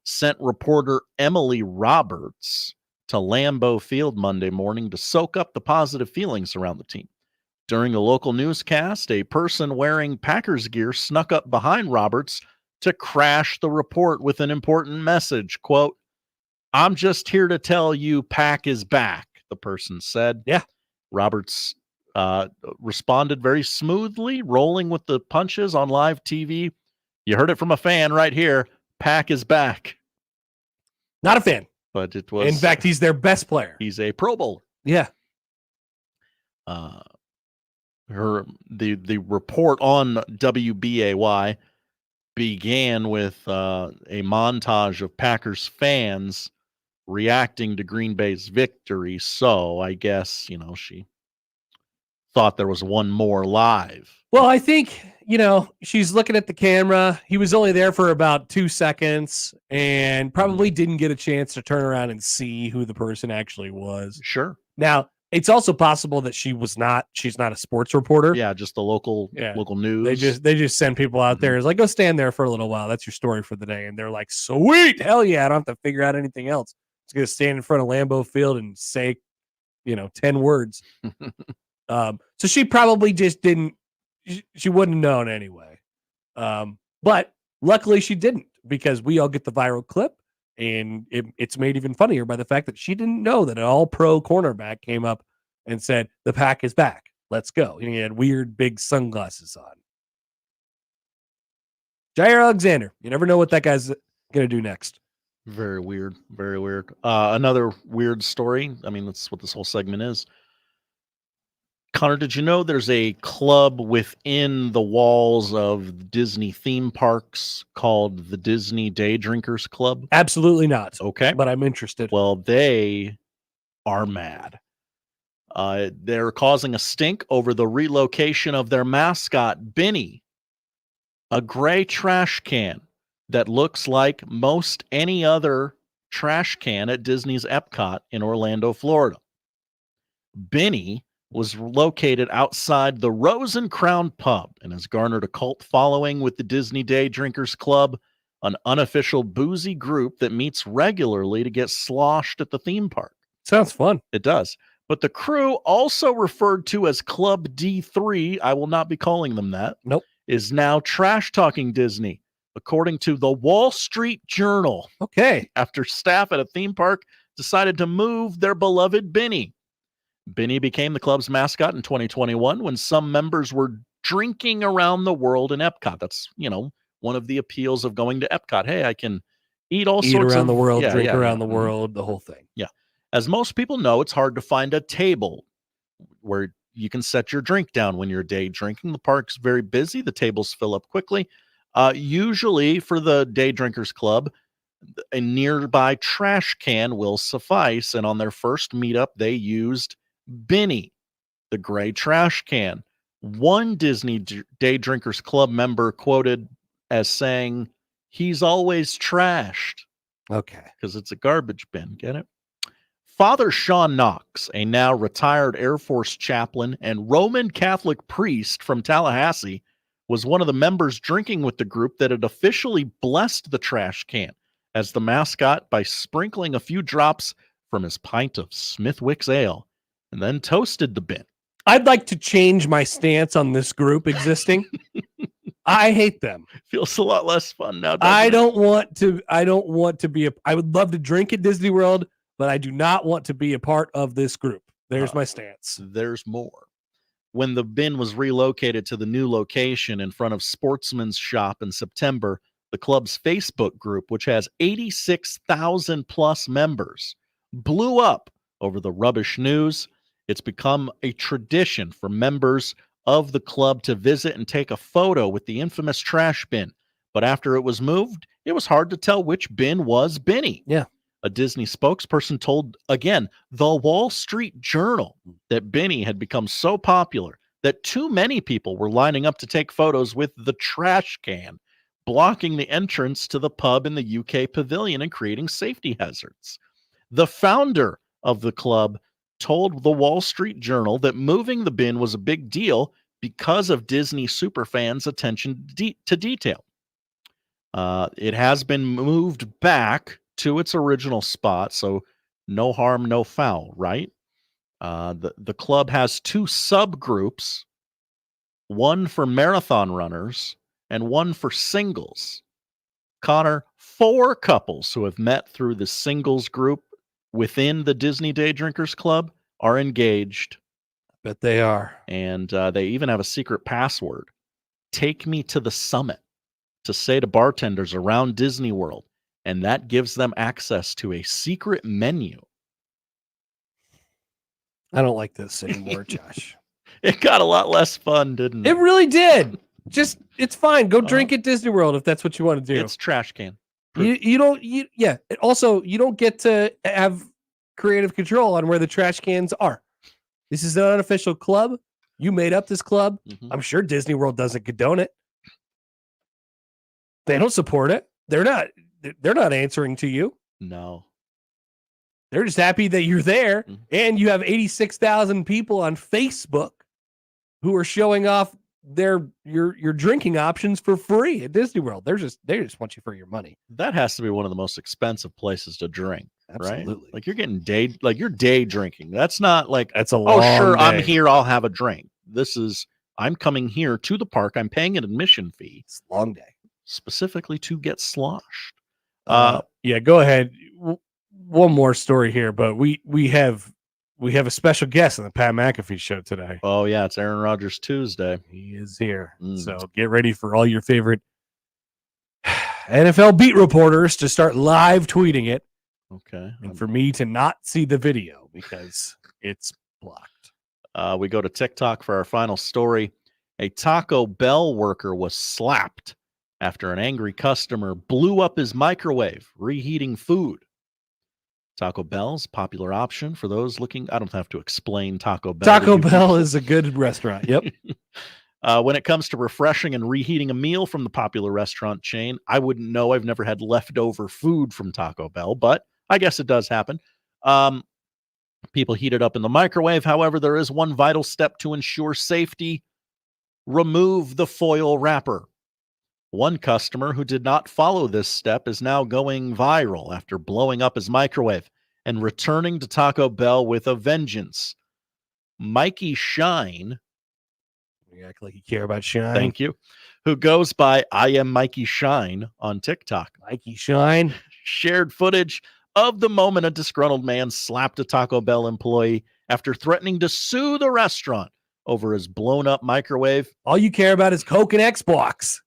sent reporter Emily Roberts to Lambeau Field Monday morning to soak up the positive feelings around the team. During a local newscast, a person wearing Packers gear snuck up behind Roberts to crash the report with an important message. Quote, "I'm just here to tell you Pack is back," the person said. Yeah. Roberts responded very smoothly, rolling with the punches on live TV. You heard it from a fan right here. Pack is back. Not a fan. But it was. In fact, he's their best player. He's a Pro Bowler. Yeah. The report on WBAY began with a montage of Packers fans reacting to Green Bay's victory. So I guess, she thought there was one more live. Well, I think, she's looking at the camera. He was only there for about 2 seconds and probably didn't get a chance to turn around and see who the person actually was. Sure. Now, it's also possible that she's not a sports reporter. Yeah, just the local news. They just send people out there. It's like, go stand there for a little while. That's your story for the day. And they're like, sweet, hell yeah, I don't have to figure out anything else. It's going to stand in front of Lambeau Field and say, 10 words. So she probably just didn't, she wouldn't have known anyway. But luckily she didn't, because we all get the viral clip, and it's made even funnier by the fact that she didn't know that an all-pro cornerback came up and said, the Pack is back. Let's go. And he had weird big sunglasses on. Jair Alexander. You never know what that guy's going to do next. Very weird. Very weird. Another weird story. I mean, that's what this whole segment is. Connor, did you know there's a club within the walls of Disney theme parks called the Disney Day Drinkers Club? Absolutely not. Okay. But I'm interested. Well, they are mad. They're causing a stink over the relocation of their mascot, Beanie, a gray trash can that looks like most any other trash can at Disney's Epcot in Orlando, Florida. Beanie was located outside the Rose and Crown pub and has garnered a cult following with the Disney Day Drinkers Club, an unofficial boozy group that meets regularly to get sloshed at the theme park. Sounds fun. It does. But the crew, also referred to as Club D3, I will not be calling them that. Nope. Is now trash-talking Disney, according to the Wall Street Journal. Okay. After staff at a theme park decided to move their beloved Beanie. Beanie became the club's mascot in 2021 when some members were drinking around the world in Epcot. That's, one of the appeals of going to Epcot. Hey, I can eat sorts around of the world, drink around the world, the whole thing. Yeah. As most people know, it's hard to find a table where you can set your drink down when you're day drinking. The park's very busy. The tables fill up quickly. Usually for the Day Drinkers Club, a nearby trash can will suffice. And on their first meetup, they used Beanie, the gray trash can. One Disney Day Drinkers Club member quoted as saying, "He's always trashed." Okay. Because it's a garbage bin. Get it? Father Sean Knox, a now retired Air Force chaplain and Roman Catholic priest from Tallahassee, was one of the members drinking with the group that had officially blessed the trash can as the mascot by sprinkling a few drops from his pint of Smithwick's ale and then toasted the bin. I'd like to change my stance on this group existing. I hate them. Feels a lot less fun now. I don't want to be I would love to drink at Disney World, but I do not want to be a part of this group. There's my stance. There's more. When the bin was relocated to the new location in front of Sportsman's Shop in September, the club's Facebook group, which has 86,000 plus members, blew up over the rubbish news. It's become a tradition for members of the club to visit and take a photo with the infamous trash bin. But after it was moved, it was hard to tell which bin was Beanie. Yeah. A Disney spokesperson told, again, the Wall Street Journal that Beanie had become so popular that too many people were lining up to take photos with the trash can, blocking the entrance to the pub in the UK pavilion and creating safety hazards. The founder of the club told the Wall Street Journal that moving the bin was a big deal because of Disney superfans' attention to detail. It has been moved back to its original spot, so no harm, no foul, right? The club has two subgroups, one for marathon runners and one for singles. Connor, 4 couples who have met through the singles group within the Disney Day Drinkers Club are engaged. Bet they are. And they even have a secret password. Take me to the summit, to say to bartenders around Disney World. And that gives them access to a secret menu. I don't like this anymore, Josh. It got a lot less fun, didn't it? It really did. Just, it's fine. Go drink at Disney World if that's what you want to do. It's trash can. You don't. Also, you don't get to have creative control on where the trash cans are. This is an unofficial club. You made up this club. I'm sure Disney World doesn't condone it. They don't support it. They're not answering to you. No. They're just happy that you're there, and you have 86,000 people on Facebook who are showing off your drinking options for free at Disney World. They just want you for your money. That has to be one of the most expensive places to drink. Absolutely. Right? Like you're day drinking. That's not like that's a long sure, day. I'm here, I'll have a drink. This is I'm coming here to the park. I'm paying an admission fee. It's a long day. Specifically to get sloshed. Yeah, go ahead. One more story here, but we have a special guest on the Pat McAfee show today. Oh yeah, it's Aaron Rodgers Tuesday. He is here. So get ready for all your favorite NFL beat reporters to start live tweeting it. Okay. And for me to not see the video because it's blocked. We go to TikTok for our final story. A Taco Bell worker was slapped after an angry customer blew up his microwave, reheating food. Taco Bell's popular option for those looking. I don't have to explain Taco Bell. Taco Bell is a good restaurant. Yep. When it comes to refreshing and reheating a meal from the popular restaurant chain, I wouldn't know. I've never had leftover food from Taco Bell, but I guess it does happen. People heat it up in the microwave. However, there is one vital step to ensure safety. Remove the foil wrapper. One customer who did not follow this step is now going viral after blowing up his microwave and returning to Taco Bell with a vengeance. Mikey Shine. You act like you care about Shine. Thank you. Who goes by I Am Mikey Shine on TikTok. Mikey Shine shared footage of the moment a disgruntled man slapped a Taco Bell employee after threatening to sue the restaurant over his blown up microwave. All you care about is Coke and Xbox.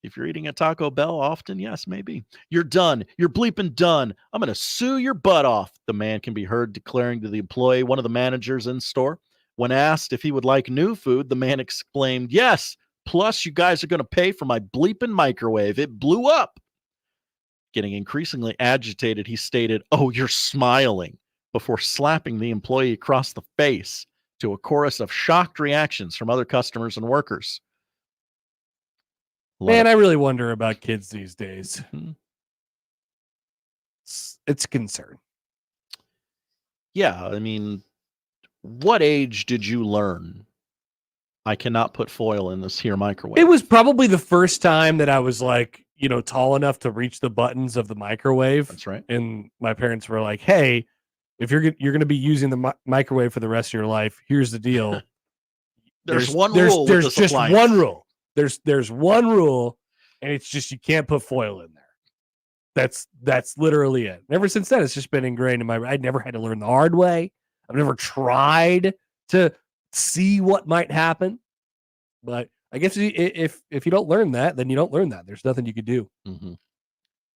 If you're eating at Taco Bell often, yes, maybe. You're done. You're bleeping done. I'm going to sue your butt off. The man can be heard declaring to the employee, one of the managers in store. When asked if he would like new food, the man exclaimed, yes, plus you guys are going to pay for my bleeping microwave. It blew up. Getting increasingly agitated, he stated, oh, you're smiling, before slapping the employee across the face to a chorus of shocked reactions from other customers and workers. Man, I really wonder about kids these days. It's a concern. Yeah, I mean, what age did you learn I cannot put foil in this here microwave? It was probably the first time that I was like, tall enough to reach the buttons of the microwave. That's right. And my parents were like, hey, if you're going to be using the microwave for the rest of your life, here's the deal. There's one rule. There's just one rule. There's one rule, and it's just you can't put foil in there. That's literally it. And ever since then, it's just been ingrained in my. I never had to learn the hard way. I've never tried to see what might happen. But I guess if you don't learn that, then you don't learn that. There's nothing you could do. Mm-hmm.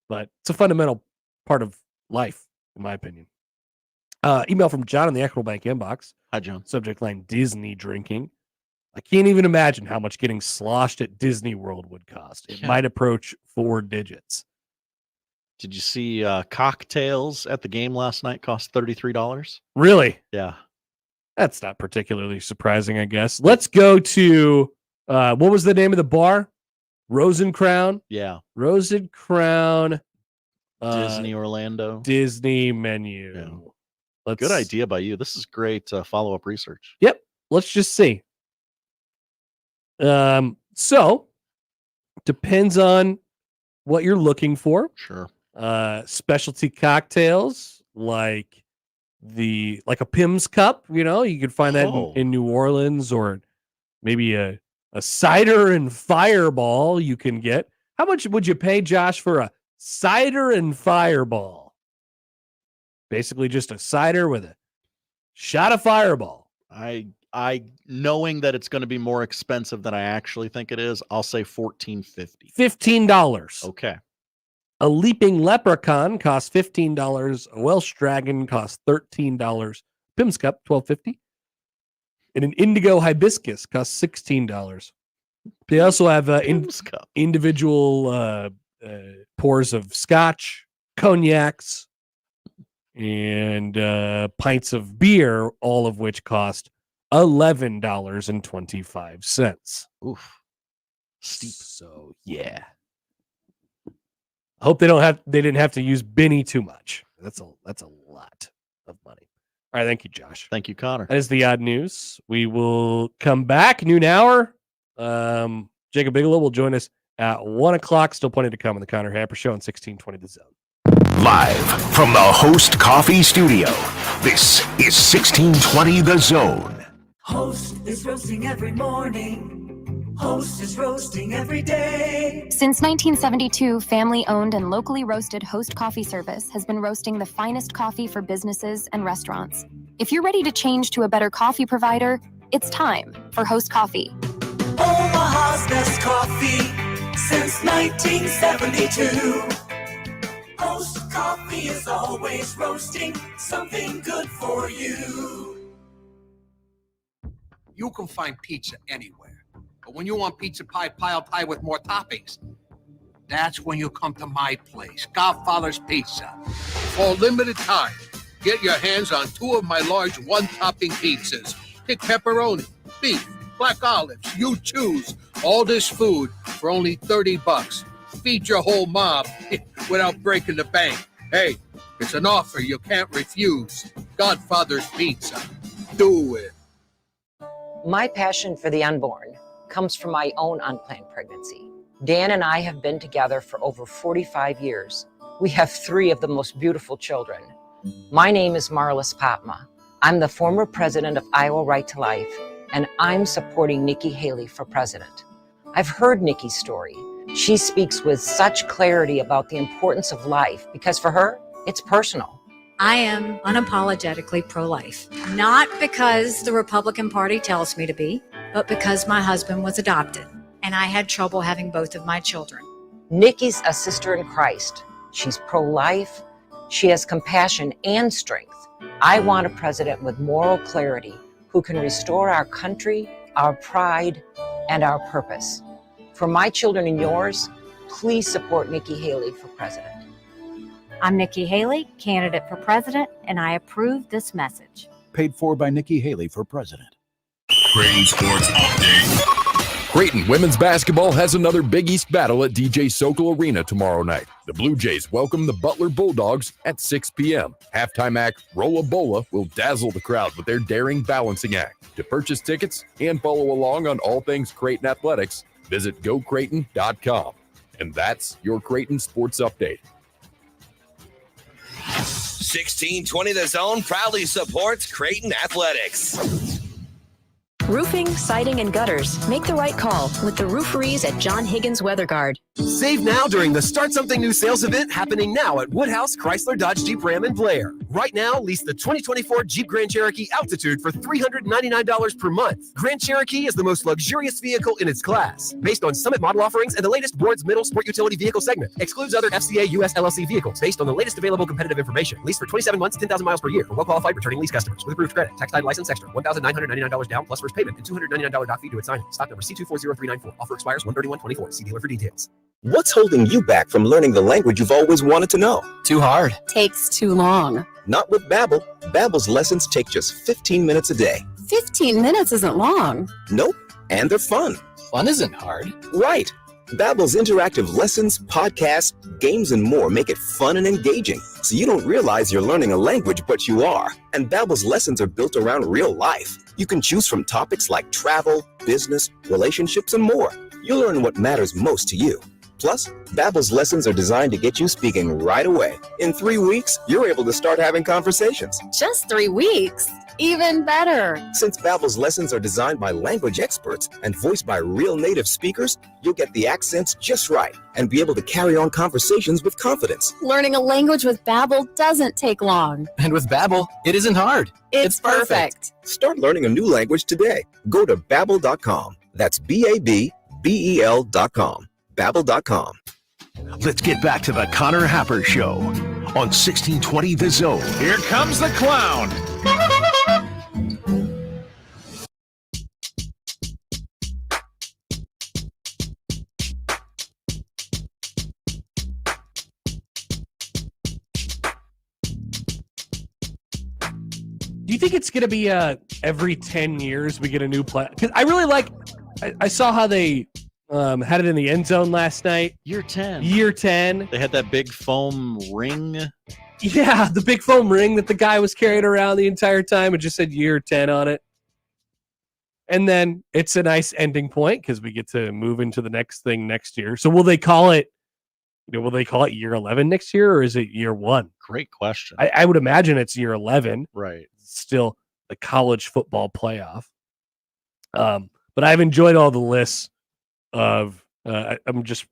But it's a fundamental part of life, in my opinion. Email from John in the Equitable Bank inbox. Hi, John. Subject line: Disney drinking. I can't even imagine how much getting sloshed at Disney World would cost. It might approach 4 digits. Did you see cocktails at the game last night cost $33? Really? Yeah. That's not particularly surprising, I guess. Let's go to, what was the name of the bar? Rosencrown? Yeah. Rosencrown. Disney Orlando. Disney menu. Yeah. Good idea by you. This is great follow-up research. Yep. Let's just see. So depends on what you're looking for. Sure. Specialty cocktails like a Pim's Cup, you could find that in New Orleans, or maybe a cider and fireball you can get. How much would you pay, Josh, for a cider and fireball? Basically just a cider with a shot of fireball. I knowing that it's going to be more expensive than I actually think it is, I'll say $14.50. $15. Okay. A leaping leprechaun costs $15. A Welsh dragon costs $13. Pim's Cup, $12.50. And an indigo hibiscus costs $16. They also have individual pours of scotch, cognacs, and pints of beer, all of which cost $11.25. Oof. Steep. So yeah. I hope they didn't have to use Beanie too much. That's a lot of money. All right, thank you, Josh. Thank you, Connor. That is the odd news. We will come back noon hour. Jacob Bigelow will join us at 1 o'clock. Still plenty to come on the Connor Happer Show on 1620 The Zone. Live from the Host Coffee Studio, this is 1620 The Zone. Host is roasting every morning. Host is roasting every day. Since 1972, family-owned and locally roasted Host Coffee Service has been roasting the finest coffee for businesses and restaurants. If you're ready to change to a better coffee provider, it's time for Host Coffee. Omaha's best coffee since 1972. Host Coffee is always roasting something good for you. You can find pizza anywhere. But when you want pizza pie piled high with more toppings, that's when you come to my place, Godfather's Pizza. For a limited time, get your hands on 2 of my large one-topping pizzas. Pick pepperoni, beef, black olives, you choose. All this food for only $30. Feed your whole mob without breaking the bank. Hey, it's an offer you can't refuse. Godfather's Pizza. Do it. My passion for the unborn comes from my own unplanned pregnancy. Dan and I have been together for over 45 years. We have 3 of the most beautiful children. My name is Marlis Patma. I'm the former president of Iowa Right to Life, and I'm supporting Nikki Haley for president. I've heard Nikki's story. She speaks with such clarity about the importance of life because for her, it's personal. I am unapologetically pro-life, not because the Republican Party tells me to be, but because my husband was adopted and I had trouble having both of my children. Nikki's a sister in Christ. She's pro-life. She has compassion and strength. I want a president with moral clarity who can restore our country, our pride, and our purpose. For my children and yours, please support Nikki Haley for president. I'm Nikki Haley, candidate for president, and I approve this message. Paid for by Nikki Haley for president. Creighton Sports Update. Creighton women's basketball has another Big East battle at DJ Sokol Arena tomorrow night. The Blue Jays welcome the Butler Bulldogs at 6 p.m. Halftime act Rolla Bola will dazzle the crowd with their daring balancing act. To purchase tickets and follow along on all things Creighton athletics, visit gocreighton.com. And that's your Creighton Sports Update. 1620 The Zone proudly supports Creighton Athletics. Roofing, siding, and gutters. Make the right call with the rooferees at John Higgins Weather Guard. Save now during the Start Something New sales event happening now at Woodhouse, Chrysler, Dodge, Jeep, Ram, and Blair. Right now, lease the 2024 Jeep Grand Cherokee Altitude for $399 per month. Grand Cherokee is the most luxurious vehicle in its class. Based on Summit model offerings and the latest Ward's Middle Sport Utility Vehicle segment. Excludes other FCA US LLC vehicles based on the latest available competitive information. Lease for 27 months, 10,000 miles per year for well-qualified returning lease customers with approved credit. Tax title license extra. $1,999 down plus first payment and $299 doc fee to its signing. Stock number C240394. Offer expires 1/31/24. See dealer for details. What's holding you back from learning the language you've always wanted to know? Too hard. Takes too long. Not with Babbel. Babbel's lessons take just 15 minutes a day. 15 minutes isn't long. Nope. And they're fun. Fun isn't hard. Right. Babbel's interactive lessons, podcasts, games, and more make it fun and engaging, so you don't realize you're learning a language, but you are. And Babbel's lessons are built around real life. You can choose from topics like travel, business, relationships, and more. You'll learn what matters most to you. Plus, Babbel's lessons are designed to get you speaking right away. In 3 weeks, you're able to start having conversations. Just 3 weeks. Even better. Since Babbel's lessons are designed by language experts and voiced by real native speakers, you'll get the accents just right and be able to carry on conversations with confidence. Learning a language with Babbel doesn't take long. And with Babbel, it isn't hard. It's perfect. Start learning a new language today. Go to Babbel.com. That's Babbel.com. Babbel.com. Let's get back to the Connor Happer Show on 1620 The Zone. Here comes the clown. Do you think it's going to be every 10 years we get a new play? Because I really like, I saw how they had it in the end zone last night. Year 10. Year 10. They had that big foam ring. Yeah, the big foam ring that the guy was carrying around the entire time. It just said year 10 on it. And then it's a nice ending point because we get to move into the next thing next year. So will they call it, will they call it year 11 next year, or is it year 1? Great question. I would imagine it's year 11. Right. It's still the college football playoff. But I've enjoyed all the lists of, I'm just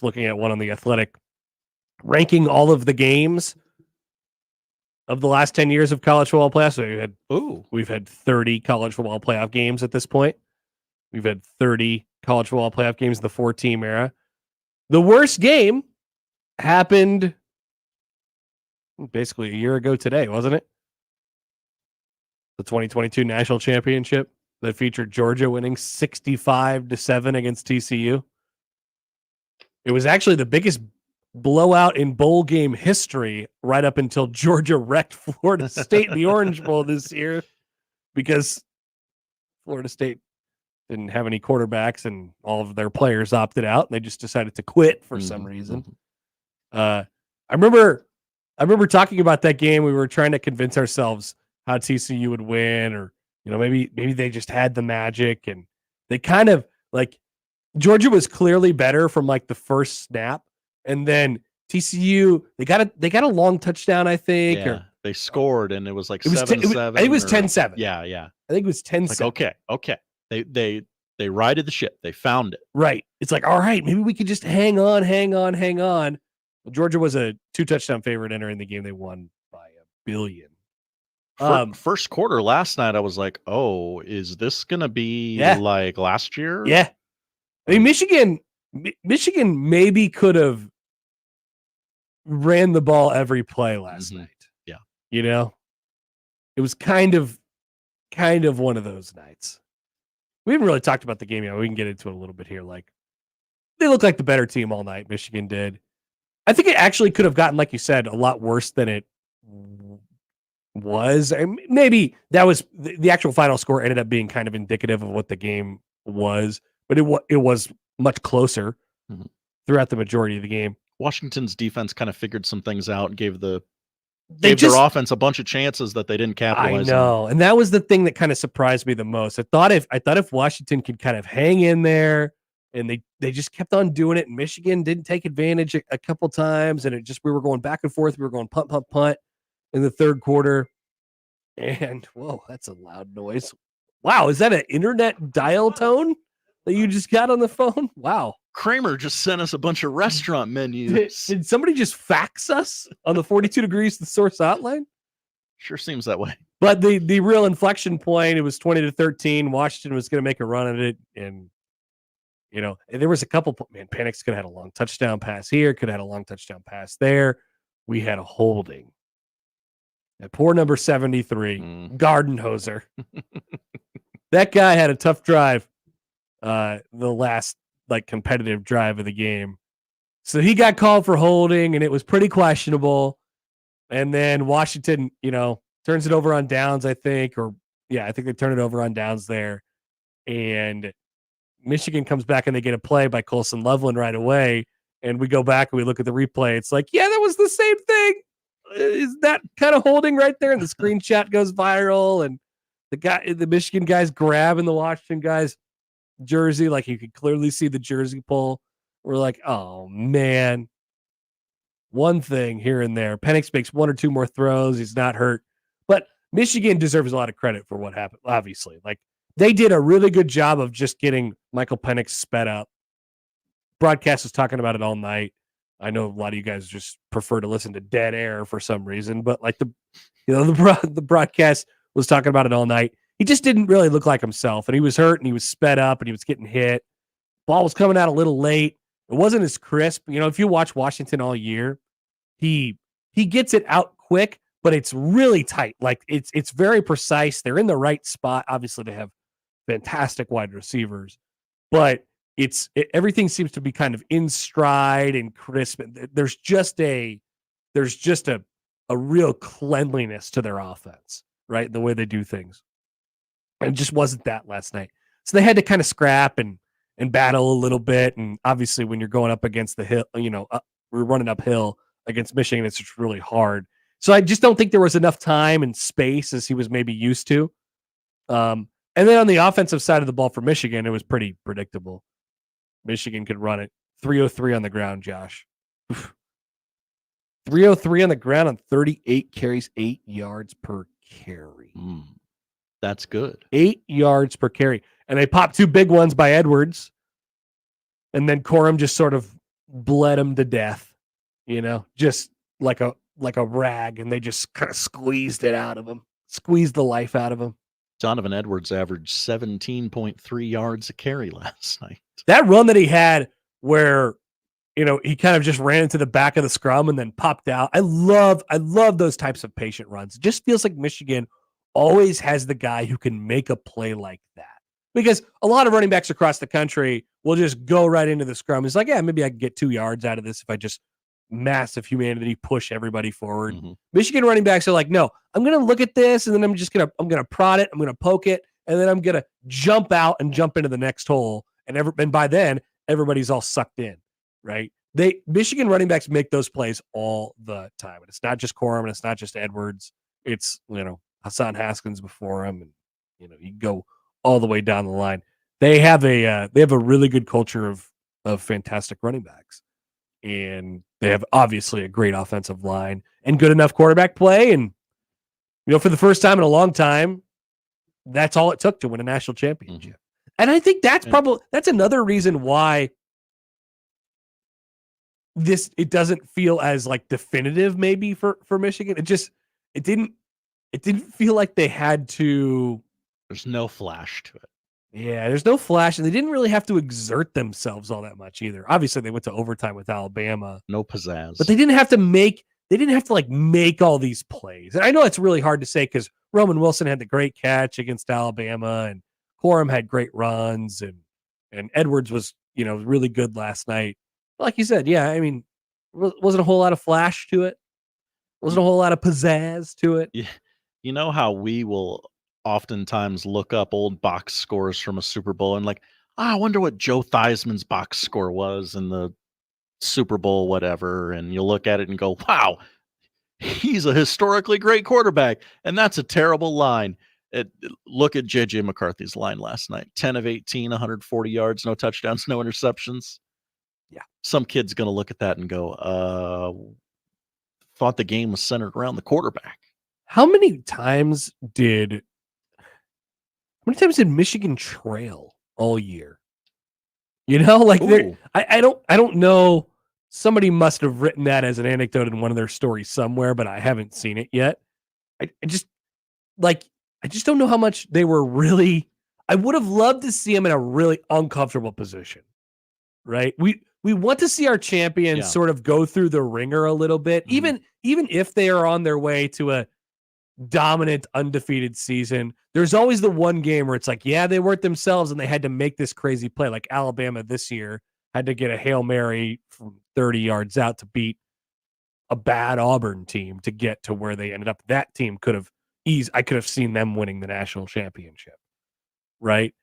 looking at one on The Athletic, ranking all of the games of the last 10 years of college football playoffs. So we've had 30 college football playoff games at this point. We've had 30 college football playoff games in the 4-team era. The worst game happened basically a year ago today, wasn't it? The 2022 national championship that featured Georgia winning 65-7 against TCU. It was actually the biggest blowout in bowl game history right up until Georgia wrecked Florida State in the Orange Bowl this year, because Florida State didn't have any quarterbacks and all of their players opted out, and they just decided to quit for some reason. I remember talking about that game. We were trying to convince ourselves how TCU would win, or maybe they just had the magic, and they kind of like Georgia was clearly better from like the first snap. And then TCU, they got a long touchdown, I think. Yeah, or they scored, and it was like 7-7. I think it was 10-7. Yeah. I think it was 10-7. Like, okay. They righted the ship. They found it. Right. It's like, all right, maybe we could just hang on. Well, Georgia was a 2-touchdown favorite entering the game. They won by $1 billion. First quarter last night, I was like, oh, is this going to be like last year? Yeah. I mean, Michigan maybe could have ran the ball every play last night. Yeah. It was kind of one of those nights. We haven't really talked about the game yet. We can get into it a little bit here. Like, they looked like the better team all night. Michigan did. I think it actually could have gotten, like you said, a lot worse than it was. And maybe that was the actual final score ended up being kind of indicative of what the game was, but it was much closer throughout the majority of the game. Washington's defense kind of figured some things out and gave their offense a bunch of chances that they didn't capitalize on. I know. And that was the thing that kind of surprised me the most. I thought if Washington could kind of hang in there, and they just kept on doing it, and Michigan didn't take advantage a couple times, and we were going back and forth. We were going punt in the third quarter. And whoa, that's a loud noise. Wow, is that an internet dial tone that you just got on the phone? Wow. Kramer just sent us a bunch of restaurant menus. Did somebody just fax us on the 42 Degrees to Source hotline? Sure seems that way. But the real inflection point, it was 20-13. Washington was going to make a run at it. And, there was a couple, Penix could have had a long touchdown pass here, could have had a long touchdown pass there. We had a holding. That poor number 73, Gardenhoser. That guy had a tough drive. The last competitive drive of the game. So he got called for holding, and it was pretty questionable. And then Washington, turns it over on downs, I think. I think they turn it over on downs there. And Michigan comes back and they get a play by Colson Loveland right away. And we go back and we look at the replay. It's like, yeah, that was the same thing. Is that kind of holding right there? And the screenshot goes viral, and the Michigan guy's grabbing the Washington guy's jersey, like you could clearly see the jersey pull. We're like, oh man. One thing here and there. Penix makes one or two more throws. He's not hurt. But Michigan deserves a lot of credit for what happened, obviously. Like, they did a really good job of just getting Michael Penix sped up. Broadcast was talking about it all night. I know a lot of you guys just prefer to listen to dead air for some reason, but like the broadcast was talking about it all night. He just didn't really look like himself, and he was hurt, and he was sped up, and he was getting hit. Ball was coming out a little late. It wasn't as crisp. If you watch Washington all year, he gets it out quick, but it's really tight. Like it's very precise. They're in the right spot. Obviously, they have fantastic wide receivers, but everything seems to be kind of in stride and crisp. There's just a real cleanliness to their offense. right? The way they do things. And it just wasn't that last night. So they had to kind of scrap and battle a little bit. And obviously when you're going up against the hill, we're running uphill against Michigan, it's just really hard. So I just don't think there was enough time and space as he was maybe used to. And then on the offensive side of the ball for Michigan, it was pretty predictable. Michigan could run it. 303 on the ground, Josh. 303 on the ground on 38 carries, 8 yards per carry. That's good. 8 yards per carry. And they popped 2 big ones by Edwards. And then Corum just sort of bled him to death, just like a rag. And they just kind of squeezed it out of him, squeezed the life out of him. Donovan Edwards averaged 17.3 yards a carry last night. That run that he had where, he kind of just ran into the back of the scrum and then popped out. I love those types of patient runs. It just feels like Michigan always has the guy who can make a play like that. Because a lot of running backs across the country will just go right into the scrum. It's like, yeah, maybe I can get 2 yards out of this if I just massive humanity push everybody forward. Michigan running backs are like, no, I'm going to look at this and then I'm going to prod it. I'm going to poke it. And then I'm going to jump out and jump into the next hole. And by then everybody's all sucked in, right? Michigan running backs make those plays all the time. And it's not just Corum and it's not just Edwards. It's, Hassan Haskins before him. And, you go all the way down the line. They have a really good culture of fantastic running backs. And they have obviously a great offensive line and good enough quarterback play. And, for the first time in a long time, that's all it took to win a national championship. And I think that's another reason why it doesn't feel as like definitive maybe for Michigan. It didn't feel like they had to. There's no flash to it. Yeah, there's no flash, and they didn't really have to exert themselves all that much either. Obviously, they went to overtime with Alabama. No pizzazz. But they didn't have to make all these plays. And I know it's really hard to say because Roman Wilson had the great catch against Alabama, and Corum had great runs, and Edwards was, really good last night. But like you said, yeah, I mean, wasn't a whole lot of flash to it. Wasn't a whole lot of pizzazz to it. Yeah. You know how we will oftentimes look up old box scores from a Super Bowl and I wonder what Joe Theismann's box score was in the Super Bowl, whatever. And you'll look at it and go, wow, he's a historically great quarterback. And that's a terrible line. Look at J.J. McCarthy's line last night. 10 of 18, 140 yards, no touchdowns, no interceptions. Yeah. Some kid's going to look at that and go, thought the game was centered around the quarterback. How many times did Michigan trail all year? I don't know. Somebody must have written that as an anecdote in one of their stories somewhere, but I haven't seen it yet. I just don't know how much they were really. I would have loved to see them in a really uncomfortable position, right? We want to see our champions sort of go through the ringer a little bit, even if they are on their way to a dominant, undefeated season. There's always the one game where it's like, yeah, they weren't themselves and they had to make this crazy play. Like Alabama this year had to get a Hail Mary from 30 yards out to beat a bad Auburn team to get to where they ended up. That team could have I could have seen them winning the national championship, right?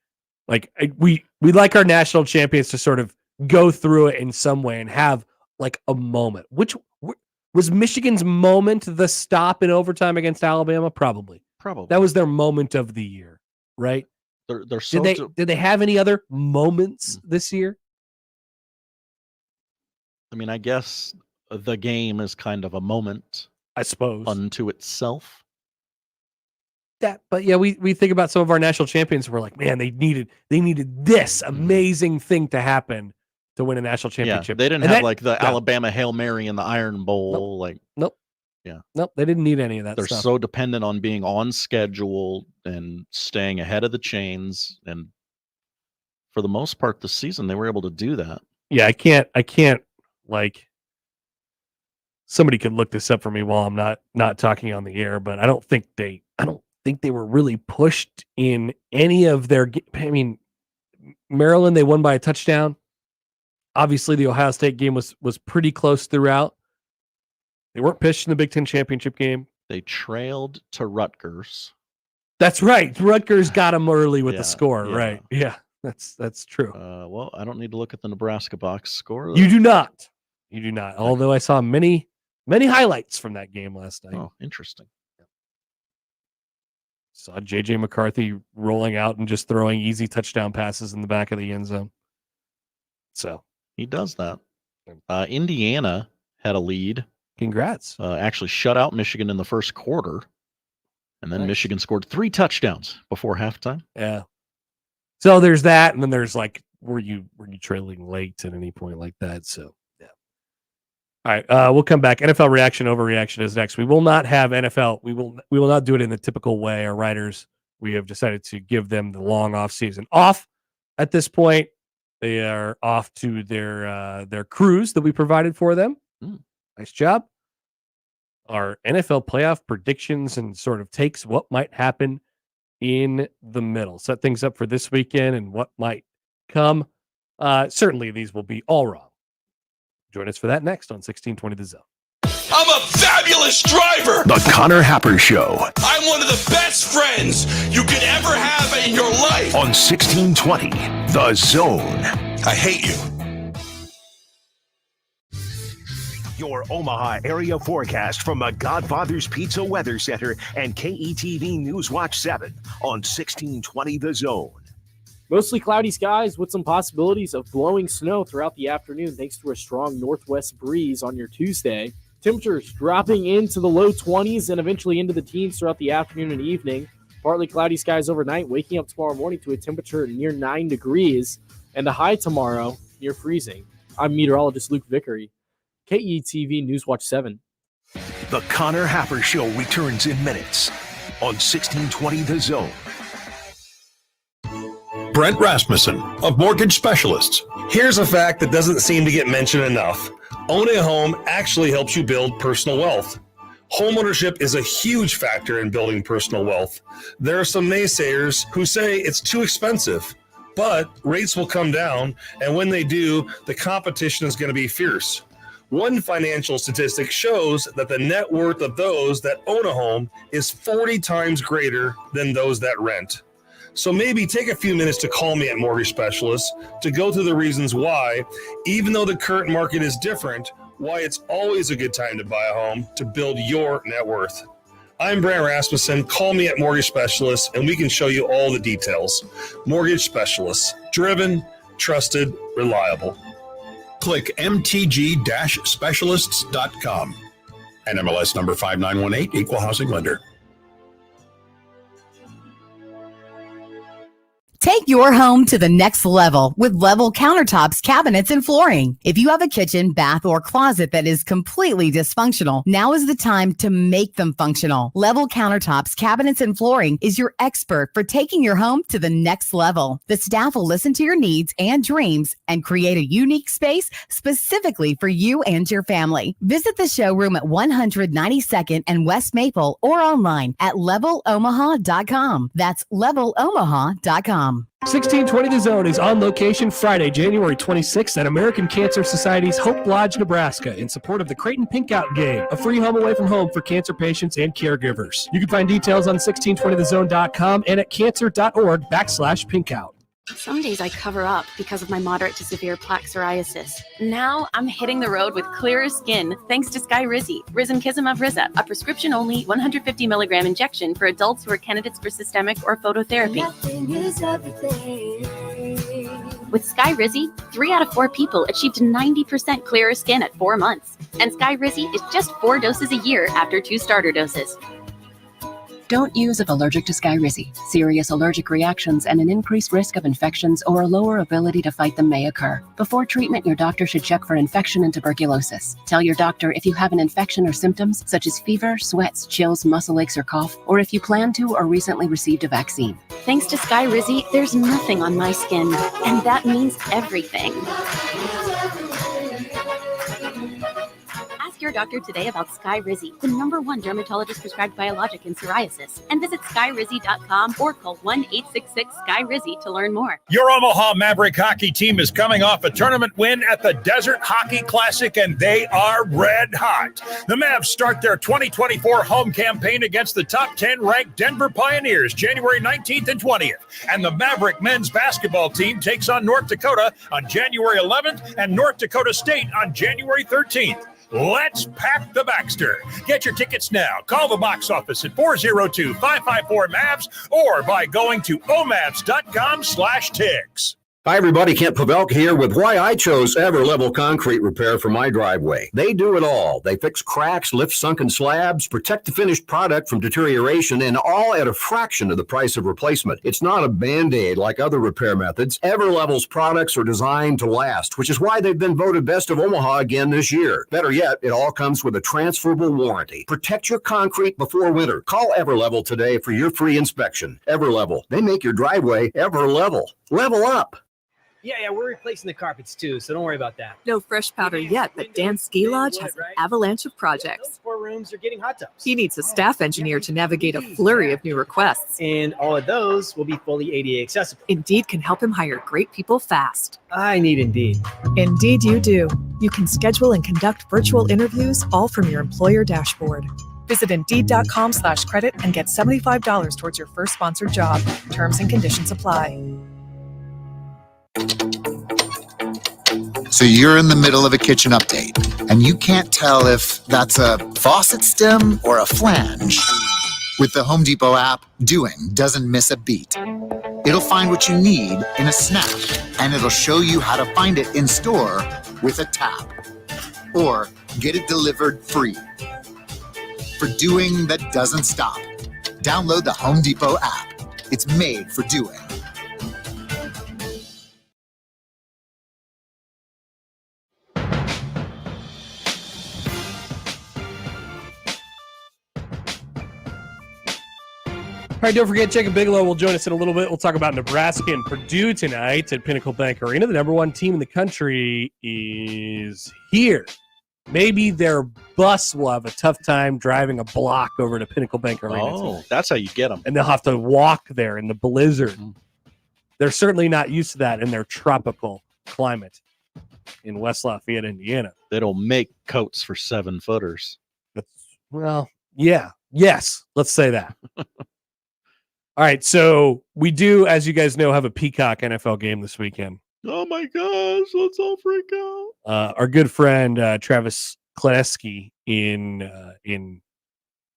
We like our national champions to sort of go through it in some way and have like a moment. Which was Michigan's moment the stop in overtime against Alabama? Probably. That was their moment of the year, right? Did they have any other moments this year? I mean, I guess the game is kind of a moment, I suppose, unto itself. But yeah, we think about some of our national champions. We're like, man, they needed this amazing thing to happen to win a national championship. Yeah, they didn't have the Alabama Hail Mary in the Iron Bowl. Nope. Yeah. Nope. They didn't need any of that. They're stuff. so dependent on being on schedule and staying ahead of the chains. And for the most part this season, they were able to do that. Yeah, I can't somebody could look this up for me while I'm not talking on the air, but I don't think they were really pushed in any of their. I mean, Maryland, they won by a touchdown. Obviously, the Ohio State game was pretty close throughout. They weren't pitched in the Big Ten championship game. They trailed to Rutgers. That's right. Rutgers got them early with the score, yeah. right? Yeah, that's true. Well, I don't need to look at the Nebraska box score. You do not. You do not. Although I saw many highlights from that game last night. Oh, interesting. Saw J.J. McCarthy rolling out and just throwing easy touchdown passes in the back of the end zone. So he does that. Indiana had a lead. Congrats. Actually shut out Michigan in the first quarter. And then Michigan scored 3 touchdowns before halftime. Yeah. So there's that. And then there's like, were you trailing late at any point like that? So, yeah. All right. We'll come back. NFL reaction, overreaction is next. We will not have NFL. We will not do it in the typical way. Our writers, we have decided to give them the long off season off at this point. They are off to their cruise that we provided for them. Nice job. Our NFL playoff predictions and sort of takes what might happen in the middle. Set things up for this weekend and what might come. Certainly these will be all wrong. Join us for that next on 1620 The Zone. I'm a fabulous driver. The Connor Happer Show I'm one of the best friends you could ever have in your life. on 1620 The Zone. I hate you. Your Omaha area forecast from the Godfather's Pizza Weather Center and KETV Newswatch 7 on 1620 The Zone. Mostly cloudy skies with some possibilities of blowing snow throughout the afternoon thanks to a strong northwest breeze on your Tuesday. Temperatures dropping into the low 20s and eventually into the teens throughout the afternoon and evening. Partly cloudy skies overnight, waking up tomorrow morning to a temperature near 9 degrees and a high tomorrow near freezing. I'm meteorologist Luke Vickery. KETV Newswatch 7. The Connor Happer Show returns in minutes on 1620 The Zone. Brent Rasmussen of Mortgage Specialists. Here's a fact that doesn't seem to get mentioned enough. Owning a home actually helps you build personal wealth. Homeownership is a huge factor in building personal wealth. There are some naysayers who say it's too expensive, but rates will come down, and when they do, the competition is going to be fierce. One financial statistic shows that the net worth of those that own a home is 40 times greater than those that rent. So maybe take a few minutes to call me at Mortgage Specialists to go through the reasons why, even though the current market is different, why it's always a good time to buy a home to build your net worth. I'm Brent Rasmussen. Call me at Mortgage Specialists and we can show you all the details. Mortgage Specialists. Driven, trusted, reliable. Click mtg-specialists.com. NMLS number 5918, Equal Housing Lender. Take your home to the next level with Level countertops, cabinets, and flooring. If you have a kitchen, bath, or closet that is completely dysfunctional, now is the time to make them functional. Level countertops, cabinets, and flooring is your expert for taking your home to the next level. The staff will listen to your needs and dreams and create a unique space specifically for you and your family. Visit the showroom at 192nd and West Maple or online at levelomaha.com. That's levelomaha.com. 1620 The Zone is on location Friday, January 26th at American Cancer Society's Hope Lodge, Nebraska in support of the Creighton Pink Out Game, a free home away from home for cancer patients and caregivers. You can find details on 1620thezone.com and at cancer.org/pinkout. Some days I cover up because of my moderate to severe plaque psoriasis. Now I'm hitting the road with clearer skin thanks to Skyrizi, Rizumkizumab Riza, a prescription-only 150 milligram injection for adults who are candidates for systemic or phototherapy. Nothing is everything. With Skyrizi, 3 out of 4 people achieved 90% clearer skin at 4 months. And Skyrizi is just 4 doses a year after 2 starter doses. Don't use if allergic to Skyrizi. Serious allergic reactions and an increased risk of infections or a lower ability to fight them may occur. Before treatment, your doctor should check for infection and tuberculosis. Tell your doctor if you have an infection or symptoms such as fever, sweats, chills, muscle aches, or cough, or if you plan to or recently received a vaccine. Thanks to Skyrizi, there's nothing on my skin, and that means everything. Ask Ask your doctor today about Skyrizi, the #1 dermatologist-prescribed biologic in psoriasis. And visit skyrizi.com or call 1-866-SKY-RIZZI to learn more. Your Omaha Maverick hockey team is coming off a tournament win at the Desert Hockey Classic, and they are red hot. The Mavs start their 2024 home campaign against the top 10 ranked Denver Pioneers January 19th and 20th. And the Maverick men's basketball team takes on North Dakota on January 11th and North Dakota State on January 13th. Let's pack the Baxter. Get your tickets now. Call the box office at 402-554-MAVS or by going to omavs.com/tigs. Hi, everybody. Kent Pavelka here with why I chose Everlevel Concrete Repair for my driveway. They do it all. They fix cracks, lift sunken slabs, protect the finished product from deterioration, and all at a fraction of the price of replacement. It's not a Band-Aid like other repair methods. Everlevel's products are designed to last, which is why they've been voted Best of Omaha again this year. Better yet, it all comes with a transferable warranty. Protect your concrete before winter. Call Everlevel today for your free inspection. Everlevel. They make your driveway Everlevel. Level up. Yeah, we're replacing the carpets too, so don't worry about that. No fresh powder yet, but Dan's Ski Lodge has an avalanche of projects. Those 4 rooms are getting hot tubs. He needs a staff engineer to navigate a flurry of new requests. And all of those will be fully ADA accessible. Indeed can help him hire great people fast. I need Indeed. Indeed you do. You can schedule and conduct virtual interviews all from your employer dashboard. Visit Indeed.com/credit and get $75 towards your first sponsored job. Terms and conditions apply. So you're in the middle of a kitchen update, and you can't tell if that's a faucet stem or a flange. With the Home Depot app, doing doesn't miss a beat. It'll find what you need in a snap, and it'll show you how to find it in store with a tap. Or get it delivered free. For doing that doesn't stop, download the Home Depot app. It's made for doing. All right, don't forget, Jacob Bigelow will join us in a little bit. We'll talk about Nebraska and Purdue tonight at Pinnacle Bank Arena. The #1 team in the country is here. Maybe their bus will have a tough time driving a block over to Pinnacle Bank Arena. Oh, that's how you get them. And they'll have to walk there in the blizzard. They're certainly not used to that in their tropical climate in West Lafayette, Indiana. That'll make coats for 7-footers. Yes, let's say that. All right, so we do, as you guys know, have a Peacock NFL game this weekend. Oh my gosh, let's all freak out. Our good friend Travis Kleneski in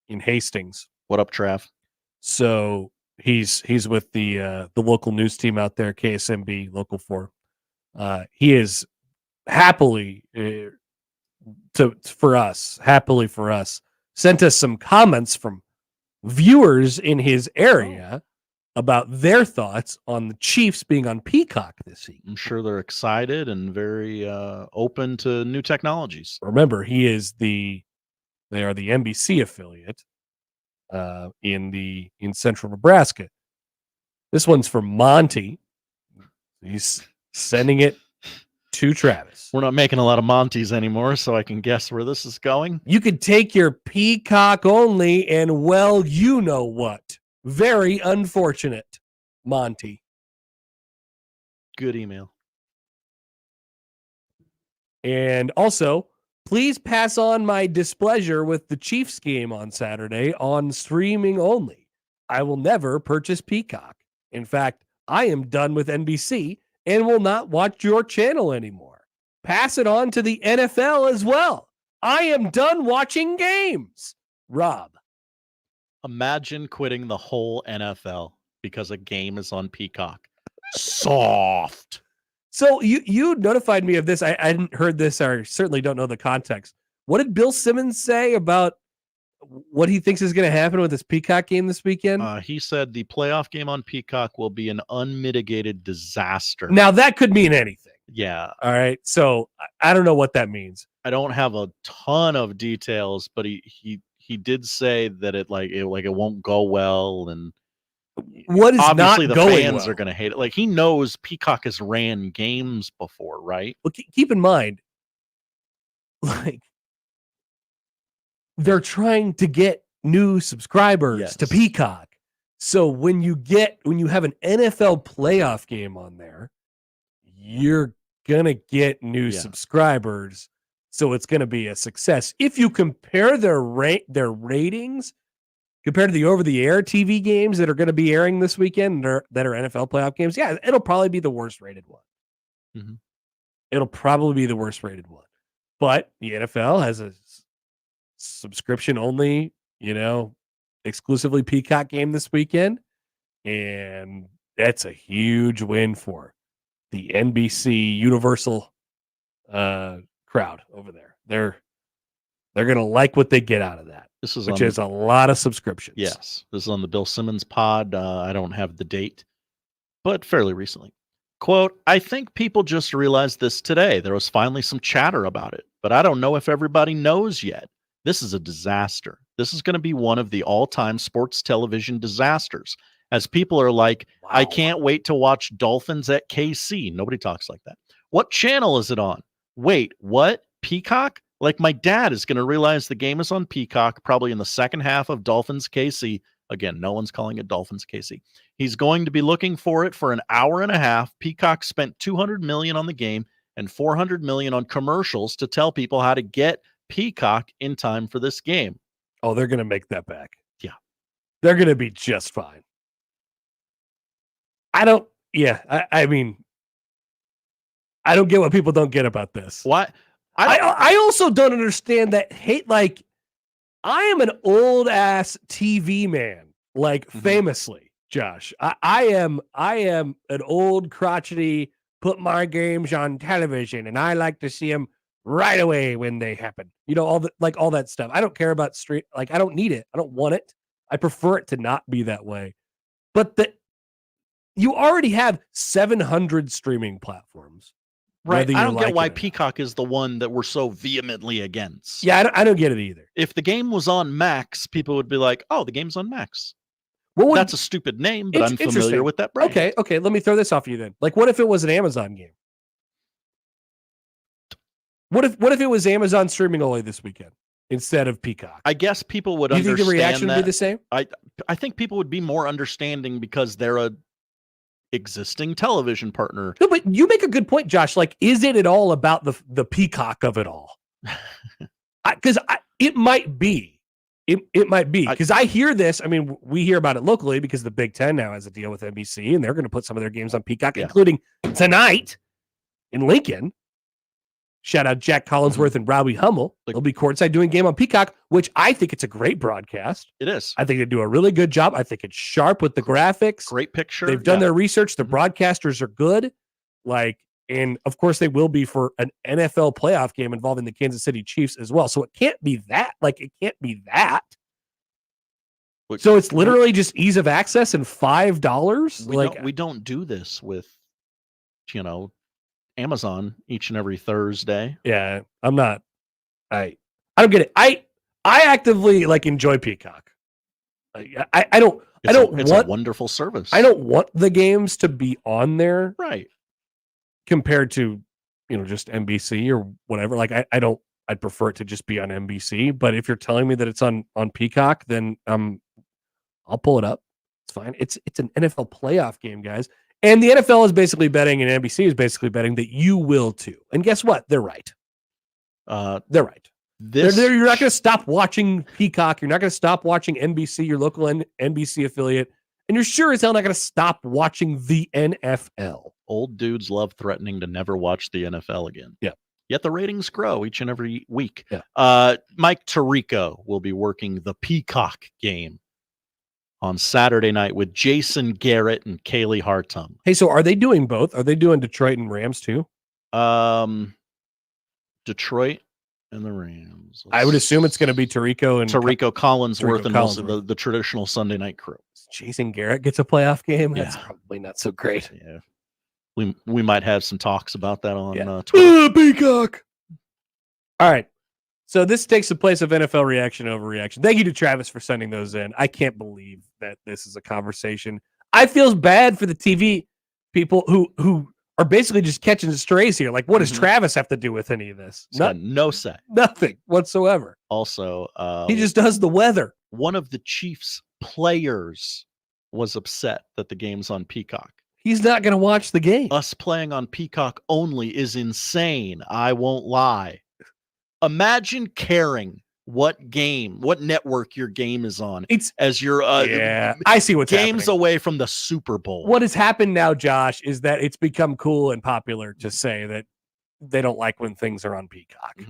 Hastings. What up, Trav? So he's with the local news team out there, KSMB Local 4. He is happily for us, sent us some comments from viewers in his area about their thoughts on the Chiefs being on Peacock this week. I'm sure they're excited and very open to new technologies. Remember, they are the NBC affiliate in central Nebraska. This one's from Monty. He's sending it to Travis. We're not making a lot of Monties anymore, so I can guess where this is going. You could take your Peacock only and, well, you know what. Very unfortunate, Monty. Good email. And also, please pass on my displeasure with the Chiefs game on Saturday on streaming only. I will never purchase Peacock. In fact, I am done with NBC and will not watch your channel anymore. Pass it on to the NFL as well. I am done watching games. Rob. Imagine quitting the whole NFL because a game is on Peacock. Soft. So you notified me of this. I hadn't heard this, or certainly don't know the context. What did Bill Simmons say about what he thinks is going to happen with this Peacock game this weekend? He said the playoff game on Peacock will be an unmitigated disaster. Now, that could mean anything. Yeah. All right. So I don't know what that means. I don't have a ton of details, but he did say that it won't go well, and what is obviously not the going fans well? are going to hate it. Like, he knows Peacock has ran games before, right? Well, keep in mind, like, they're trying to get new subscribers to Peacock. So when you have an NFL playoff game on there, you're going to get new subscribers. So it's going to be a success. If you compare their ratings compared to the over-the-air TV games that are going to be airing this weekend that are NFL playoff games, it'll probably be the worst rated one. Mm-hmm. It'll probably be the worst rated one. But the NFL has a subscription only, exclusively Peacock game this weekend. And that's a huge win for the NBC Universal crowd over there. They're going to like what they get out of that, which is a lot of subscriptions. Yes. This is on the Bill Simmons pod. I don't have the date, but fairly recently. Quote, I think people just realized this today. There was finally some chatter about it, but I don't know if everybody knows yet. This is a disaster. This is going to be one of the all-time sports television disasters, as people are like, wow. I can't wait to watch Dolphins at KC. Nobody talks like that. What channel is it on? Wait, what? Peacock? Like, my dad is going to realize the game is on Peacock probably in the second half of Dolphins KC. Again, no one's calling it Dolphins KC. He's going to be looking for it for an hour and a half. Peacock spent $200 million on the game and $400 million on commercials to tell people how to get Peacock in time for this game. Oh, they're going to make that back. Yeah. They're going to be just fine. I don't get what people don't get about this. What? I also don't understand that hate. Like, I am an old ass TV man, famously, Josh. I am an old crotchety, put my games on television, and I like to see them right away when they happen. All that stuff. I don't care about street. I don't need it. I don't want it. I prefer it to not be that way. But you already have 700 streaming platforms. Right. I don't get why Peacock is the one that we're so vehemently against. Yeah, I don't get it either. If the game was on Max, people would be like, oh, the game's on Max. That's a stupid name, but I'm familiar with that brand. Okay. Let me throw this off you then. What if it was an Amazon game? What if it was Amazon streaming only this weekend instead of Peacock? I guess people would understand. You think the reaction would be the same? I think people would be more understanding because they're a existing television partner. No, but you make a good point, Josh. Is it at all about the Peacock of it all? Because it might be. It might be. Because I hear this. I mean, we hear about it locally because the Big Ten now has a deal with NBC, and they're going to put some of their games on Peacock, including tonight in Lincoln. Shout out Jack Collinsworth and Robbie Hummel. They'll be courtside doing game on Peacock, which I think it's a great broadcast. It is. I think they do a really good job. I think it's sharp with the graphics. Great picture. They've done their research. The broadcasters are good. And of course they will be for an NFL playoff game involving the Kansas City Chiefs as well. So it can't be that. It can't be that. So it's literally just ease of access and $5. We don't do this with, Amazon each and every Thursday. Yeah, I'm not. I don't get it. I actively enjoy Peacock. I don't. It's a wonderful service. I don't want the games to be on there, right? Compared to just NBC or whatever. I don't. I'd prefer it to just be on NBC. But if you're telling me that it's on Peacock, then I'll pull it up. It's fine. It's an NFL playoff game, guys. And the NFL is basically betting, and NBC is basically betting that you will too. And guess what? They're right. They're right. You're not going to stop watching Peacock. You're not going to stop watching NBC, your local NBC affiliate. And you're sure as hell not going to stop watching the NFL. Old dudes love threatening to never watch the NFL again. Yeah. Yet the ratings grow each and every week. Yeah. Mike Tirico will be working the Peacock game on Saturday night with Jason Garrett and Kaylee Hartung. Hey, so are they doing both? Are they doing Detroit and Rams too? Detroit and the Rams. I would assume it's going to be Tirico and Collinsworth and the traditional Sunday night crew. Jason Garrett gets a playoff game. That's probably not so great. Yeah, we might have some talks about that on Twitter. Peacock. All right. So this takes the place of NFL reaction overreaction. Thank you to Travis for sending those in. I can't believe that this is a conversation. I feel bad for the TV people who are basically just catching strays here. Like, what does Travis have to do with any of this? He's got no say. Nothing whatsoever. Also, he just does the weather. One of the Chiefs players was upset that the game's on Peacock. He's not going to watch the game. Us playing on Peacock only is insane. I won't lie. Imagine caring what network your game is on. As your I see what's games happening. away from the Super Bowl. What has happened now, Josh, is that it's become cool and popular to say that they don't like when things are on Peacock.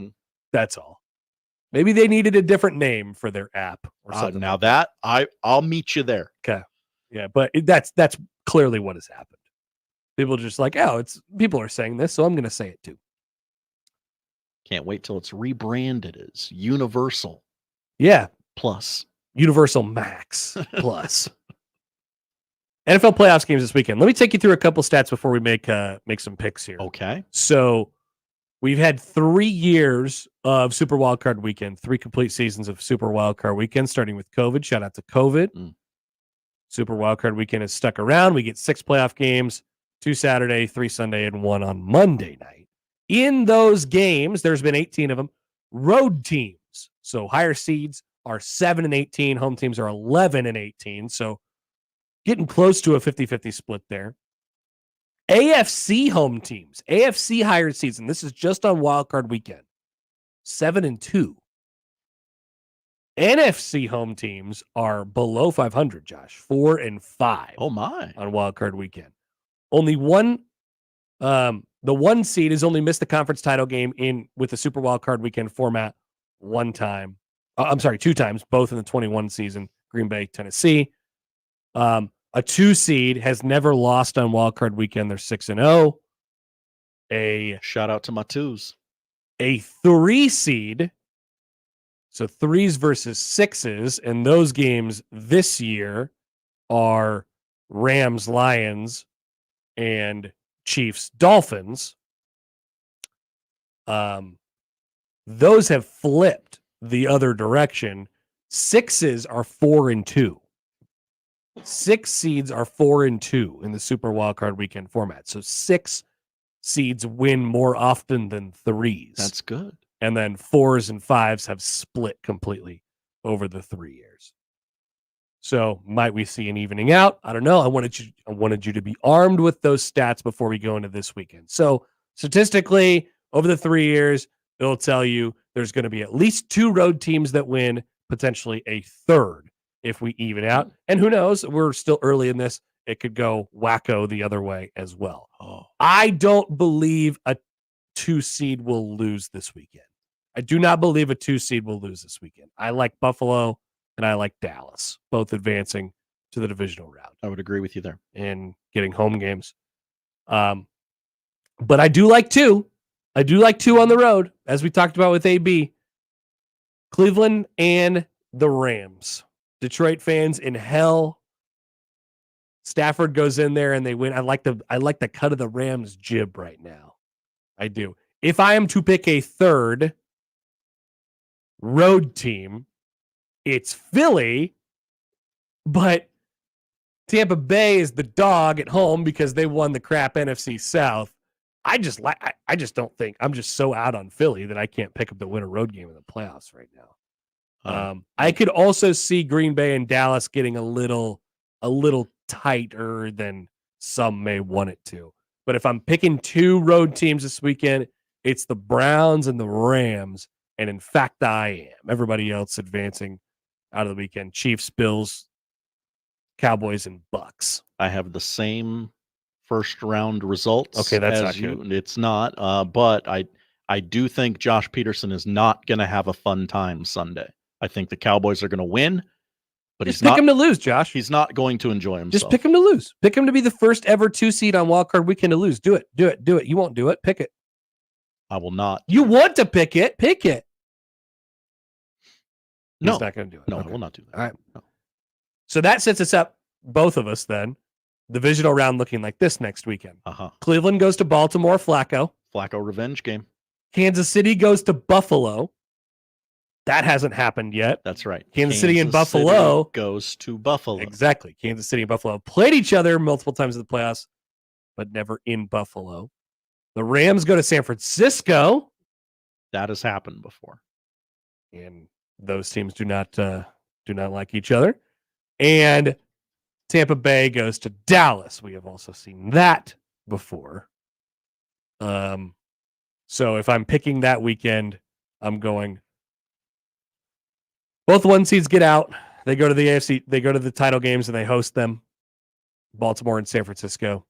That's all. Maybe they needed a different name for their app or something. Now that I'll meet you there. Okay. Yeah, but that's clearly what has happened. People are just like, people are saying this, so I'm going to say it too. Can't wait till it's rebranded as Universal. Yeah. Plus. Universal Max Plus. NFL playoffs games this weekend. Let me take you through a couple stats before we make some picks here. Okay. So we've had 3 years of Super Wildcard Weekend, 3 complete seasons of Super Wildcard Weekend, starting with COVID. Shout out to COVID. Super Wildcard Weekend is stuck around. We get 6 playoff games, 2 Saturday, 3 Sunday, and 1 on Monday night. In those games, there's been 18 of them, road teams. So higher seeds are 7-18. Home teams are 11-18. So getting close to a 50-50 split there. AFC home teams, AFC higher seeds, and this is just on Wildcard Weekend, 7-2. NFC home teams are below 500, Josh, 4-5. Oh my! On Wildcard Weekend, only one. The 1 seed has only missed the conference title game with the Super Wildcard Weekend format 2 times, both in the 21 season. Green Bay, Tennessee. A 2 seed has never lost on Wildcard Weekend. They're 6-0. A shout out to my 2s. A 3 seed. So 3s versus 6s, and those games this year are Rams, Lions, and Chiefs, Dolphins. Those have flipped the other direction. 6s are 4-2. 6 seeds are 4-2 in the Super Wildcard Weekend format. So 6 seeds win more often than 3s. That's good. And then 4s and 5s have split completely over the 3 years. So might we see an evening out? I don't know. I wanted you to be armed with those stats before we go into this weekend. So statistically, over the 3 years, it'll tell you there's going to be at least 2 road teams that win, potentially a third if we even out. And who knows? We're still early in this. It could go wacko the other way as well. I don't believe a 2 seed will lose this weekend. I do not believe a 2 seed will lose this weekend. I like Buffalo and I like Dallas, both advancing to the divisional round. I would agree with you there. And getting home games. But I do like 2. I do like 2 on the road, as we talked about with AB. Cleveland and the Rams. Detroit fans in hell. Stafford goes in there and they win. I like the cut of the Rams jib right now. I do. If I am to pick a third road team, it's Philly, but Tampa Bay is the dog at home because they won the crap NFC South. I just don't think I'm just so out on Philly that I can't pick up the winner road game in the playoffs right now. I could also see Green Bay and Dallas getting a little tighter than some may want it to. But if I'm picking 2 road teams this weekend, it's the Browns and the Rams. And in fact, I am. Everybody else advancing out of the weekend. Chiefs, Bills, Cowboys, and Bucks. I have the same first round results. Okay, that's as not good. It's not, but I do think Josh Peterson is not going to have a fun time Sunday. I think the Cowboys are going to win, but Just pick him to lose, Josh. He's not going to enjoy himself. Just pick him to lose. Pick him to be the first ever 2 seed on Wildcard Weekend to lose. Do it. You won't do it. Pick it. I will not. You want to pick it. Pick it. No. He's not going to do it. No, Okay. I will not do that. All right. No. So that sets us up, both of us then, divisional round looking like this next weekend. Cleveland goes to Baltimore, Flacco. Flacco revenge game. Kansas City goes to Buffalo. That hasn't happened yet. That's right. Kansas City and Buffalo goes to Buffalo. Exactly. Kansas City and Buffalo played each other multiple times in the playoffs. but never in Buffalo. The Rams go to San Francisco. That has happened before. And those teams do not like each other. And Tampa Bay goes to Dallas. We have also seen that before. So if I'm picking that weekend, I'm going. Both one seeds get out. They go to the AFC. They go to the title games and they host them. Baltimore and San Francisco.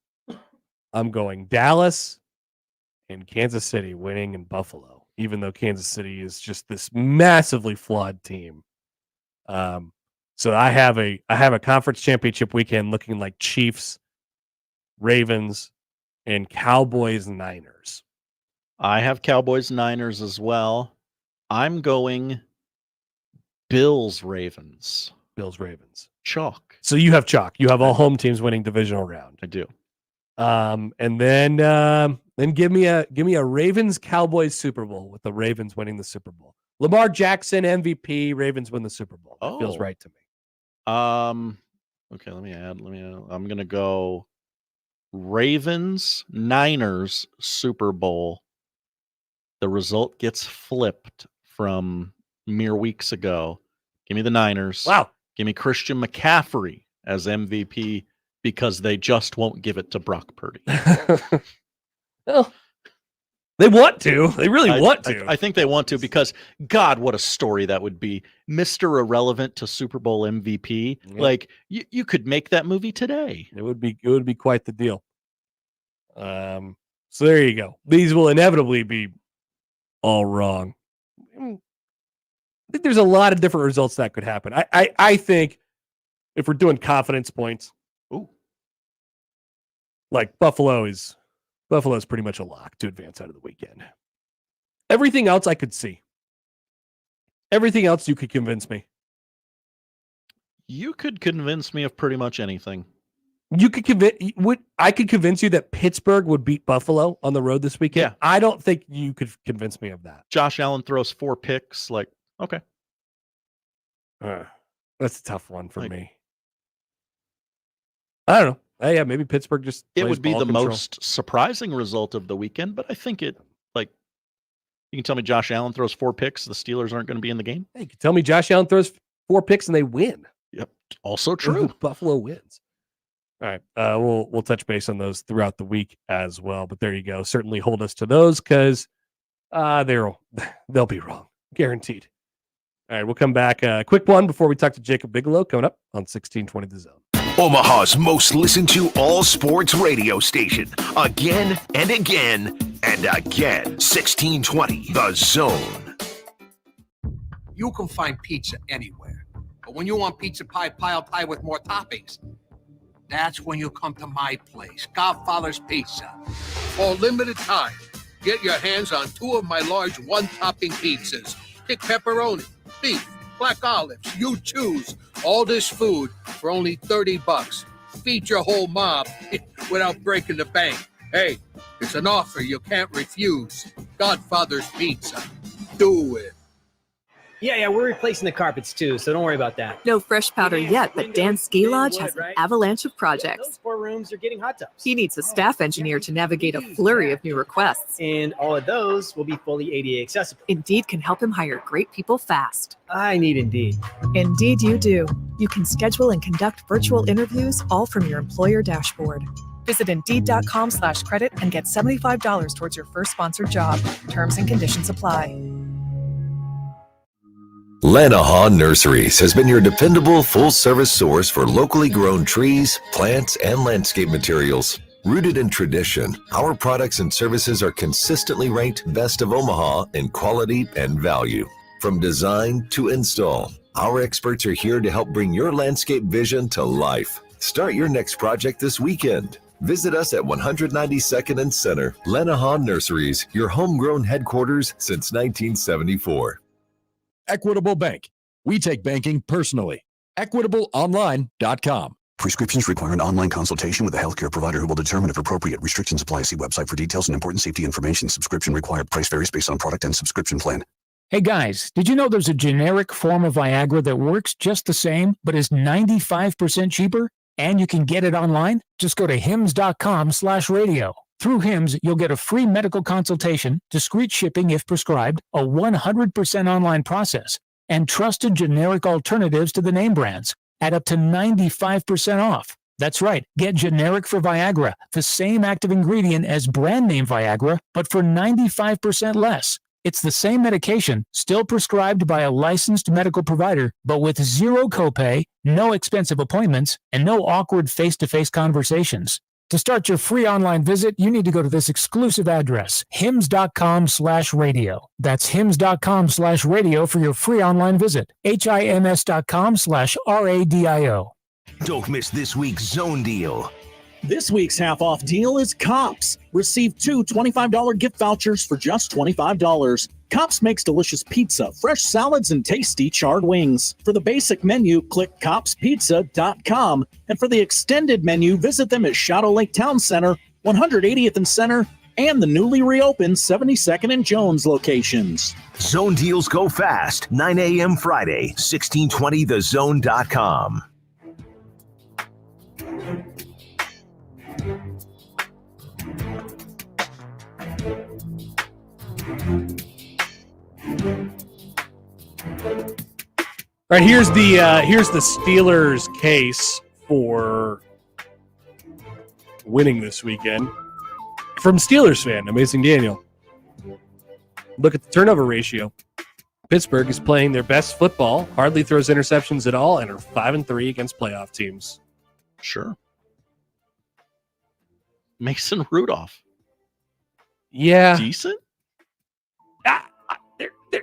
I'm going Dallas and Kansas City winning in Buffalo, even though Kansas City is just this massively flawed team. So I have a conference championship weekend looking like Chiefs, Ravens, and Cowboys Niners. I have Cowboys Niners as well. I'm going Bills Ravens. Bills Ravens. Chalk. So you have chalk. You have all home teams winning divisional round. I do. And then give me a Ravens Cowboys Super Bowl with the Ravens winning the Super Bowl. Lamar Jackson MVP, Ravens win the Super Bowl. That feels right to me. Okay, let me add. I'm going to go Ravens Niners Super Bowl. The result gets flipped from mere weeks ago. Give me the Niners. Wow. Give me Christian McCaffrey as MVP because they just won't give it to Brock Purdy. Well, they want to. They really want to. I think they want to because, God, what a story that would be. Mr. Irrelevant to Super Bowl MVP. Yeah. Like, you could make that movie today. It would be quite the deal. So there you go. These will inevitably be all wrong. I think there's a lot of different results that could happen. I think if we're doing confidence points, like Buffalo's pretty much a lock to advance out of the weekend. Everything else I could see. Everything else you could convince me. You could convince me of pretty much anything. You could I could convince you that Pittsburgh would beat Buffalo on the road this weekend. Yeah. I don't think you could convince me of that. Josh Allen throws 4 picks. Like, okay. That's a tough one for me. I don't know. Yeah, maybe Pittsburgh just it plays would be ball the control. most surprising result of the weekend, but I think you can tell me Josh Allen throws 4 picks, the Steelers aren't going to be in the game. Hey, you can tell me Josh Allen throws 4 picks and they win. Yep. Also true. Buffalo wins. All right. We'll touch base on those throughout the week as well. But there you go. Certainly hold us to those because they'll be wrong. Guaranteed. All right, we'll come back. Quick one before we talk to Jacob Bigelow coming up on 1620 The Zone. Omaha's most listened to all sports radio station. Again and again and again. 1620 The Zone. You can find pizza anywhere. But when you want pizza pie piled high with more toppings, that's when you come to my place, Godfather's Pizza. For a limited time, get your hands on 2 of my large one-topping pizzas. Pick pepperoni, beef, black olives, you choose. All this food for only $30. Feed your whole mob without breaking the bank. Hey, it's an offer you can't refuse. Godfather's Pizza. Do it. Yeah, we're replacing the carpets too, so don't worry about that. No fresh powder yet, but Dan's Ski Lodge has an avalanche of projects. Those 4 rooms are getting hot tubs. He needs a staff engineer to navigate a flurry of new requests. And all of those will be fully ADA accessible. Indeed can help him hire great people fast. I need Indeed. Indeed you do. You can schedule and conduct virtual interviews all from your employer dashboard. Visit Indeed.com/credit and get $75 towards your first sponsored job. Terms and conditions apply. Lanahaw Nurseries has been your dependable full-service source for locally grown trees, plants, and landscape materials. Rooted in tradition, our products and services are consistently ranked best of Omaha in quality and value. From design to install, our experts are here to help bring your landscape vision to life. Start your next project this weekend. Visit us at 192nd and Center. Lanahaw Nurseries, your homegrown headquarters since 1974. Equitable Bank. We take banking personally. EquitableOnline.com. Prescriptions require an online consultation with a healthcare provider who will determine if appropriate. Restrictions apply. See website for details and important safety information. Subscription required. Price varies based on product and subscription plan. Hey guys, did you know there's a generic form of Viagra that works just the same, but is 95% cheaper? And you can get it online. Just go to hims.com/radio. Through Hims, you'll get a free medical consultation, discreet shipping if prescribed, a 100% online process, and trusted generic alternatives to the name brands at up to 95% off. That's right. Get generic for Viagra, the same active ingredient as brand name Viagra, but for 95% less. It's the same medication, still prescribed by a licensed medical provider, but with zero copay, no expensive appointments, and no awkward face-to-face conversations. To start your free online visit, you need to go to this exclusive address, hims.com/radio. That's hims.com/radio for your free online visit. HIMS.com/RADIO. Don't miss this week's Zone Deal. This week's half-off deal is Kops. Receive 2 $25 gift vouchers for just $25. Kops makes delicious pizza, fresh salads, and tasty charred wings. For the basic menu, click copspizza.com. And for the extended menu, visit them at Shadow Lake Town Center, 180th and Center, and the newly reopened 72nd and Jones locations. Zone deals go fast. 9 a.m. Friday, 1620thezone.com. All right, here's the Steelers' case for winning this weekend. From Steelers fan, Amazing Daniel. Look at the turnover ratio. Pittsburgh is playing their best football, hardly throws interceptions at all, and are 5-3 against playoff teams. Sure. Mason Rudolph. Yeah. Decent?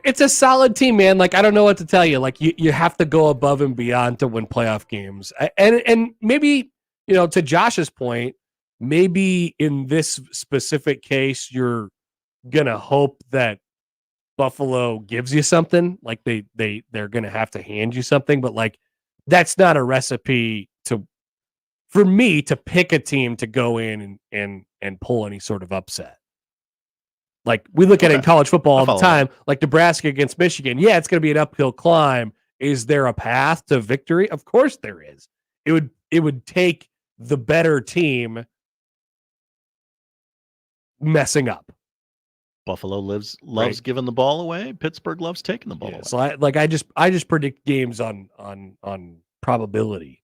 It's a solid team, man. Like, I don't know what to tell you. Like, you have to go above and beyond to win playoff games. And maybe, to Josh's point, maybe in this specific case, you're going to hope that Buffalo gives you something. Like, they're going to have to hand you something. But, like, that's not a recipe for me to pick a team to go in and pull any sort of upset. Like, we look at it in college football all the time, like Nebraska against Michigan. Yeah, it's going to be an uphill climb. Is there a path to victory? Of course there is. It would take the better team messing up. Buffalo loves giving the ball away. Pittsburgh loves taking the ball away. So I just predict games on probability.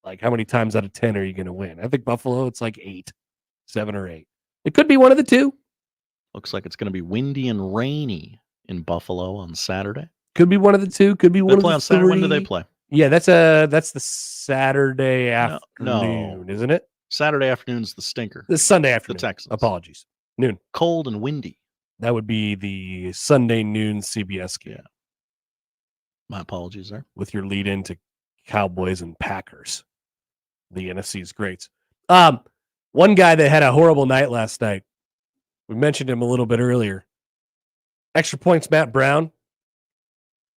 Like, how many times out of 10 are you going to win? I think Buffalo, it's like 7 or 8. It could be one of the two. Looks like it's going to be windy and rainy in Buffalo on Saturday. Could be one of the two. Could be one of the on Saturday. three. When do they play? Yeah, that's the Saturday afternoon, isn't it? Saturday afternoon's the stinker. The Sunday afternoon. The Texans. Apologies. Noon. Cold and windy. That would be the Sunday noon CBS game. Yeah. My apologies there. With your lead into Cowboys and Packers. The NFC's greats. One guy that had a horrible night last night. We mentioned him a little bit earlier. Extra points, Matt Brown.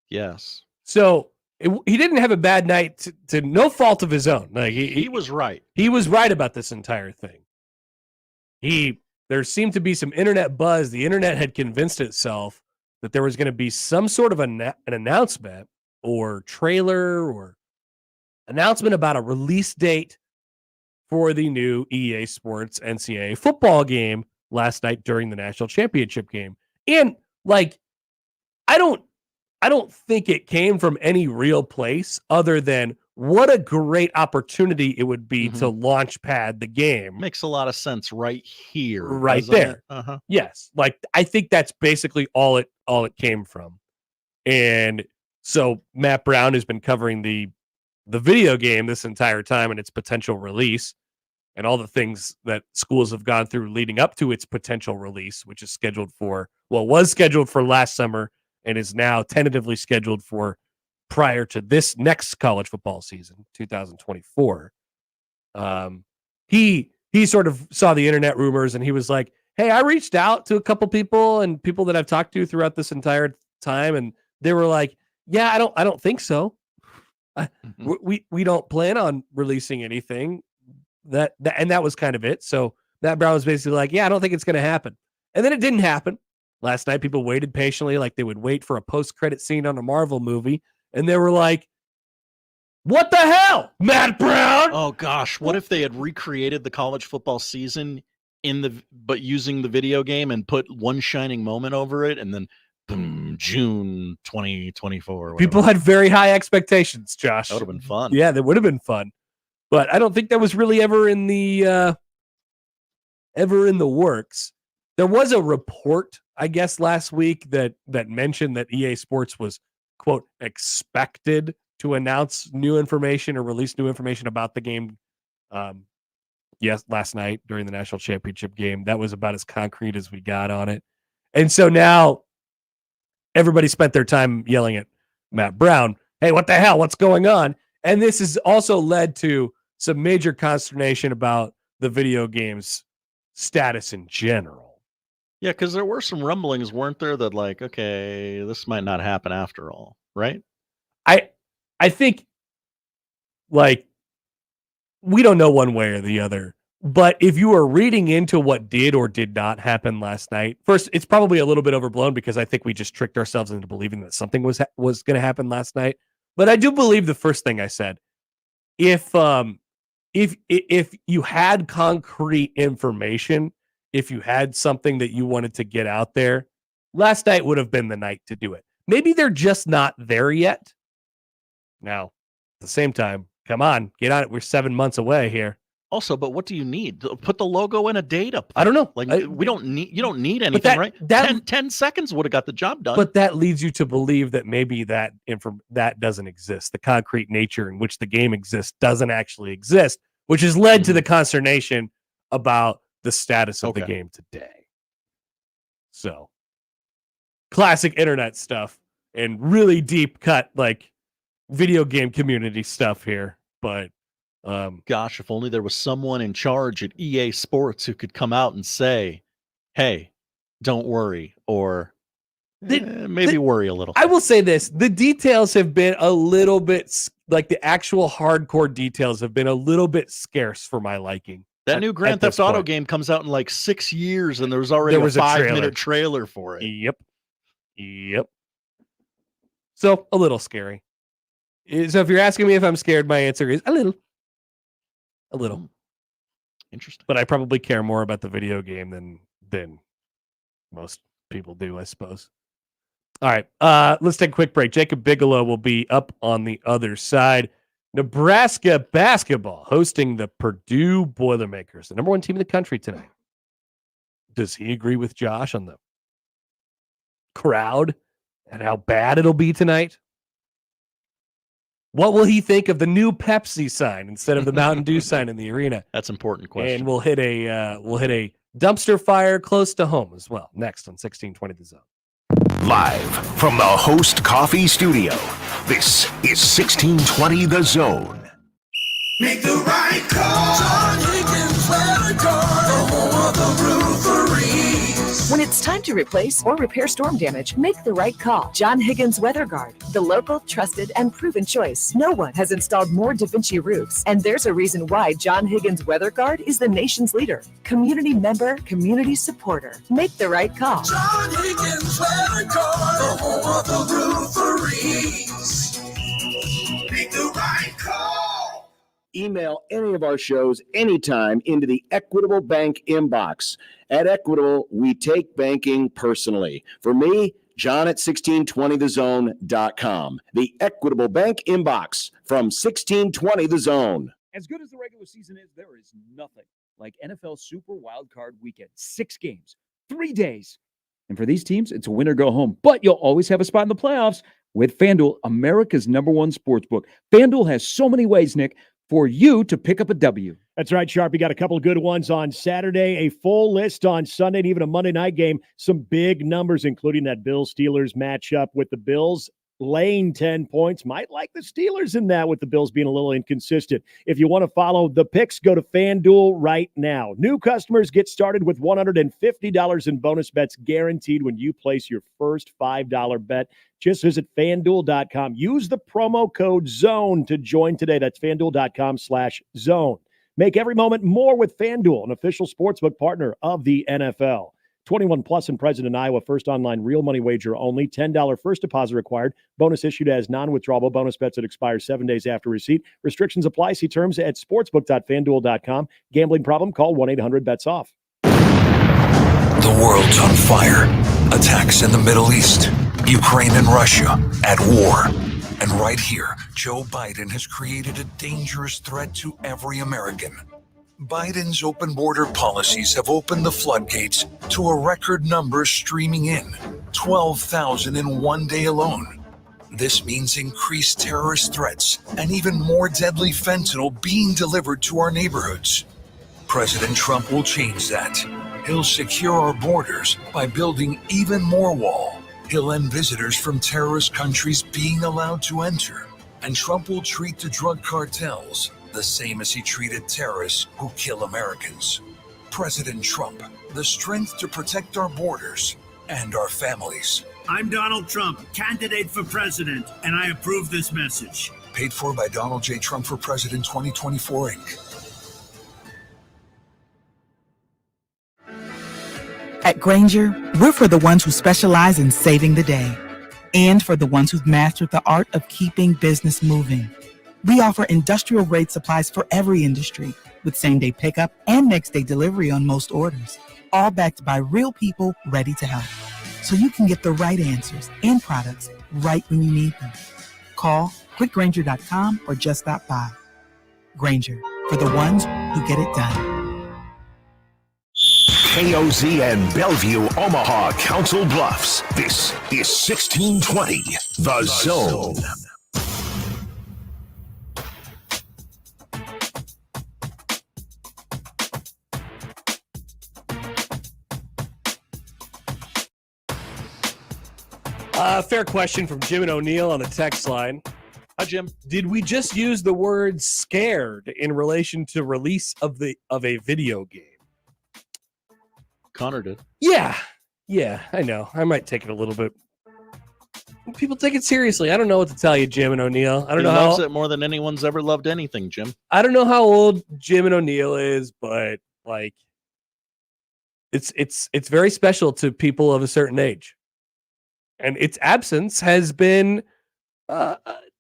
Yes. So he didn't have a bad night to no fault of his own. Like he was right. He was right about this entire thing. There seemed to be some internet buzz. The internet had convinced itself that there was going to be some sort of an announcement or trailer or announcement about a release date for the new EA Sports NCAA football game last night during the national championship game. And like, I don't think it came from any real place other than what a great opportunity it would be to launch pad the game. Makes a lot of sense right here. Right there. Uh-huh. Yes. Like, I think that's basically all it came from. And so Matt Brown has been covering the video game this entire time and its potential release and all the things that schools have gone through leading up to its potential release, which is was scheduled for last summer and is now tentatively scheduled for prior to this next college football season, 2024. He sort of saw the internet rumors and he was like, hey, I reached out to a couple people and people that I've talked to throughout this entire time. And they were like, yeah, I don't think so. We don't plan on releasing anything. That was kind of it. So Matt Brown was basically like, yeah, I don't think it's going to happen. And then it didn't happen. Last night, people waited patiently, like they would wait for a post-credit scene on a Marvel movie. And they were like, What the hell, Matt Brown? Oh gosh, what if they had recreated the college football season but using the video game and put one shining moment over it, and then boom, June 2024. People had very high expectations, Josh. That would have been fun. Yeah, that would have been fun. But I don't think that was really ever in the works. There was a report, I guess, last week that mentioned that EA Sports was, quote, expected to announce new information or release new information about the game. Last night during the national championship game. That was about as concrete as we got on it. And so now everybody spent their time yelling at Matt Brown, hey, what the hell? What's going on? And this has also led to some major consternation about the video game's status in general. Yeah, because there were some rumblings, weren't there, that like, okay, this might not happen after all, right? I think, like, we don't know one way or the other, but if you are reading into what did or did not happen last night, first, it's probably a little bit overblown because I think we just tricked ourselves into believing that something was going to happen last night. But I do believe the first thing I said. If you had concrete information, if you had something that you wanted to get out there, last night would have been the night to do it. Maybe they're just not there yet. Now, at the same time, come on, get on it. We're 7 months away here. Also, but what do you need? Put the logo and a date up there. I don't know. Like you don't need anything, right? 10 seconds would have got the job done. But that leads you to believe that maybe that doesn't exist. The concrete nature in which the game exists doesn't actually exist, which has led to the consternation about the status of the game today. So, classic internet stuff and really deep cut, like, video game community stuff here. But gosh, if only there was someone in charge at EA Sports who could come out and say, hey, don't worry, or maybe worry a little. I will say this, the details have been a little bit, like the actual hardcore details have been a little bit scarce for my liking. That new Grand Theft Auto game comes out in like 6 years, and there was already a 5-minute trailer for it. Yep. So a little scary. So if you're asking me if I'm scared, my answer is a little. Interesting. But I probably care more about the video game than most people do, I suppose. All right, let's take a quick break. Jacob Bigelow will be up on the other side. Nebraska basketball hosting the Purdue Boilermakers, the number 1 team in the country tonight. Does he agree with Josh on the crowd and how bad it'll be tonight? What will he think of the new Pepsi sign instead of the Mountain Dew sign in the arena? That's an important question. And we'll hit a dumpster fire close to home as well. Next on 1620 The Zone. Live from the Host Coffee Studio, this is 1620 The Zone. Make the right call. John Higgins Weather Guard, the home of the roofery. When it's time to replace or repair storm damage, make the right call. John Higgins Weather Guard, the local, trusted, and proven choice. No one has installed more Da Vinci roofs, and there's a reason why John Higgins Weather Guard is the nation's leader. Community member, community supporter. Make the right call. John Higgins Weather Guard, the home of the rooferys. Make the right call. Email any of our shows anytime into the Equitable Bank inbox. At Equitable, we take banking personally. For me, John at 1620thezone.com. The Equitable Bank inbox from 1620 The Zone. As good as the regular season is, there is nothing like NFL Super Wildcard Weekend. 6 games, 3 days. And for these teams, it's a win or go home. But you'll always have a spot in the playoffs with FanDuel, America's #1 sportsbook. FanDuel has so many ways, Nick, for you to pick up a W. That's right, Sharp. You got a couple of good ones on Saturday, a full list on Sunday, and even a Monday night game. Some big numbers, including that Bills-Steelers matchup with the Bills laying 10 points. Might like the Steelers in that with the Bills being a little inconsistent. If you want to follow the picks, go to FanDuel right now. New customers get started with $150 in bonus bets guaranteed when you place your first $5 bet. Just visit FanDuel.com. Use the promo code ZONE to join today. That's FanDuel.com/zone. Make every moment more with FanDuel, an official sportsbook partner of the NFL. 21 plus and present in Iowa. First online real money wager only. $10 first deposit required. Bonus issued as non-withdrawable bonus bets that expire 7 days after receipt. Restrictions apply. See terms at sportsbook.fanduel.com. Gambling problem? Call 1-800-BETS-OFF. The world's on fire. Attacks in the Middle East. Ukraine and Russia at war. And right here, Joe Biden has created a dangerous threat to every American. Biden's open border policies have opened the floodgates to a record number streaming in, 12,000 in one day alone. This means increased terrorist threats and even more deadly fentanyl being delivered to our neighborhoods. President Trump will change that. He'll secure our borders by building even more wall. He'll end visitors from terrorist countries being allowed to enter. And Trump will treat the drug cartels the same as he treated terrorists who kill Americans. President Trump, the strength to protect our borders and our families. I'm Donald Trump, candidate for president, and I approve this message. Paid for by Donald J. Trump for President 2024, Inc. At Grainger, we're for the ones who specialize in saving the day and for the ones who've mastered the art of keeping business moving. We offer industrial-grade supplies for every industry with same-day pickup and next-day delivery on most orders, all backed by real people ready to help. So you can get the right answers and products right when you need them. Call quickgrainger.com or just stop by. Grainger, for the ones who get it done. KOZ and Bellevue, Omaha, Council Bluffs. This is 1620, The Zone. Fair question from Jim and O'Neill on the text line. Hi, Jim. Did we just use the word scared in relation to release of a video game? Connor did. Yeah, I know. I might take it a little bit. People take it seriously. I don't know what to tell you, Jim and O'Neill. I don't know loves how it more than anyone's ever loved anything, Jim. I don't know how old Jim and O'Neill is, but like, it's very special to people of a certain age. And its absence has been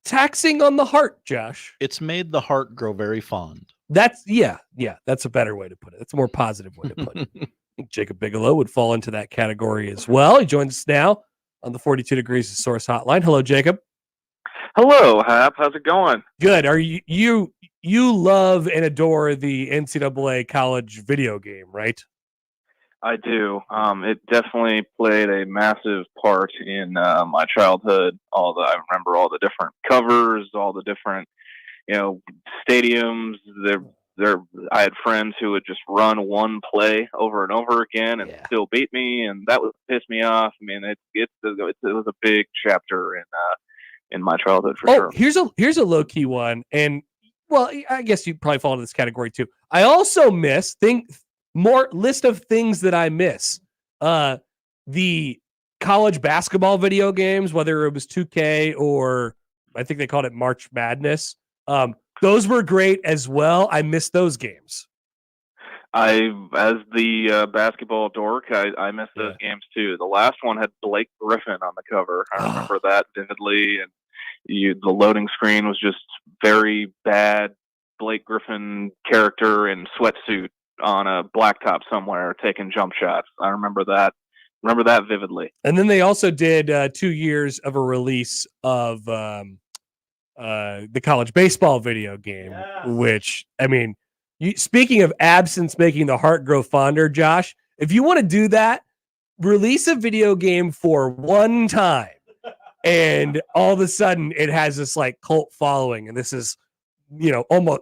taxing on the heart, Josh. It's made the heart grow very fond. That's a better way to put it. That's a more positive way to put it. I think Jacob Bigelow would fall into that category as well. He joins us now on the 42 Degrees of Source hotline. Hello, Jacob. Hello, Hap. How's it going? Good. Are you love and adore the NCAA college video game, right? I do. It definitely played a massive part in my childhood. I remember all the different covers, all the different, stadiums. I had friends who would just run one play over and over again and still beat me, and that would piss me off. I mean, it was a big chapter in my childhood for sure. Here's a low key one, and well, I guess you probably fall into this category too. I also miss more list of things that I miss. The college basketball video games, whether it was 2K or I think they called it March Madness. Those were great as well. I miss those games. As the basketball dork, I miss those games too. The last one had Blake Griffin on the cover. I remember that vividly. And the loading screen was just very bad Blake Griffin character in sweatsuit on a blacktop somewhere taking jump shots. I remember that vividly. And then they also did 2 years of a release of the college baseball video game, which, I mean, speaking of absence making the heart grow fonder, Josh, if you want to do that, release a video game for one time and all of a sudden it has this like cult following. And this is,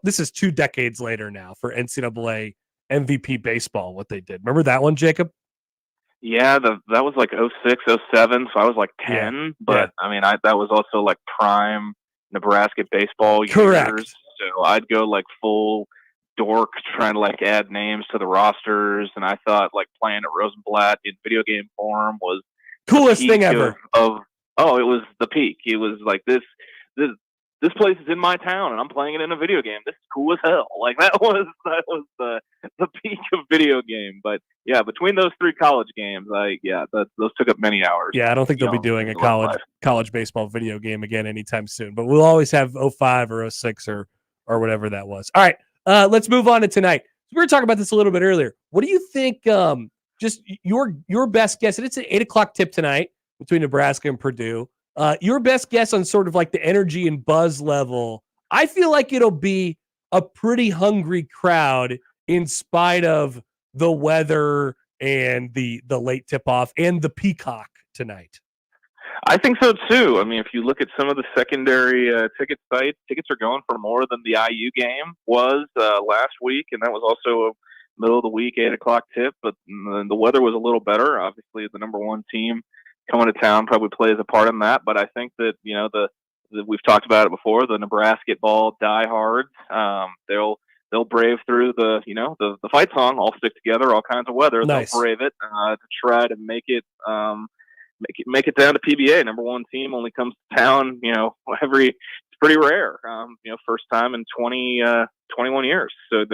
this is 2 decades later now for NCAA MVP baseball, what they did. Remember that one, Jacob? Yeah, that was like 06, 07, so I was like 10, but I mean, that was also like prime Nebraska baseball years. So I'd go like full dork trying to like add names to the rosters, and I thought like playing at Rosenblatt in video game form was coolest thing ever. It was the peak. It was like this this place is in my town and I'm playing it in a video game. This is cool as hell. Like that was the peak of video game. But yeah, between those 3 college games, those took up many hours. Yeah, I don't think they'll be doing a college baseball video game again anytime soon. But we'll always have 05 or 06 or whatever that was. All right, let's move on to tonight. We were talking about this a little bit earlier. What do you think? Just your best guess, and it's an 8:00 tip tonight between Nebraska and Purdue. Your best guess on sort of like the energy and buzz level. I feel like it'll be a pretty hungry crowd in spite of the weather and the late tip-off and the Peacock tonight. I think so too. I mean, if you look at some of the secondary ticket sites, tickets are going for more than the IU game was last week, and that was also a middle of the week 8:00 tip. But the weather was a little better. Obviously, the number 1 team coming to town probably plays a part in that. But I think that we've talked about it before. The Nebrasketball diehards, they'll brave through the fight song. All stick together, all kinds of weather. Nice. They'll brave it to try to make it down to PBA. Number 1 team only comes to town, it's pretty rare. First time in 21 years. So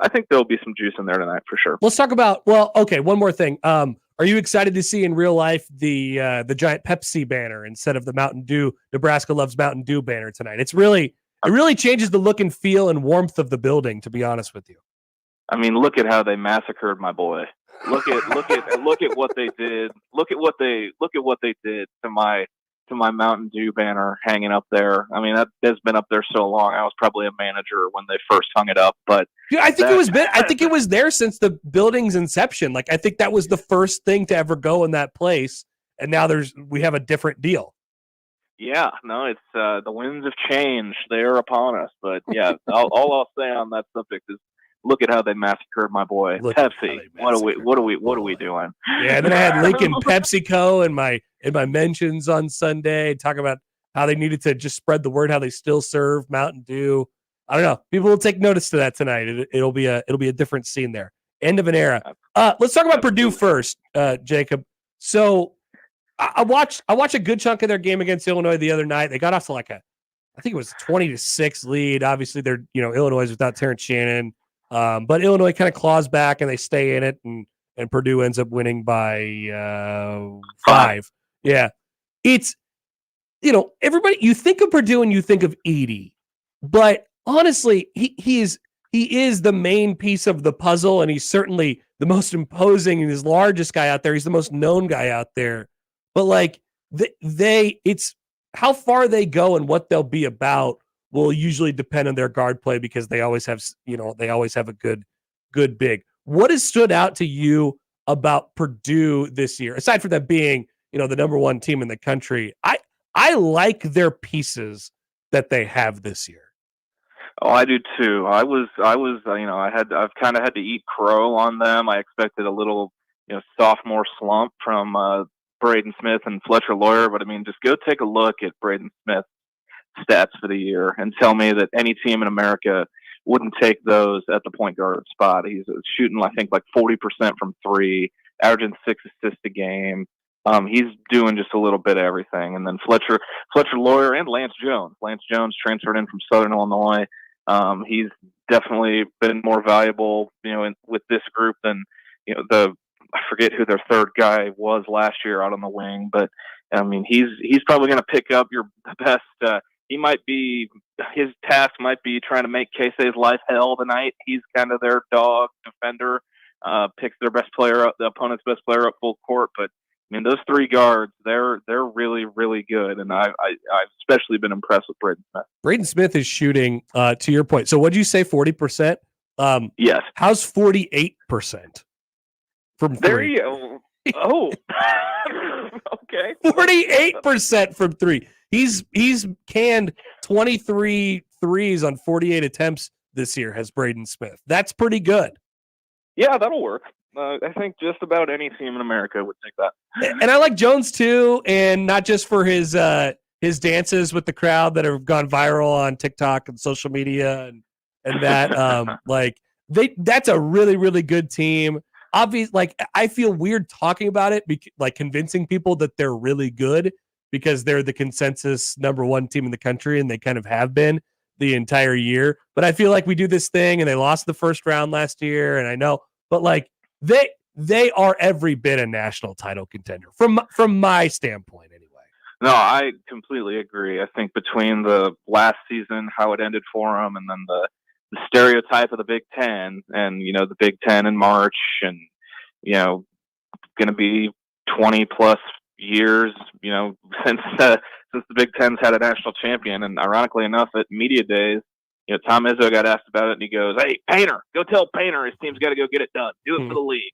I think there'll be some juice in there tonight for sure. Let's talk about, one more thing. Are you excited to see in real life the giant Pepsi banner instead of the Mountain Dew, Nebraska loves Mountain Dew banner tonight? It really changes the look and feel and warmth of the building, to be honest with you. I mean, look at how they massacred my boy. Look at what they did. Look at what they did to my Mountain Dew banner hanging up there. I mean, that has been up there so long. I was probably a manager when they first hung it up, but yeah, I think it was there since the building's inception. Like, I think that was the first thing to ever go in that place, and now we have a different deal. Yeah, no, it's the winds have changed. They are upon us. But yeah, all I'll say on that subject is, look at how they massacred my boy Pepsi. What are we doing? Yeah, and then I had Lincoln PepsiCo in my mentions on Sunday, talk about how they needed to just spread the word how they still serve Mountain Dew. I don't know. People will take notice to that tonight. It'll be a different scene there. End of an era. Let's talk about Purdue first, Jacob. So I watched a good chunk of their game against Illinois the other night. They got off to I think it was 20-6 lead. Obviously, they're Illinois is without Terrence Shannon. But Illinois kind of claws back and they stay in it, and Purdue ends up winning by 5. Yeah. It's, everybody, you think of Purdue and you think of Edey, but honestly, he is the main piece of the puzzle, and he's certainly the most imposing and his largest guy out there. He's the most known guy out there. But it's how far they go and what they'll be about will usually depend on their guard play, because they always have a good big. What has stood out to you about Purdue this year, aside from them being, the number 1 team in the country? I like their pieces that they have this year. Oh, I do too. I've kind of had to eat crow on them. I expected a little, sophomore slump from Braden Smith and Fletcher Lawyer, but I mean, just go take a look at Braden Smith's stats for the year and tell me that any team in America wouldn't take those at the point guard spot. He's shooting, I think, 40% from 3, averaging 6 assists a game. He's doing just a little bit of everything. And then Fletcher Lawyer and Lance Jones. Lance Jones transferred in from Southern Illinois. He's definitely been more valuable, with this group than, I forget who their third guy was last year out on the wing, but I mean, he's probably going to pick up the best. His task might be trying to make Casey's life hell tonight. He's kind of their dog defender, picks their best player up, the opponent's best player up full court. But I mean, those 3 guards, they're really, really good. And I've especially been impressed with Braden Smith. Braden Smith is shooting, to your point. So what'd you say, 40%? Yes. How's 48% from 3? There you go. Oh, okay. 48% from 3. He's canned 23 threes on 48 attempts this year, has Braden Smith. That's pretty good. Yeah, that'll work. I think just about any team in America would take that. And I like Jones too, and not just for his dances with the crowd that have gone viral on TikTok and social media and that. That's a really, really good team. Obviously, I feel weird talking about it, convincing people that they're really good, because they're the consensus number one team in the country, and they kind of have been the entire year. But I feel like we do this thing, and they lost the first round last year, and I know, but like they are every bit a national title contender from my standpoint, anyway. No, I completely agree. I think between the last season, how it ended for them, and then the stereotype of the Big Ten, and the Big Ten in March, and going to be 20 plus years, since the Big Ten's had a national champion. And ironically enough, at media days, Tom Izzo got asked about it, and he goes, "Hey, Painter, go tell Painter his team's got to go get it done. Do it for the league."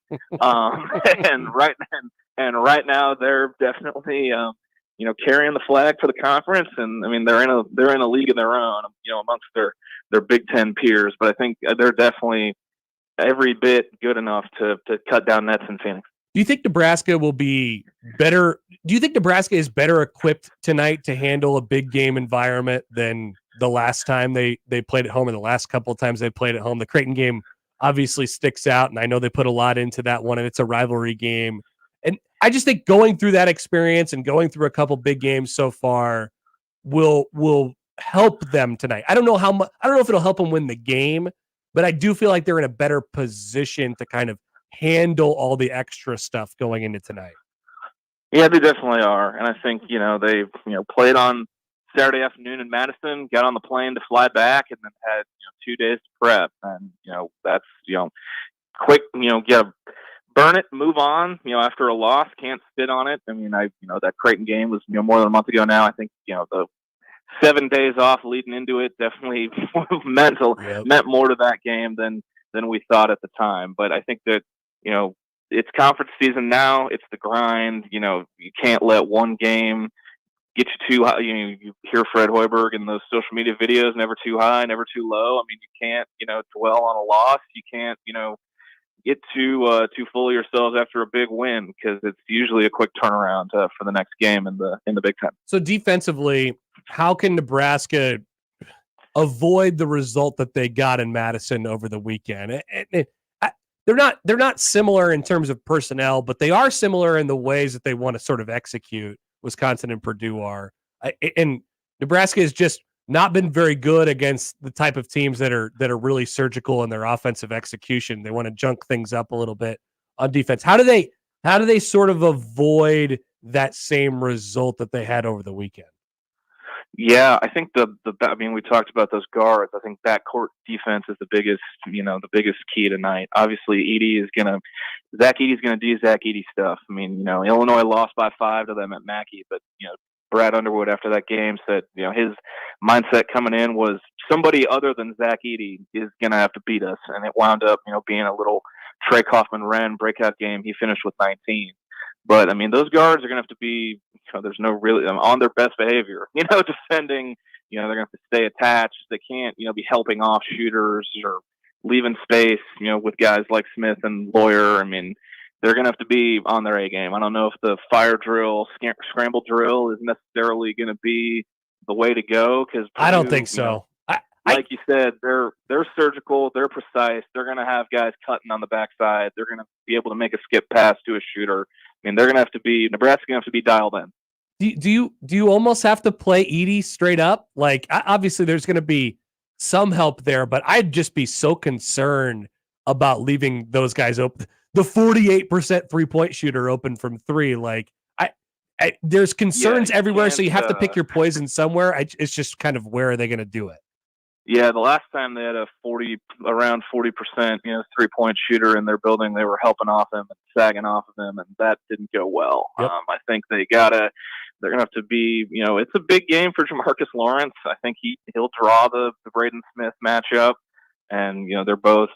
and right now they're definitely carrying the flag for the conference, and I mean they're in a league of their own, amongst their Big Ten peers. But I think they're definitely every bit good enough to cut down nets in Phoenix. Do you think Nebraska will be better? Do you think Nebraska is better equipped tonight to handle a big game environment than the last time they played at home, and the last couple of times they played at home? The Creighton game obviously sticks out, and I know they put a lot into that one, and it's a rivalry game. And I just think going through that experience and going through a couple big games so far will help them tonight. I don't know how much. I don't know if it'll help them win the game, but I do feel like they're in a better position to kind of handle all the extra stuff going into tonight. Yeah, they definitely are. And I think, they played on Saturday afternoon in Madison, got on the plane to fly back, and then had, 2 days to prep. And, that's, quick, burn it, move on, after a loss, can't sit on it. I mean, that Creighton game was, more than a month ago now. I think, the 7 days off leading into it definitely meant more to that game than we thought at the time. But I think that, it's conference season now. It's the grind. You can't let one game get you too high. You hear Fred Hoiberg in those social media videos, never too high, never too low. I mean, you can't, dwell on a loss. You can't, get too full of yourselves after a big win, because it's usually a quick turnaround for the next game in the Big Ten. So defensively, how can Nebraska avoid the result that they got in Madison over the weekend? They're not similar in terms of personnel, but they are similar in the ways that they want to sort of execute. Wisconsin and Purdue are, and Nebraska has just not been very good against the type of teams that are really surgical in their offensive execution. They want to junk things up a little bit on defense. How do they sort of avoid that same result that they had over the weekend? Yeah, I think we talked about those guards. I think backcourt defense is the biggest key tonight. Obviously, Zach Edey's gonna do Zach Edey stuff. I mean, Illinois lost by 5 to them at Mackey, but Brad Underwood after that game said, his mindset coming in was somebody other than Zach Edey is gonna have to beat us, and it wound up, being a little Trey Kaufman-Wren breakout game. He finished with 19. But I mean, those guards are going to have to be, there's no really on their best behavior, defending, they're going to have to stay attached. They can't, be helping off shooters or leaving space, with guys like Smith and Lawyer. I mean, they're going to have to be on their A game. I don't know if the fire drill, scramble drill is necessarily going to be the way to go, because I don't think so. Like you said, they're surgical, they're precise. They're going to have guys cutting on the backside. They're going to be able to make a skip pass to a shooter. I mean, Nebraska's going to have to be dialed in. Do you almost have to play Edey straight up? Like, obviously there's going to be some help there, but I'd just be so concerned about leaving those guys open. The 48% 3-point shooter open from 3. Like, there's concerns everywhere, so you have to pick your poison somewhere. It's just kind of, where are they going to do it? Yeah, the last time they had around 40%, 3-point shooter in their building, they were helping off him and sagging off of him, and that didn't go well. Yep. I think they're gonna have to be, it's a big game for Jamarcus Lawrence. I think he'll draw the Braden Smith matchup, and they're both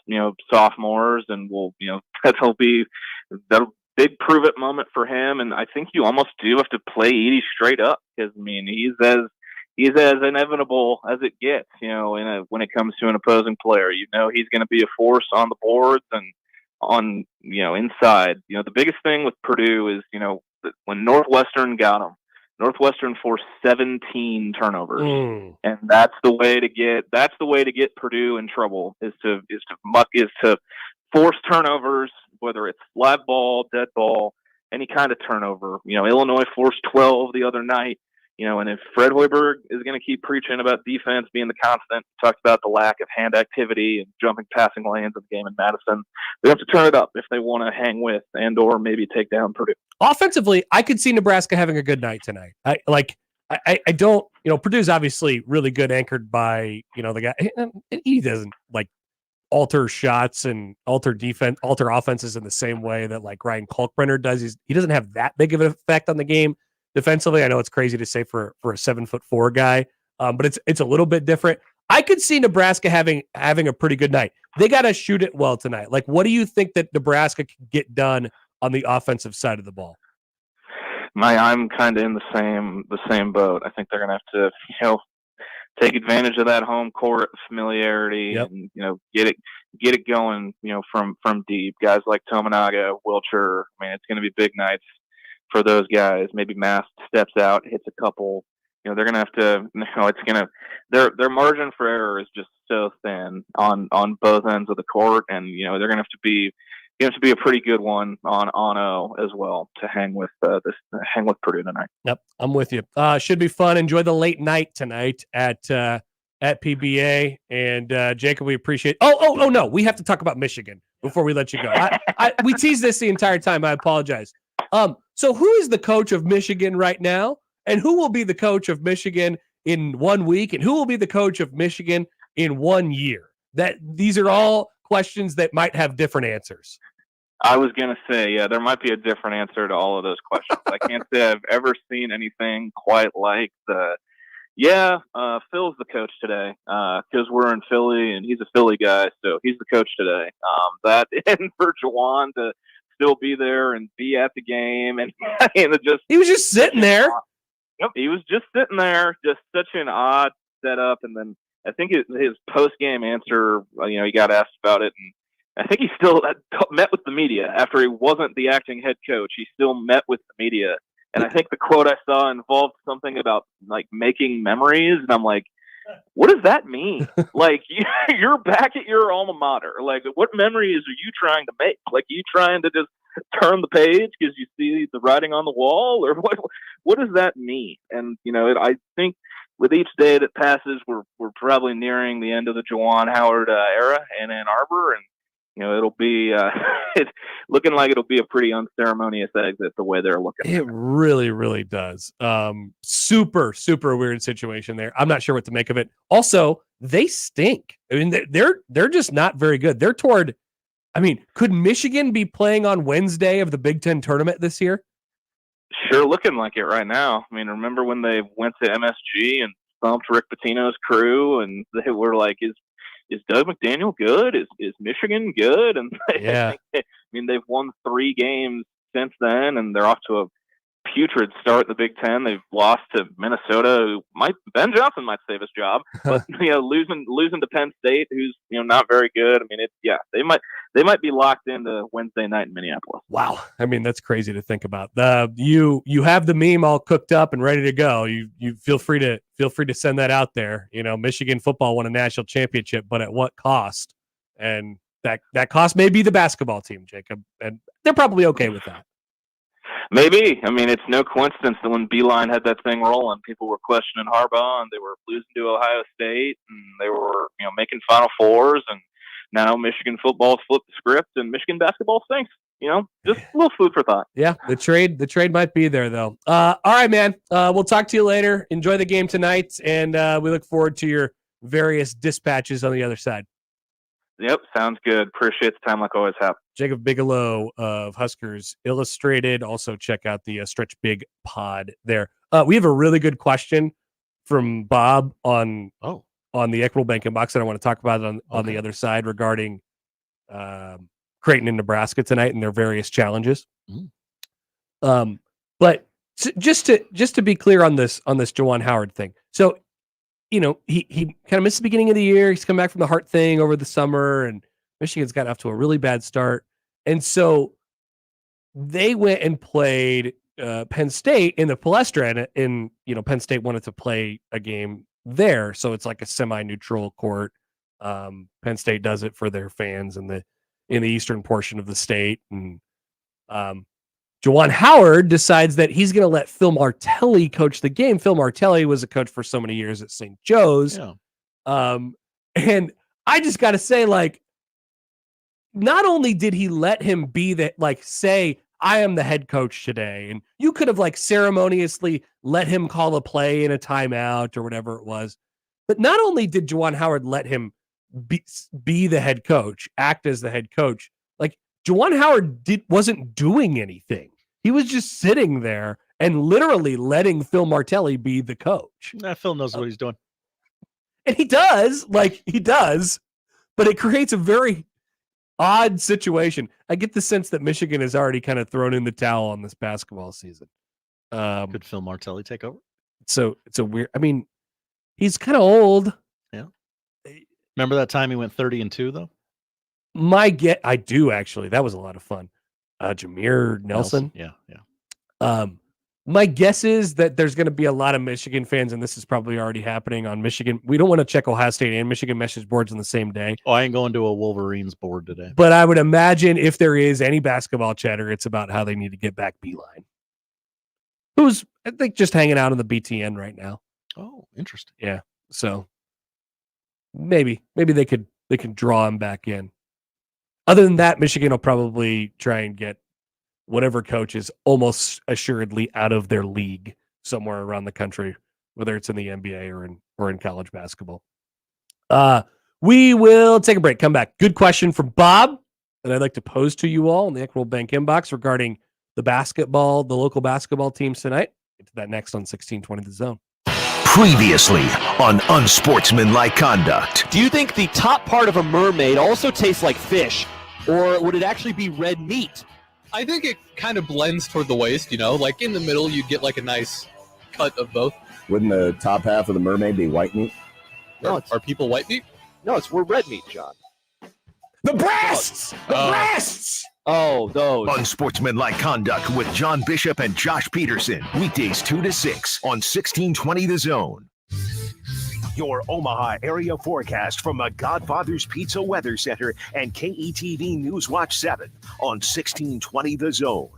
sophomores, and that'll big prove it moment for him. And I think you almost do have to play Edey straight up, because I mean he's as inevitable as it gets, when it comes to an opposing player. He's going to be a force on the boards and on, inside. The biggest thing with Purdue is, when Northwestern got them, Northwestern forced 17 turnovers, and that's the way to get Purdue in trouble, is to force turnovers, whether it's live ball, dead ball. any kind of turnover. Illinois forced 12 the other night. And if Fred Hoiberg is going to keep preaching about defense being the constant, talked about the lack of hand activity and jumping passing lanes of the game in Madison, they have to turn it up if they want to hang with and or maybe take down Purdue. Offensively, I could see Nebraska having a good night tonight. I don't, Purdue's obviously really good, anchored by, the guy. And he doesn't alter shots and alter offenses in the same way that Ryan Kalkbrenner does. He doesn't have that big of an effect on the game defensively. I know it's crazy to say for a 7'4" guy, but it's a little bit different. I could see Nebraska having a pretty good night. They got to shoot it well tonight. What do you think that Nebraska can get done on the offensive side of the ball? I'm kind of in the same boat. I think they're going to have to, take advantage of that home court familiarity and, get it going, from deep. Guys like Tominaga, Wilcher. It's going to be big nights for those guys. Maybe Mass steps out, hits a couple. They're going to have to, their margin for error is just so thin on both ends of the court. And, they're going to have to be a pretty good one on O as well to hang with Purdue tonight. Yep, I'm with you. Should be fun. Enjoy the late night tonight at PBA. And Jacob, we appreciate. Oh no, we have to talk about Michigan before we let you go. We teased this the entire time. I apologize. So who is the coach of Michigan right now, and who will be the coach of Michigan in 1 week, and who will be the coach of Michigan in 1 year? These are all questions that might have different answers. I was going to say, there might be a different answer to all of those questions. I can't say I've ever seen anything quite like Phil's the coach today because we're in Philly and he's a Philly guy, so he's the coach today. And for Juwan to still be there and be at the game, and he was just sitting there. Yep, he was just sitting there, just such an odd setup. And then I think his post-game answer, he got asked about it, and I think he still met with the media after he wasn't the acting head coach. He still met with the media. And I think the quote I saw involved something about making memories. And I'm like, what does that mean? You're back at your alma mater. What memories are you trying to make? Are you trying to just turn the page because you see the writing on the wall, or what does that mean? And, I think with each day that passes, we're probably nearing the end of the Juwan Howard era in Ann Arbor. And, it'll be it's looking like it'll be a pretty unceremonious exit the way they're looking. It really, really does. Super, super weird situation there. I'm not sure what to make of it. Also, they stink. They're just not very good. They're toward. Could Michigan be playing on Wednesday of the Big Ten tournament this year? Sure, looking like it right now. Remember when they went to MSG and thumped Rick Pitino's crew, and they were like, Is Doug McDaniel good? Is Michigan good? And they've won 3 games since then, and they're off to a putrid start in the Big Ten. They've lost to Minnesota. Ben Johnson might save his job, but losing to Penn State, who's not very good. They might be locked into Wednesday night in Minneapolis. Wow, that's crazy to think about. You have the meme all cooked up and ready to go. You feel free to send that out there. Michigan football won a national championship, but at what cost? And that cost may be the basketball team, Jacob, and they're probably okay with that. Maybe. It's no coincidence that when Beeline had that thing rolling, people were questioning Harbaugh, and they were losing to Ohio State, and they were, making Final Fours, and now Michigan football's flipped the script, and Michigan basketball stinks. Just a little food for thought. Yeah, the trade might be there though. All right, man. We'll talk to you later. Enjoy the game tonight, and we look forward to your various dispatches on the other side. Yep, sounds good. Appreciate the time like always, Hap. Jacob Bigelow of Huskers Illustrated. Also check out the Stretch Big pod there. We have a really good question from Bob on the Equitable Bank Inbox that I want to talk about on the other side regarding Creighton and Nebraska tonight and their various challenges. But just to be clear on this Juwan Howard thing. So, he kind of missed the beginning of the year. He's come back from the heart thing over the summer, and Michigan's got off to a really bad start. And so they went and played Penn State in the Palestra, and Penn State wanted to play a game there. So it's like a semi-neutral court. Penn State does it for their fans in the eastern portion of the state. And Juwan Howard decides that he's going to let Phil Martelli coach the game. Phil Martelli was a coach for so many years at St. Joe's. Yeah. And I just got to say, like, not only did he let him be say, I am the head coach today, and you could have like ceremoniously let him call a play in a timeout or whatever it was. But not only did Juwan Howard let him be the head coach, act as the head coach, like Juwan Howard wasn't doing anything. He was just sitting there and literally letting Phil Martelli be the coach. Phil knows what he's doing. And he does, but it creates a very odd situation. I get the sense that Michigan has already kind of thrown in the towel on this basketball season. Could Phil Martelli take over? So it's a weird, I mean, he's kind of old. Yeah. Remember that time he went 30-2 though? I do actually. That was a lot of fun. Jameer Nelson. Yeah. My guess is that there's going to be a lot of Michigan fans, and this is probably already happening on Michigan. We don't want to check Ohio State and Michigan message boards on the same day. Oh, I ain't going to a Wolverines board today. But I would imagine if there is any basketball chatter, it's about how they need to get back Beeline, who's, I think, just hanging out on the BTN right now. Oh, interesting. Yeah. So maybe they could draw him back in. Other than that, Michigan will probably try and get whatever coach is almost assuredly out of their league somewhere around the country, whether it's in the NBA or in college basketball. We will take a break, come back. Good question from Bob that I'd like to pose to you all in the Equitable Bank inbox regarding the local basketball teams tonight. Get to that next on 1620 The Zone. Previously on Unsportsmanlike Conduct. Do you think the top part of a mermaid also tastes like fish, or would it actually be red meat? I think it kind of blends toward the waist, like in the middle, you get like a nice cut of both. Wouldn't the top half of the mermaid be white meat? No, are people white meat? No, we're red meat, John. The breasts! breasts! Oh, those. Unsportsmanlike Conduct with John Bishop and Josh Peterson. Weekdays 2 to 6 on 1620 The Zone. Your Omaha area forecast from the Godfather's Pizza Weather Center and KETV Newswatch 7 on 1620 The Zone.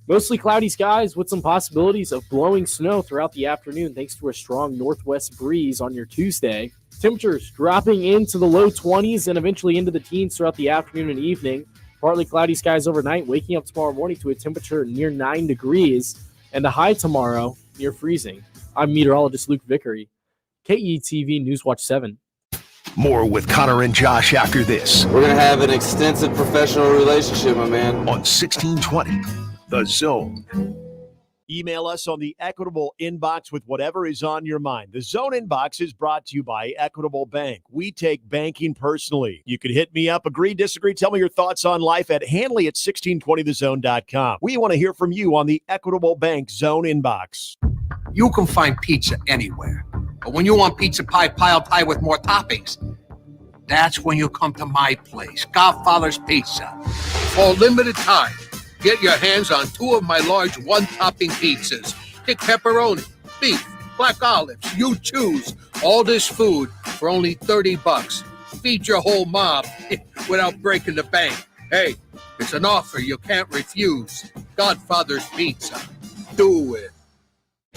Mostly cloudy skies with some possibilities of blowing snow throughout the afternoon thanks to a strong northwest breeze on your Tuesday. Temperatures dropping into the low 20s and eventually into the teens throughout the afternoon and evening. Partly cloudy skies overnight, waking up tomorrow morning to a temperature near 9 degrees and a high tomorrow near freezing. I'm meteorologist Luke Vickery. KETV Newswatch 7. More with Connor and Josh after this. We're going to have an extensive professional relationship, my man. On 1620, The Zone. Email us on the Equitable inbox with whatever is on your mind. The Zone inbox is brought to you by Equitable Bank. We take banking personally. You can hit me up, agree, disagree, tell me your thoughts on life at Hanley@1620thezone.com. We want to hear from you on the Equitable Bank Zone inbox. You can find pizza anywhere. But when you want pizza pie piled high with more toppings, that's when you come to my place, Godfather's Pizza. For a limited time, get your hands on 2 of my large one-topping pizzas. Pick pepperoni, beef, black olives, you choose. All this food for only $30. Feed your whole mob without breaking the bank. Hey, it's an offer you can't refuse. Godfather's Pizza. Do it.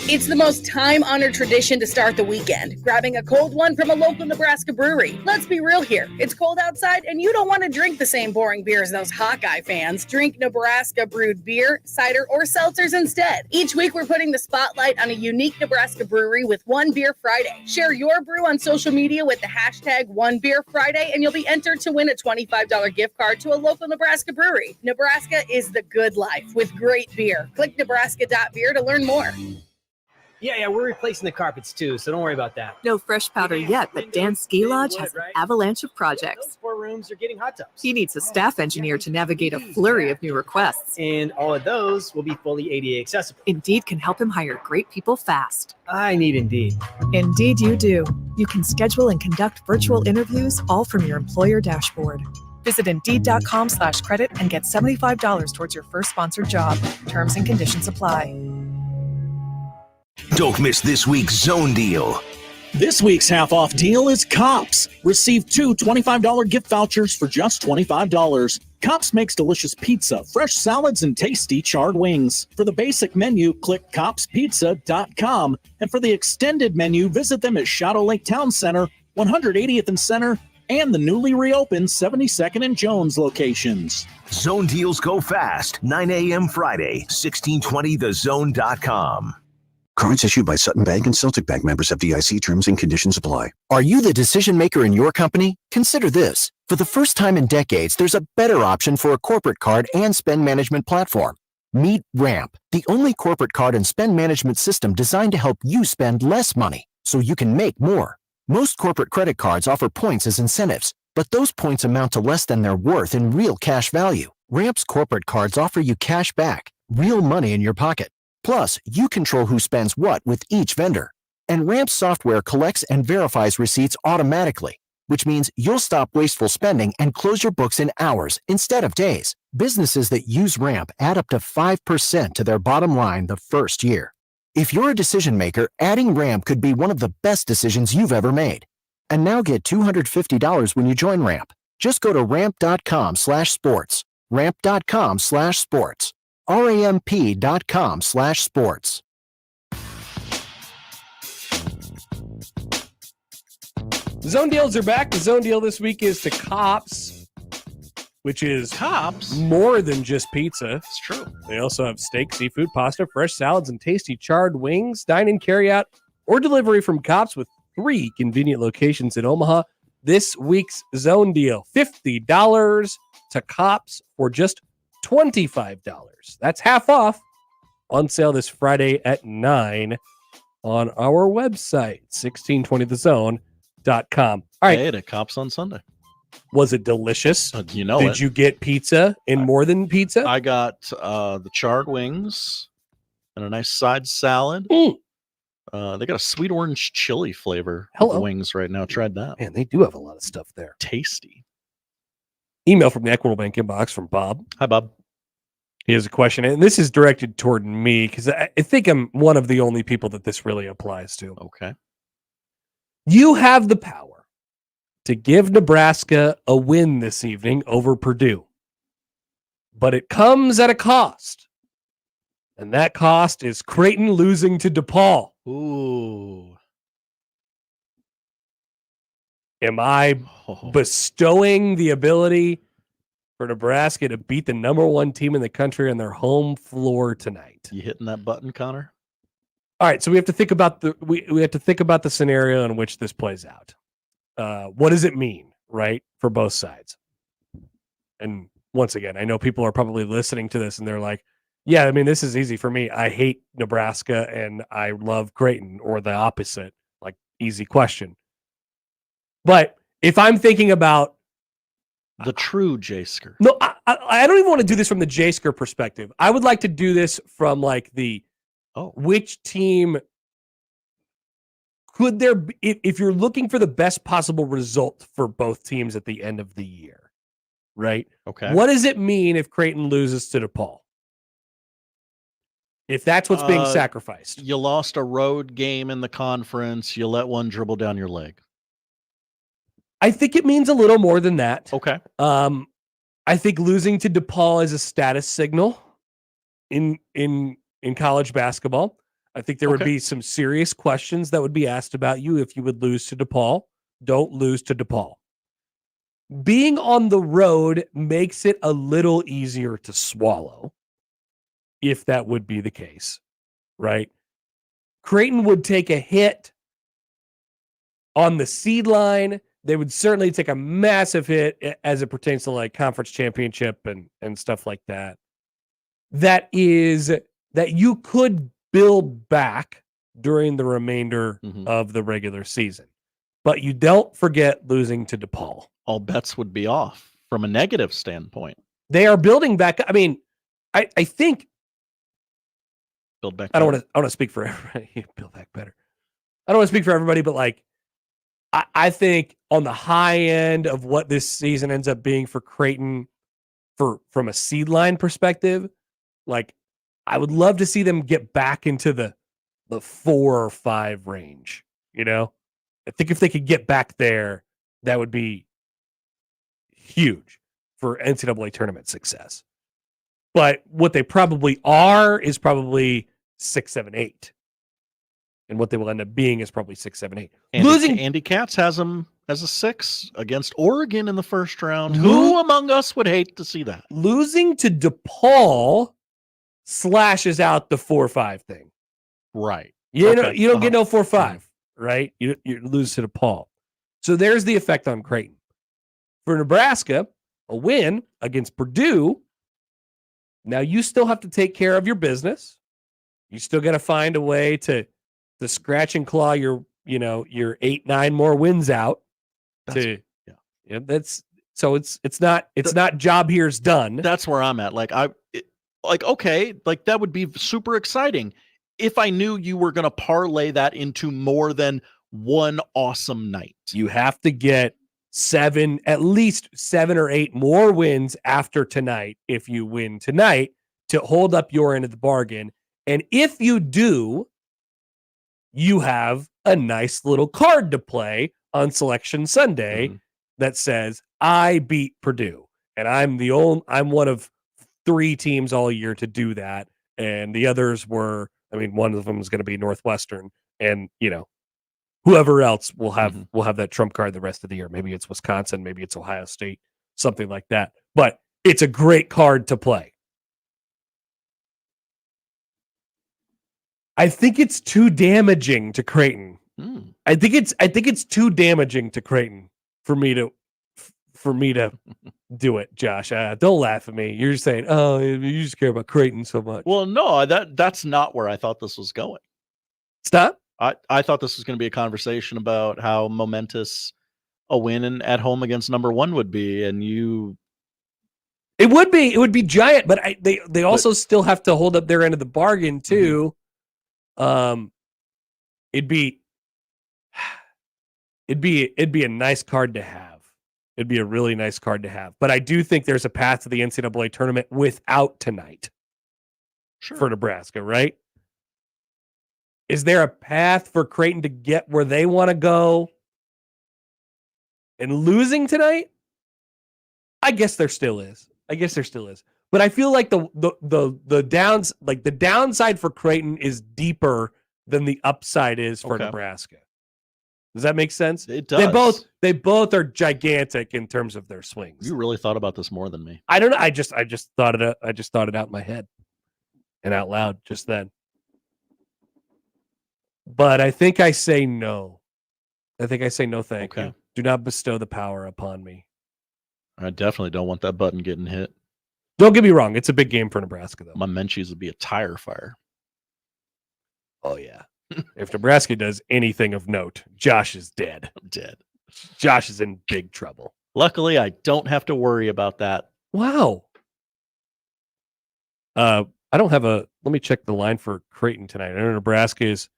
It's the most time-honored tradition to start the weekend, grabbing a cold one from a local Nebraska brewery. Let's be real here. It's cold outside, and you don't want to drink the same boring beer as those Hawkeye fans. Drink Nebraska brewed beer, cider, or seltzers instead. Each week, we're putting the spotlight on a unique Nebraska brewery with One Beer Friday. Share your brew on social media with the hashtag One Beer Friday, and you'll be entered to win a $25 gift card to a local Nebraska brewery. Nebraska is the good life with great beer. Click nebraska.beer to learn more. Yeah, we're replacing the carpets too, so don't worry about that. No fresh powder yet, but Dan's Ski Lodge has an avalanche of projects. Those 4 rooms are getting hot tubs. He needs a staff engineer to navigate a flurry of new requests. And all of those will be fully ADA accessible. Indeed can help him hire great people fast. I need Indeed. Indeed you do. You can schedule and conduct virtual interviews all from your employer dashboard. Visit Indeed.com/credit and get $75 towards your first sponsored job. Terms and conditions apply. Don't miss this week's Zone Deal. This week's half-off deal is Cops. Receive 2 $25 gift vouchers for just $25. Cops makes delicious pizza, fresh salads, and tasty charred wings. For the basic menu, click copspizza.com. And for the extended menu, visit them at Shadow Lake Town Center, 180th and Center, and the newly reopened 72nd and Jones locations. Zone deals go fast. 9 a.m. Friday, 1620thezone.com. Cards issued by Sutton Bank and Celtic Bank, members of FDIC. Terms and conditions apply. Are you the decision maker in your company? Consider this. For the first time in decades, there's a better option for a corporate card and spend management platform. Meet Ramp, the only corporate card and spend management system designed to help you spend less money so you can make more. Most corporate credit cards offer points as incentives, but those points amount to less than their worth in real cash value. Ramp's corporate cards offer you cash back, real money in your pocket. Plus, you control who spends what with each vendor. And Ramp software collects and verifies receipts automatically, which means you'll stop wasteful spending and close your books in hours instead of days. Businesses that use Ramp add up to 5% to their bottom line the first year. If you're a decision maker, adding Ramp could be one of the best decisions you've ever made. And now get $250 when you join Ramp. Just go to ramp.com/sports. Ramp.com/sports. ramp.com/sports. Zone deals are back. The zone deal this week is to Cops, which is more than just pizza. It's true. They also have steak, seafood, pasta, fresh salads, and tasty charred wings. Dine in, carry out, or delivery from Cops with 3 convenient locations in Omaha. This week's zone deal, $50 to Cops for just $25. That's half off. On sale this Friday at 9 on our website, 1620thezone.com. All right. I ate at Cops on Sunday. Was it delicious? You know Did it. you get pizza and more than pizza? I got the charred wings and a nice side salad. They got a sweet orange chili flavor of the wings right now. Tried that. Man, they do have a lot of stuff there. Tasty. Email from the Equitable Bank inbox from Bob. Hi, Bob. He has a question, and this is directed toward me because I think I'm one of the only people that this really applies to. Okay. You have the power to give Nebraska a win this evening over Purdue, but it comes at a cost, and that cost is Creighton losing to DePaul. Ooh. Am I bestowing the ability for Nebraska to beat the number 1 team in the country on their home floor tonight? You hitting that button, Connor? All right, so we have to think about we have to think about the scenario in which this plays out. What does it mean, right, for both sides? And once again, I know people are probably listening to this and they're like, "Yeah, I mean, this is easy for me. I hate Nebraska and I love Creighton," or the opposite. Like, easy question. But if I'm thinking about the true J-Sker. No, I don't even want to do this from the J-Sker perspective. I would like to do this from like the which team could there be, if you're looking for the best possible result for both teams at the end of the year, right? Okay. What does it mean if Creighton loses to DePaul? If that's what's being sacrificed. You lost a road game in the conference. You let one dribble down your leg. I think it means a little more than that. Okay. I think losing to DePaul is a status signal in college basketball. I think there would be some serious questions that would be asked about you if you would lose to DePaul. Don't lose to DePaul. Being on the road makes it a little easier to swallow, if that would be the case, right? Creighton would take a hit on the seed line. They would certainly take a massive hit as it pertains to like conference championship and stuff like that. That you could build back during the remainder of the regular season. But you don't forget losing to DePaul. All bets would be off from a negative standpoint. They are building back. I mean, I think build back. I don't want to speak for everybody. Build back better. I don't want to speak for everybody, but like I think on the high end of what this season ends up being for Creighton, from a seed line perspective, like I would love to see them get back into the 4 or 5 range, you know? I think if they could get back there, that would be huge for NCAA tournament success. But what they probably are is probably 6, 7, 8. And what they will end up being is probably 6, 7, 8. Andy Katz has them as a 6 against Oregon in the first round. Who among us would hate to see that? Losing to DePaul slashes out the 4-5 thing. Right. You don't get no 4-5, right? You lose to DePaul. So there's the effect on Creighton. For Nebraska, a win against Purdue. Now you still have to take care of your business. You still got to find a way to scratch and claw your 8, 9 more wins out. It's not job here's done. That's where I'm at. Okay, that would be super exciting if I knew you were going to parlay that into more than one awesome night. You have to get at least 7 or 8 more wins after tonight if you win tonight to hold up your end of the bargain. And if you do, you have a nice little card to play on Selection Sunday that says, I beat Purdue. And I'm one of 3 teams all year to do that. And the others were, one of them is going to be Northwestern. And, whoever else will have that trump card the rest of the year. Maybe it's Wisconsin, maybe it's Ohio State, something like that. But it's a great card to play. I think it's too damaging to Creighton. I think it's too damaging to Creighton for me to do it, Josh. Don't laugh at me. You're just saying, oh, you just care about Creighton so much. Well, no, that's not where I thought this was going. Stop. I thought this was going to be a conversation about how momentous a win at home against number 1 would be, and it would be giant, but they also still have to hold up their end of the bargain too. It'd be a nice card to have. It'd be a really nice card to have. But I do think there's a path to the NCAA tournament without tonight for Nebraska, right? Is there a path for Creighton to get where they want to go and losing tonight? I guess there still is. But I feel like the downside for Creighton is deeper than the upside is for Nebraska. Does that make sense? It does. They both are gigantic in terms of their swings. You really thought about this more than me. I don't know. I just thought it out. I just thought it out in my head and out loud just then. But I think I say no. Thank you. Do not bestow the power upon me. I definitely don't want that button getting hit. Don't get me wrong. It's a big game for Nebraska, though. My Menchie's would be a tire fire. Oh, yeah. If Nebraska does anything of note, Josh is dead. I'm dead. Josh is in big trouble. Luckily, I don't have to worry about that. Wow. I don't have let me check the line for Creighton tonight. I know Nebraska is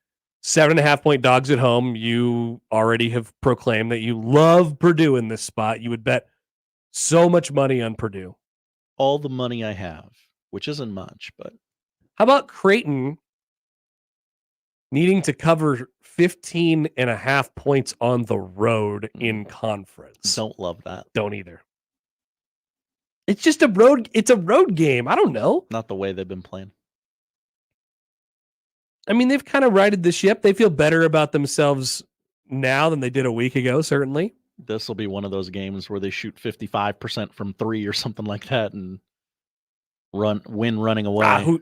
7.5-point dogs at home. You already have proclaimed that you love Purdue in this spot. You would bet so much money on Purdue. All the money I have, which isn't much, but how about Creighton needing to cover 15.5 points on the road in conference? Don't love that. Don't either. It's just a road game. I don't know. Not the way they've been playing. They've kind of righted the ship. They feel better about themselves now than they did a week ago, certainly. This will be one of those games where they shoot 55% from 3 or something like that and win running away. Who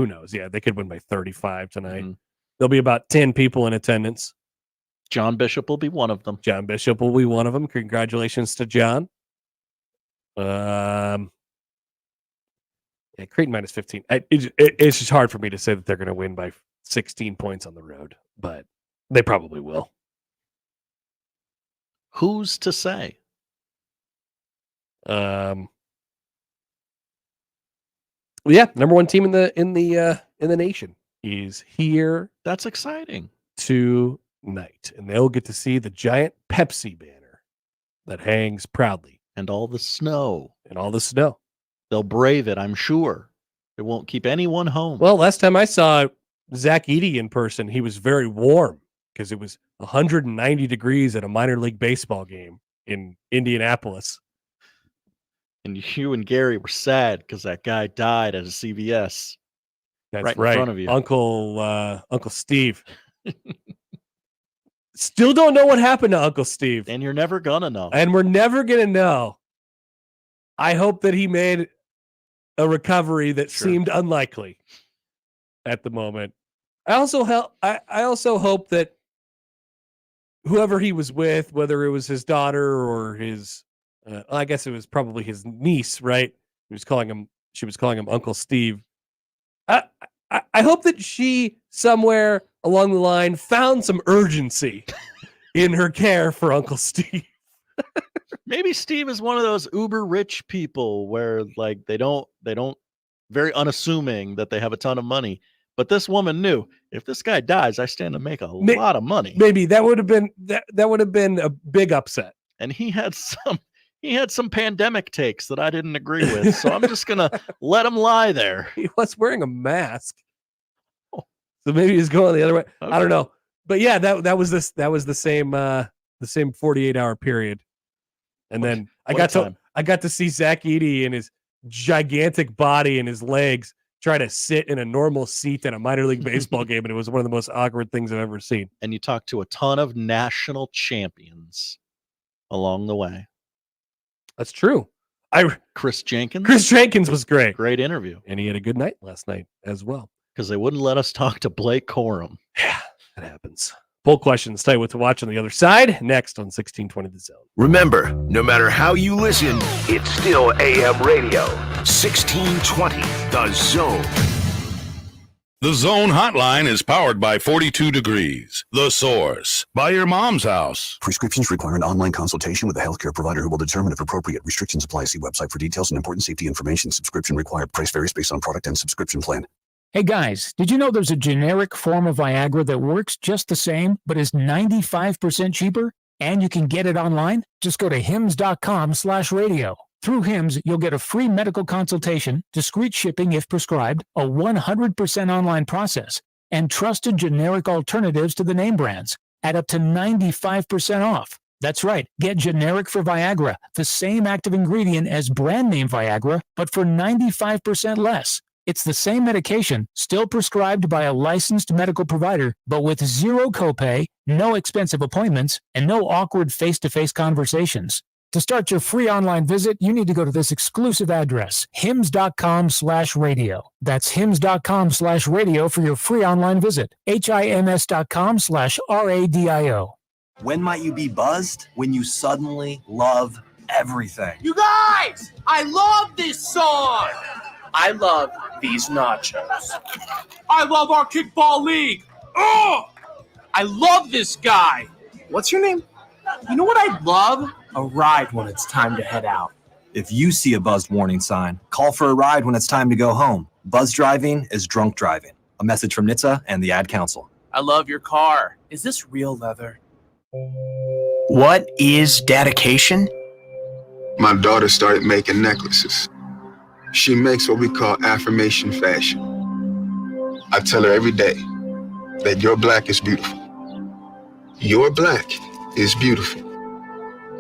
knows? Yeah, they could win by 35 tonight. Mm-hmm. There'll be about 10 people in attendance. John Bishop will be one of them. Congratulations to John. Yeah, Creighton minus 15. It's just hard for me to say that they're going to win by 16 points on the road, but they probably will. Who's to say? Yeah, number 1 team in the nation is here. That's exciting. Tonight, and they'll get to see the giant Pepsi banner that hangs proudly, and all the snow. They'll brave it, I'm sure. It won't keep anyone home. Well, last time I saw Zach Edey in person, he was very warm because it was 190 degrees at a minor league baseball game in Indianapolis. And you and Gary were sad because that guy died at a CVS. That's right right. in front of you. Uncle Steve. Still don't know what happened to Uncle Steve. And you're never going to know. And we're never going to know. I hope that he made a recovery that seemed unlikely at the moment. I also hope that whoever he was with, whether it was his daughter or his, I guess it was probably his niece, right? She was calling him Uncle Steve. I hope that she somewhere along the line found some urgency in her care for Uncle Steve. Maybe Steve is one of those uber rich people where like they don't very unassuming that they have a ton of money. But this woman knew if this guy dies, I stand to make a lot of money. Maybe that would have been a big upset. And he had some pandemic takes that I didn't agree with. So I'm just gonna let him lie there. He was wearing a mask. So maybe he's going the other way. Okay. I don't know. But yeah, that was the same 48-hour period. And then I got to see Zach Edey and his gigantic body and his legs try to sit in a normal seat at a minor league baseball game, and it was one of the most awkward things I've ever seen. And you talked to a ton of national champions along the way. That's true. Chris Jenkins was great. Great interview. And he had a good night last night as well. Because they wouldn't let us talk to Blake Corum. Yeah, that happens. Poll questions. Tell you what to watch on the other side. Next on 1620 The Zone. Remember, no matter how you listen, it's still AM radio. 1620 The Zone. The Zone Hotline is powered by 42 Degrees, The Source, by your mom's house. Prescriptions require an online consultation with a healthcare provider who will determine if appropriate. Restrictions apply. See website for details and important safety information. Subscription required. Price varies based on product and subscription plan. Hey guys, did you know there's a generic form of Viagra that works just the same, but is 95% cheaper? And you can get it online? Just go to hims.com/radio. Through Hims, you'll get a free medical consultation, discreet shipping if prescribed, a 100% online process, and trusted generic alternatives to the name brands at up to 95% off. That's right, get generic for Viagra, the same active ingredient as brand name Viagra, but for 95% less. It's the same medication, still prescribed by a licensed medical provider, but with zero copay, no expensive appointments, and no awkward face-to-face conversations. To start your free online visit, you need to go to this exclusive address, hims.com/radio. That's hims.com/radio for your free online visit. HIMS.com/RADIO. When might you be buzzed? When you suddenly love everything. You guys, I love this song. I love these nachos. I love our kickball league. Oh, I love this guy. What's your name? You know what I'd love? A ride when it's time to head out. If you see a buzzed warning sign, call for a ride when it's time to go home. Buzz driving is drunk driving. A message from NHTSA and the Ad Council. I love your car. Is this real leather? What is dedication? My daughter started making necklaces. She makes what we call affirmation fashion. I tell her every day that your black is beautiful. Your black is beautiful.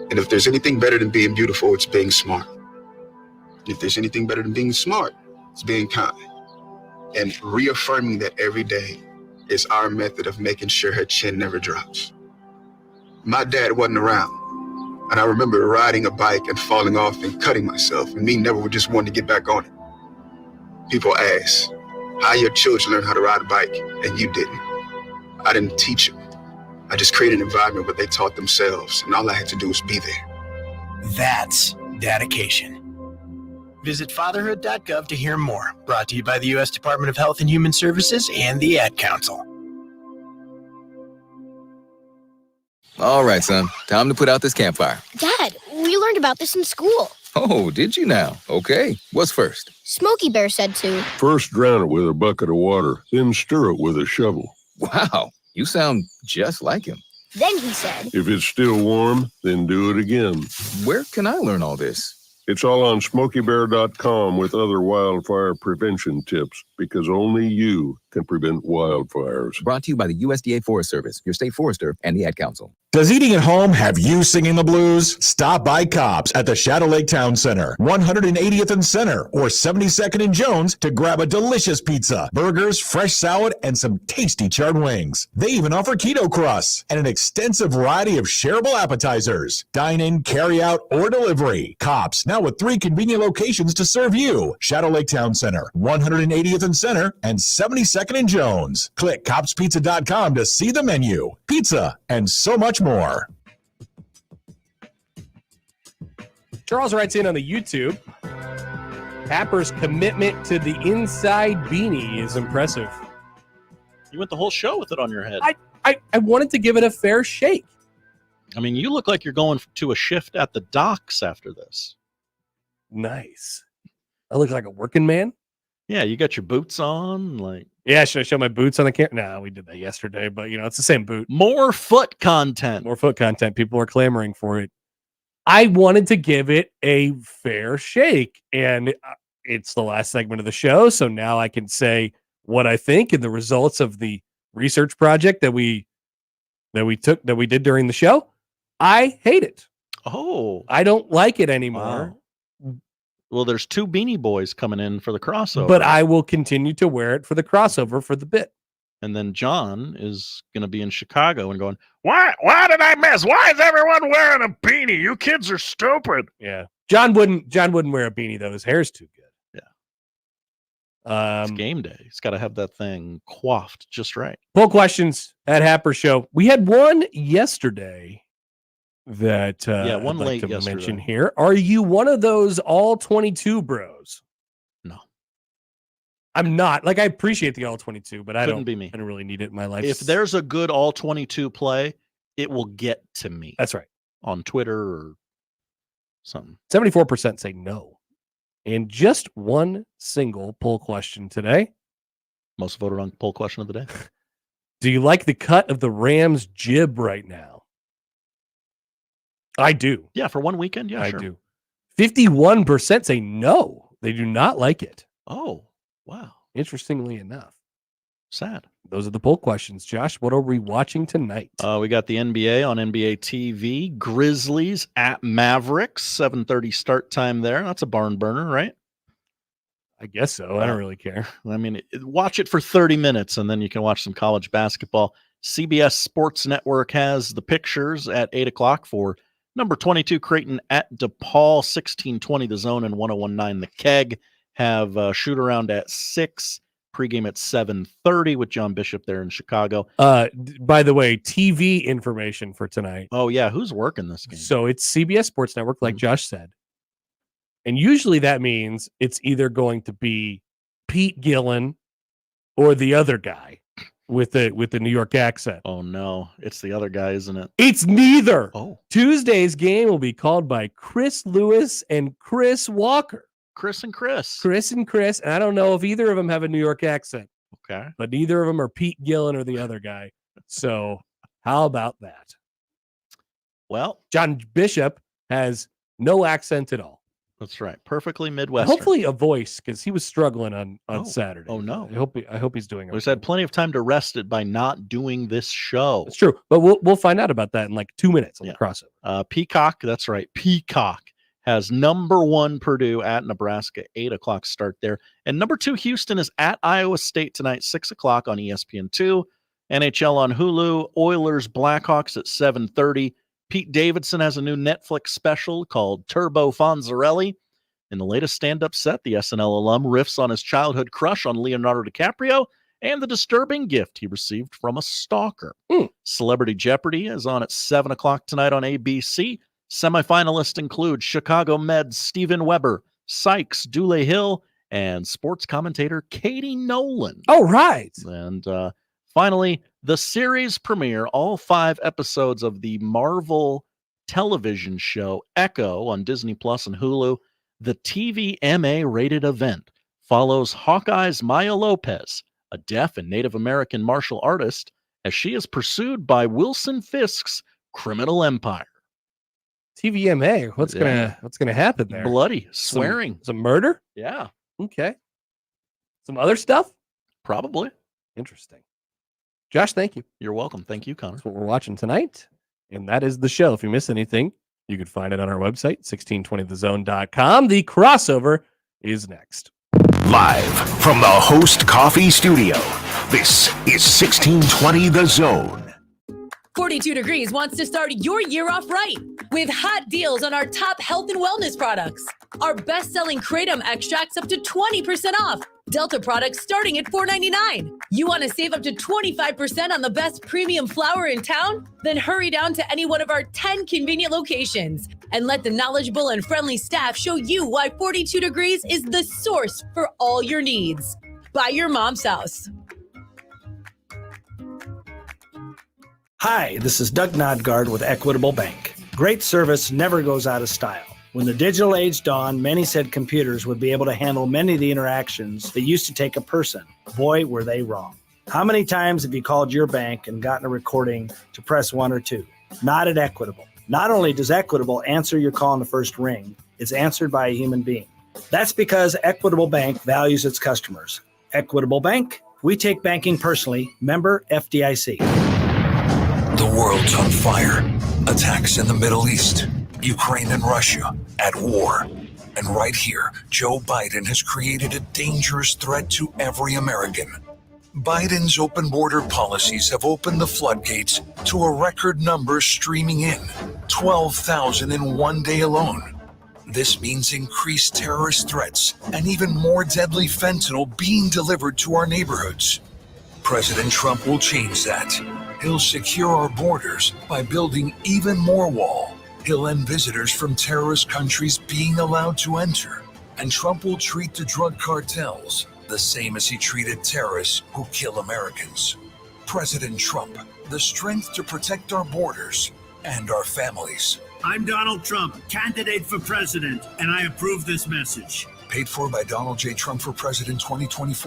And if there's anything better than being beautiful, it's being smart. If there's anything better than being smart, it's being kind. And reaffirming that every day is our method of making sure her chin never drops. My dad wasn't around. And I remember riding a bike and falling off and cutting myself, and me never just wanting to get back on it. People ask, how your children learn how to ride a bike, and you didn't. I didn't teach them. I just created an environment where they taught themselves, and all I had to do was be there. That's dedication. Visit fatherhood.gov to hear more. Brought to you by the U.S. Department of Health and Human Services and the Ad Council. All right, son. Time to put out this campfire. Dad, we learned about this in school. Oh, did you now? Okay. What's first? Smokey Bear said to. First drown it with a bucket of water, then stir it with a shovel. Wow, you sound just like him. Then he said. If it's still warm, then do it again. Where can I learn all this? It's all on SmokeyBear.com with other wildfire prevention tips, because only you can prevent wildfires. Brought to you by the USDA Forest Service, your state forester, and the Ad Council. Does eating at home have you singing the blues? Stop by Cops at the Shadow Lake Town Center, 180th and Center, or 72nd and Jones to grab a delicious pizza, burgers, fresh salad, and some tasty charred wings. They even offer keto crusts and an extensive variety of shareable appetizers. Dine in, carry out, or delivery. Cops, now with 3 convenient locations to serve you. Shadow Lake Town Center, 180th and Center, and 72nd and Jones. Click copspizza.com to see the menu, pizza, and so much more. Charles writes in on the YouTube, Happer's commitment to the inside beanie is impressive. You went the whole show with it on your head. I wanted to give it a fair shake. I mean, you look like you're going to a shift at the docks after this. Nice. I look like a working man. Yeah, you got your boots on. Like, yeah, should I show my boots on the camera? No, we did that yesterday, but it's the same boot. More foot content. More foot content. People are clamoring for it. I wanted to give it a fair shake, and it's the last segment of the show, so now I can say what I think and the results of the research project that we did during the show. I hate it. Oh, I don't like it anymore. Wow. Well, there's 2 Beanie Boys coming in for the crossover. But I will continue to wear it for the crossover for the bit. And then John is going to be in Chicago and going, Why did I miss? Why is everyone wearing a beanie? You kids are stupid. Yeah. John wouldn't wear a beanie, though. His hair's too good. Yeah. It's game day. He's got to have that thing coiffed just right. Poll questions at Happer Show. We had one yesterday that one I'd late like to yesterday. mention here. Are you one of those all 22 bros? No. I'm not. Like, I appreciate the all 22, but I Couldn't don't be me. I don't really need it in my life. If there's a good all 22 play, it will get to me. That's right. On Twitter or something. 74% say no. And just one single poll question today. Most voted on poll question of the day. Do you like the cut of the Rams jib right now? I do. Yeah, for one weekend, yeah, I sure. do. 51% say no. They do not like it. Oh, wow. Interestingly enough. Sad. Those are the poll questions. Josh, what are we watching tonight? We got the NBA on NBA TV. Grizzlies at Mavericks. 7:30 start time there. That's a barn burner, right? I guess so. I don't really care. I mean, watch it for 30 minutes, and then you can watch some college basketball. CBS Sports Network has the pictures at 8 o'clock for number 22 Creighton at DePaul. 16:20 The Zone and 101.9 The Keg have shoot around at 6. Pregame at 7:30 with John Bishop there in Chicago. By the way, TV information for tonight. Oh, yeah. Who's working this game? So it's CBS Sports Network, like Josh said. And usually that means it's either going to be Pete Gillen or the other guy with the New York accent. Oh, no. It's the other guy, isn't it? It's neither. Oh. Tuesday's game will be called by Chris Lewis and Chris Walker. Chris and Chris. Chris and Chris. And I don't know if either of them have a New York accent. Okay. But neither of them are Pete Gillen or the other guy. So how about that? Well, John Bishop has no accent at all. That's right. Perfectly Midwestern. Hopefully a voice, because he was struggling on Saturday. Oh, no. I hope he's doing it. We've had plenty of time to rest it by not doing this show. It's true. But we'll find out about that in like 2 minutes on the crossover. Peacock, that's right. Peacock has number 1 Purdue at Nebraska, 8 o'clock start there. And number 2 Houston is at Iowa State tonight, 6 o'clock on ESPN2. NHL on Hulu, Oilers Blackhawks at 7:30. Pete Davidson has a new Netflix special called Turbo Fonzarelli. In the latest stand-up set, the SNL alum riffs on his childhood crush on Leonardo DiCaprio and the disturbing gift he received from a stalker. Celebrity Jeopardy is on at 7 o'clock tonight on ABC. Semifinalists include Chicago Med's Steven Weber, Sykes, Dule Hill, and sports commentator Katie Nolan. Oh, right. And finally, the series premiere, all 5 episodes of the Marvel television show Echo on Disney Plus and Hulu. The TVMA rated event follows Hawkeye's Maya Lopez, a deaf and Native American martial artist, as she is pursued by Wilson Fisk's criminal empire. TVMA. What's gonna happen there? Bloody swearing. Some murder? Yeah. Okay. Some other stuff? Probably. Interesting. Josh, thank you. You're welcome. Thank you, Connor. That's what we're watching tonight. And that is the show. If you miss anything, you can find it on our website, 1620thezone.com. The crossover is next. Live from the Host Coffee Studio, this is 1620 The Zone. 42 Degrees wants to start your year off right with hot deals on our top health and wellness products. Our best-selling Kratom extracts up to 20% off. Delta products starting at $4.99. You want to save up to 25% on the best premium flour in town? Then hurry down to any one of our 10 convenient locations and let the knowledgeable and friendly staff show you why 42 Degrees is the source for all your needs. Buy your mom's house. Hi, this is Doug Nodgard with Equitable Bank. Great service never goes out of style. When the digital age dawned, many said computers would be able to handle many of the interactions that used to take a person. Boy, were they wrong. How many times have you called your bank and gotten a recording to press 1 or 2? Not at Equitable. Not only does Equitable answer your call in the first ring, it's answered by a human being. That's because Equitable Bank values its customers. Equitable Bank, we take banking personally. Member FDIC. The world's on fire. Attacks in the Middle East, Ukraine and Russia at war. And right here, Joe Biden has created a dangerous threat to every American. Biden's open border policies have opened the floodgates to a record number streaming in, 12,000 in one day alone. This means increased terrorist threats and even more deadly fentanyl being delivered to our neighborhoods. President Trump will change that. He'll secure our borders by building even more wall. He'll end visitors from terrorist countries being allowed to enter. And Trump will treat the drug cartels the same as he treated terrorists who kill Americans. President Trump, the strength to protect our borders and our families. I'm Donald Trump, candidate for president, and I approve this message. Paid for by Donald J. Trump for President 2024.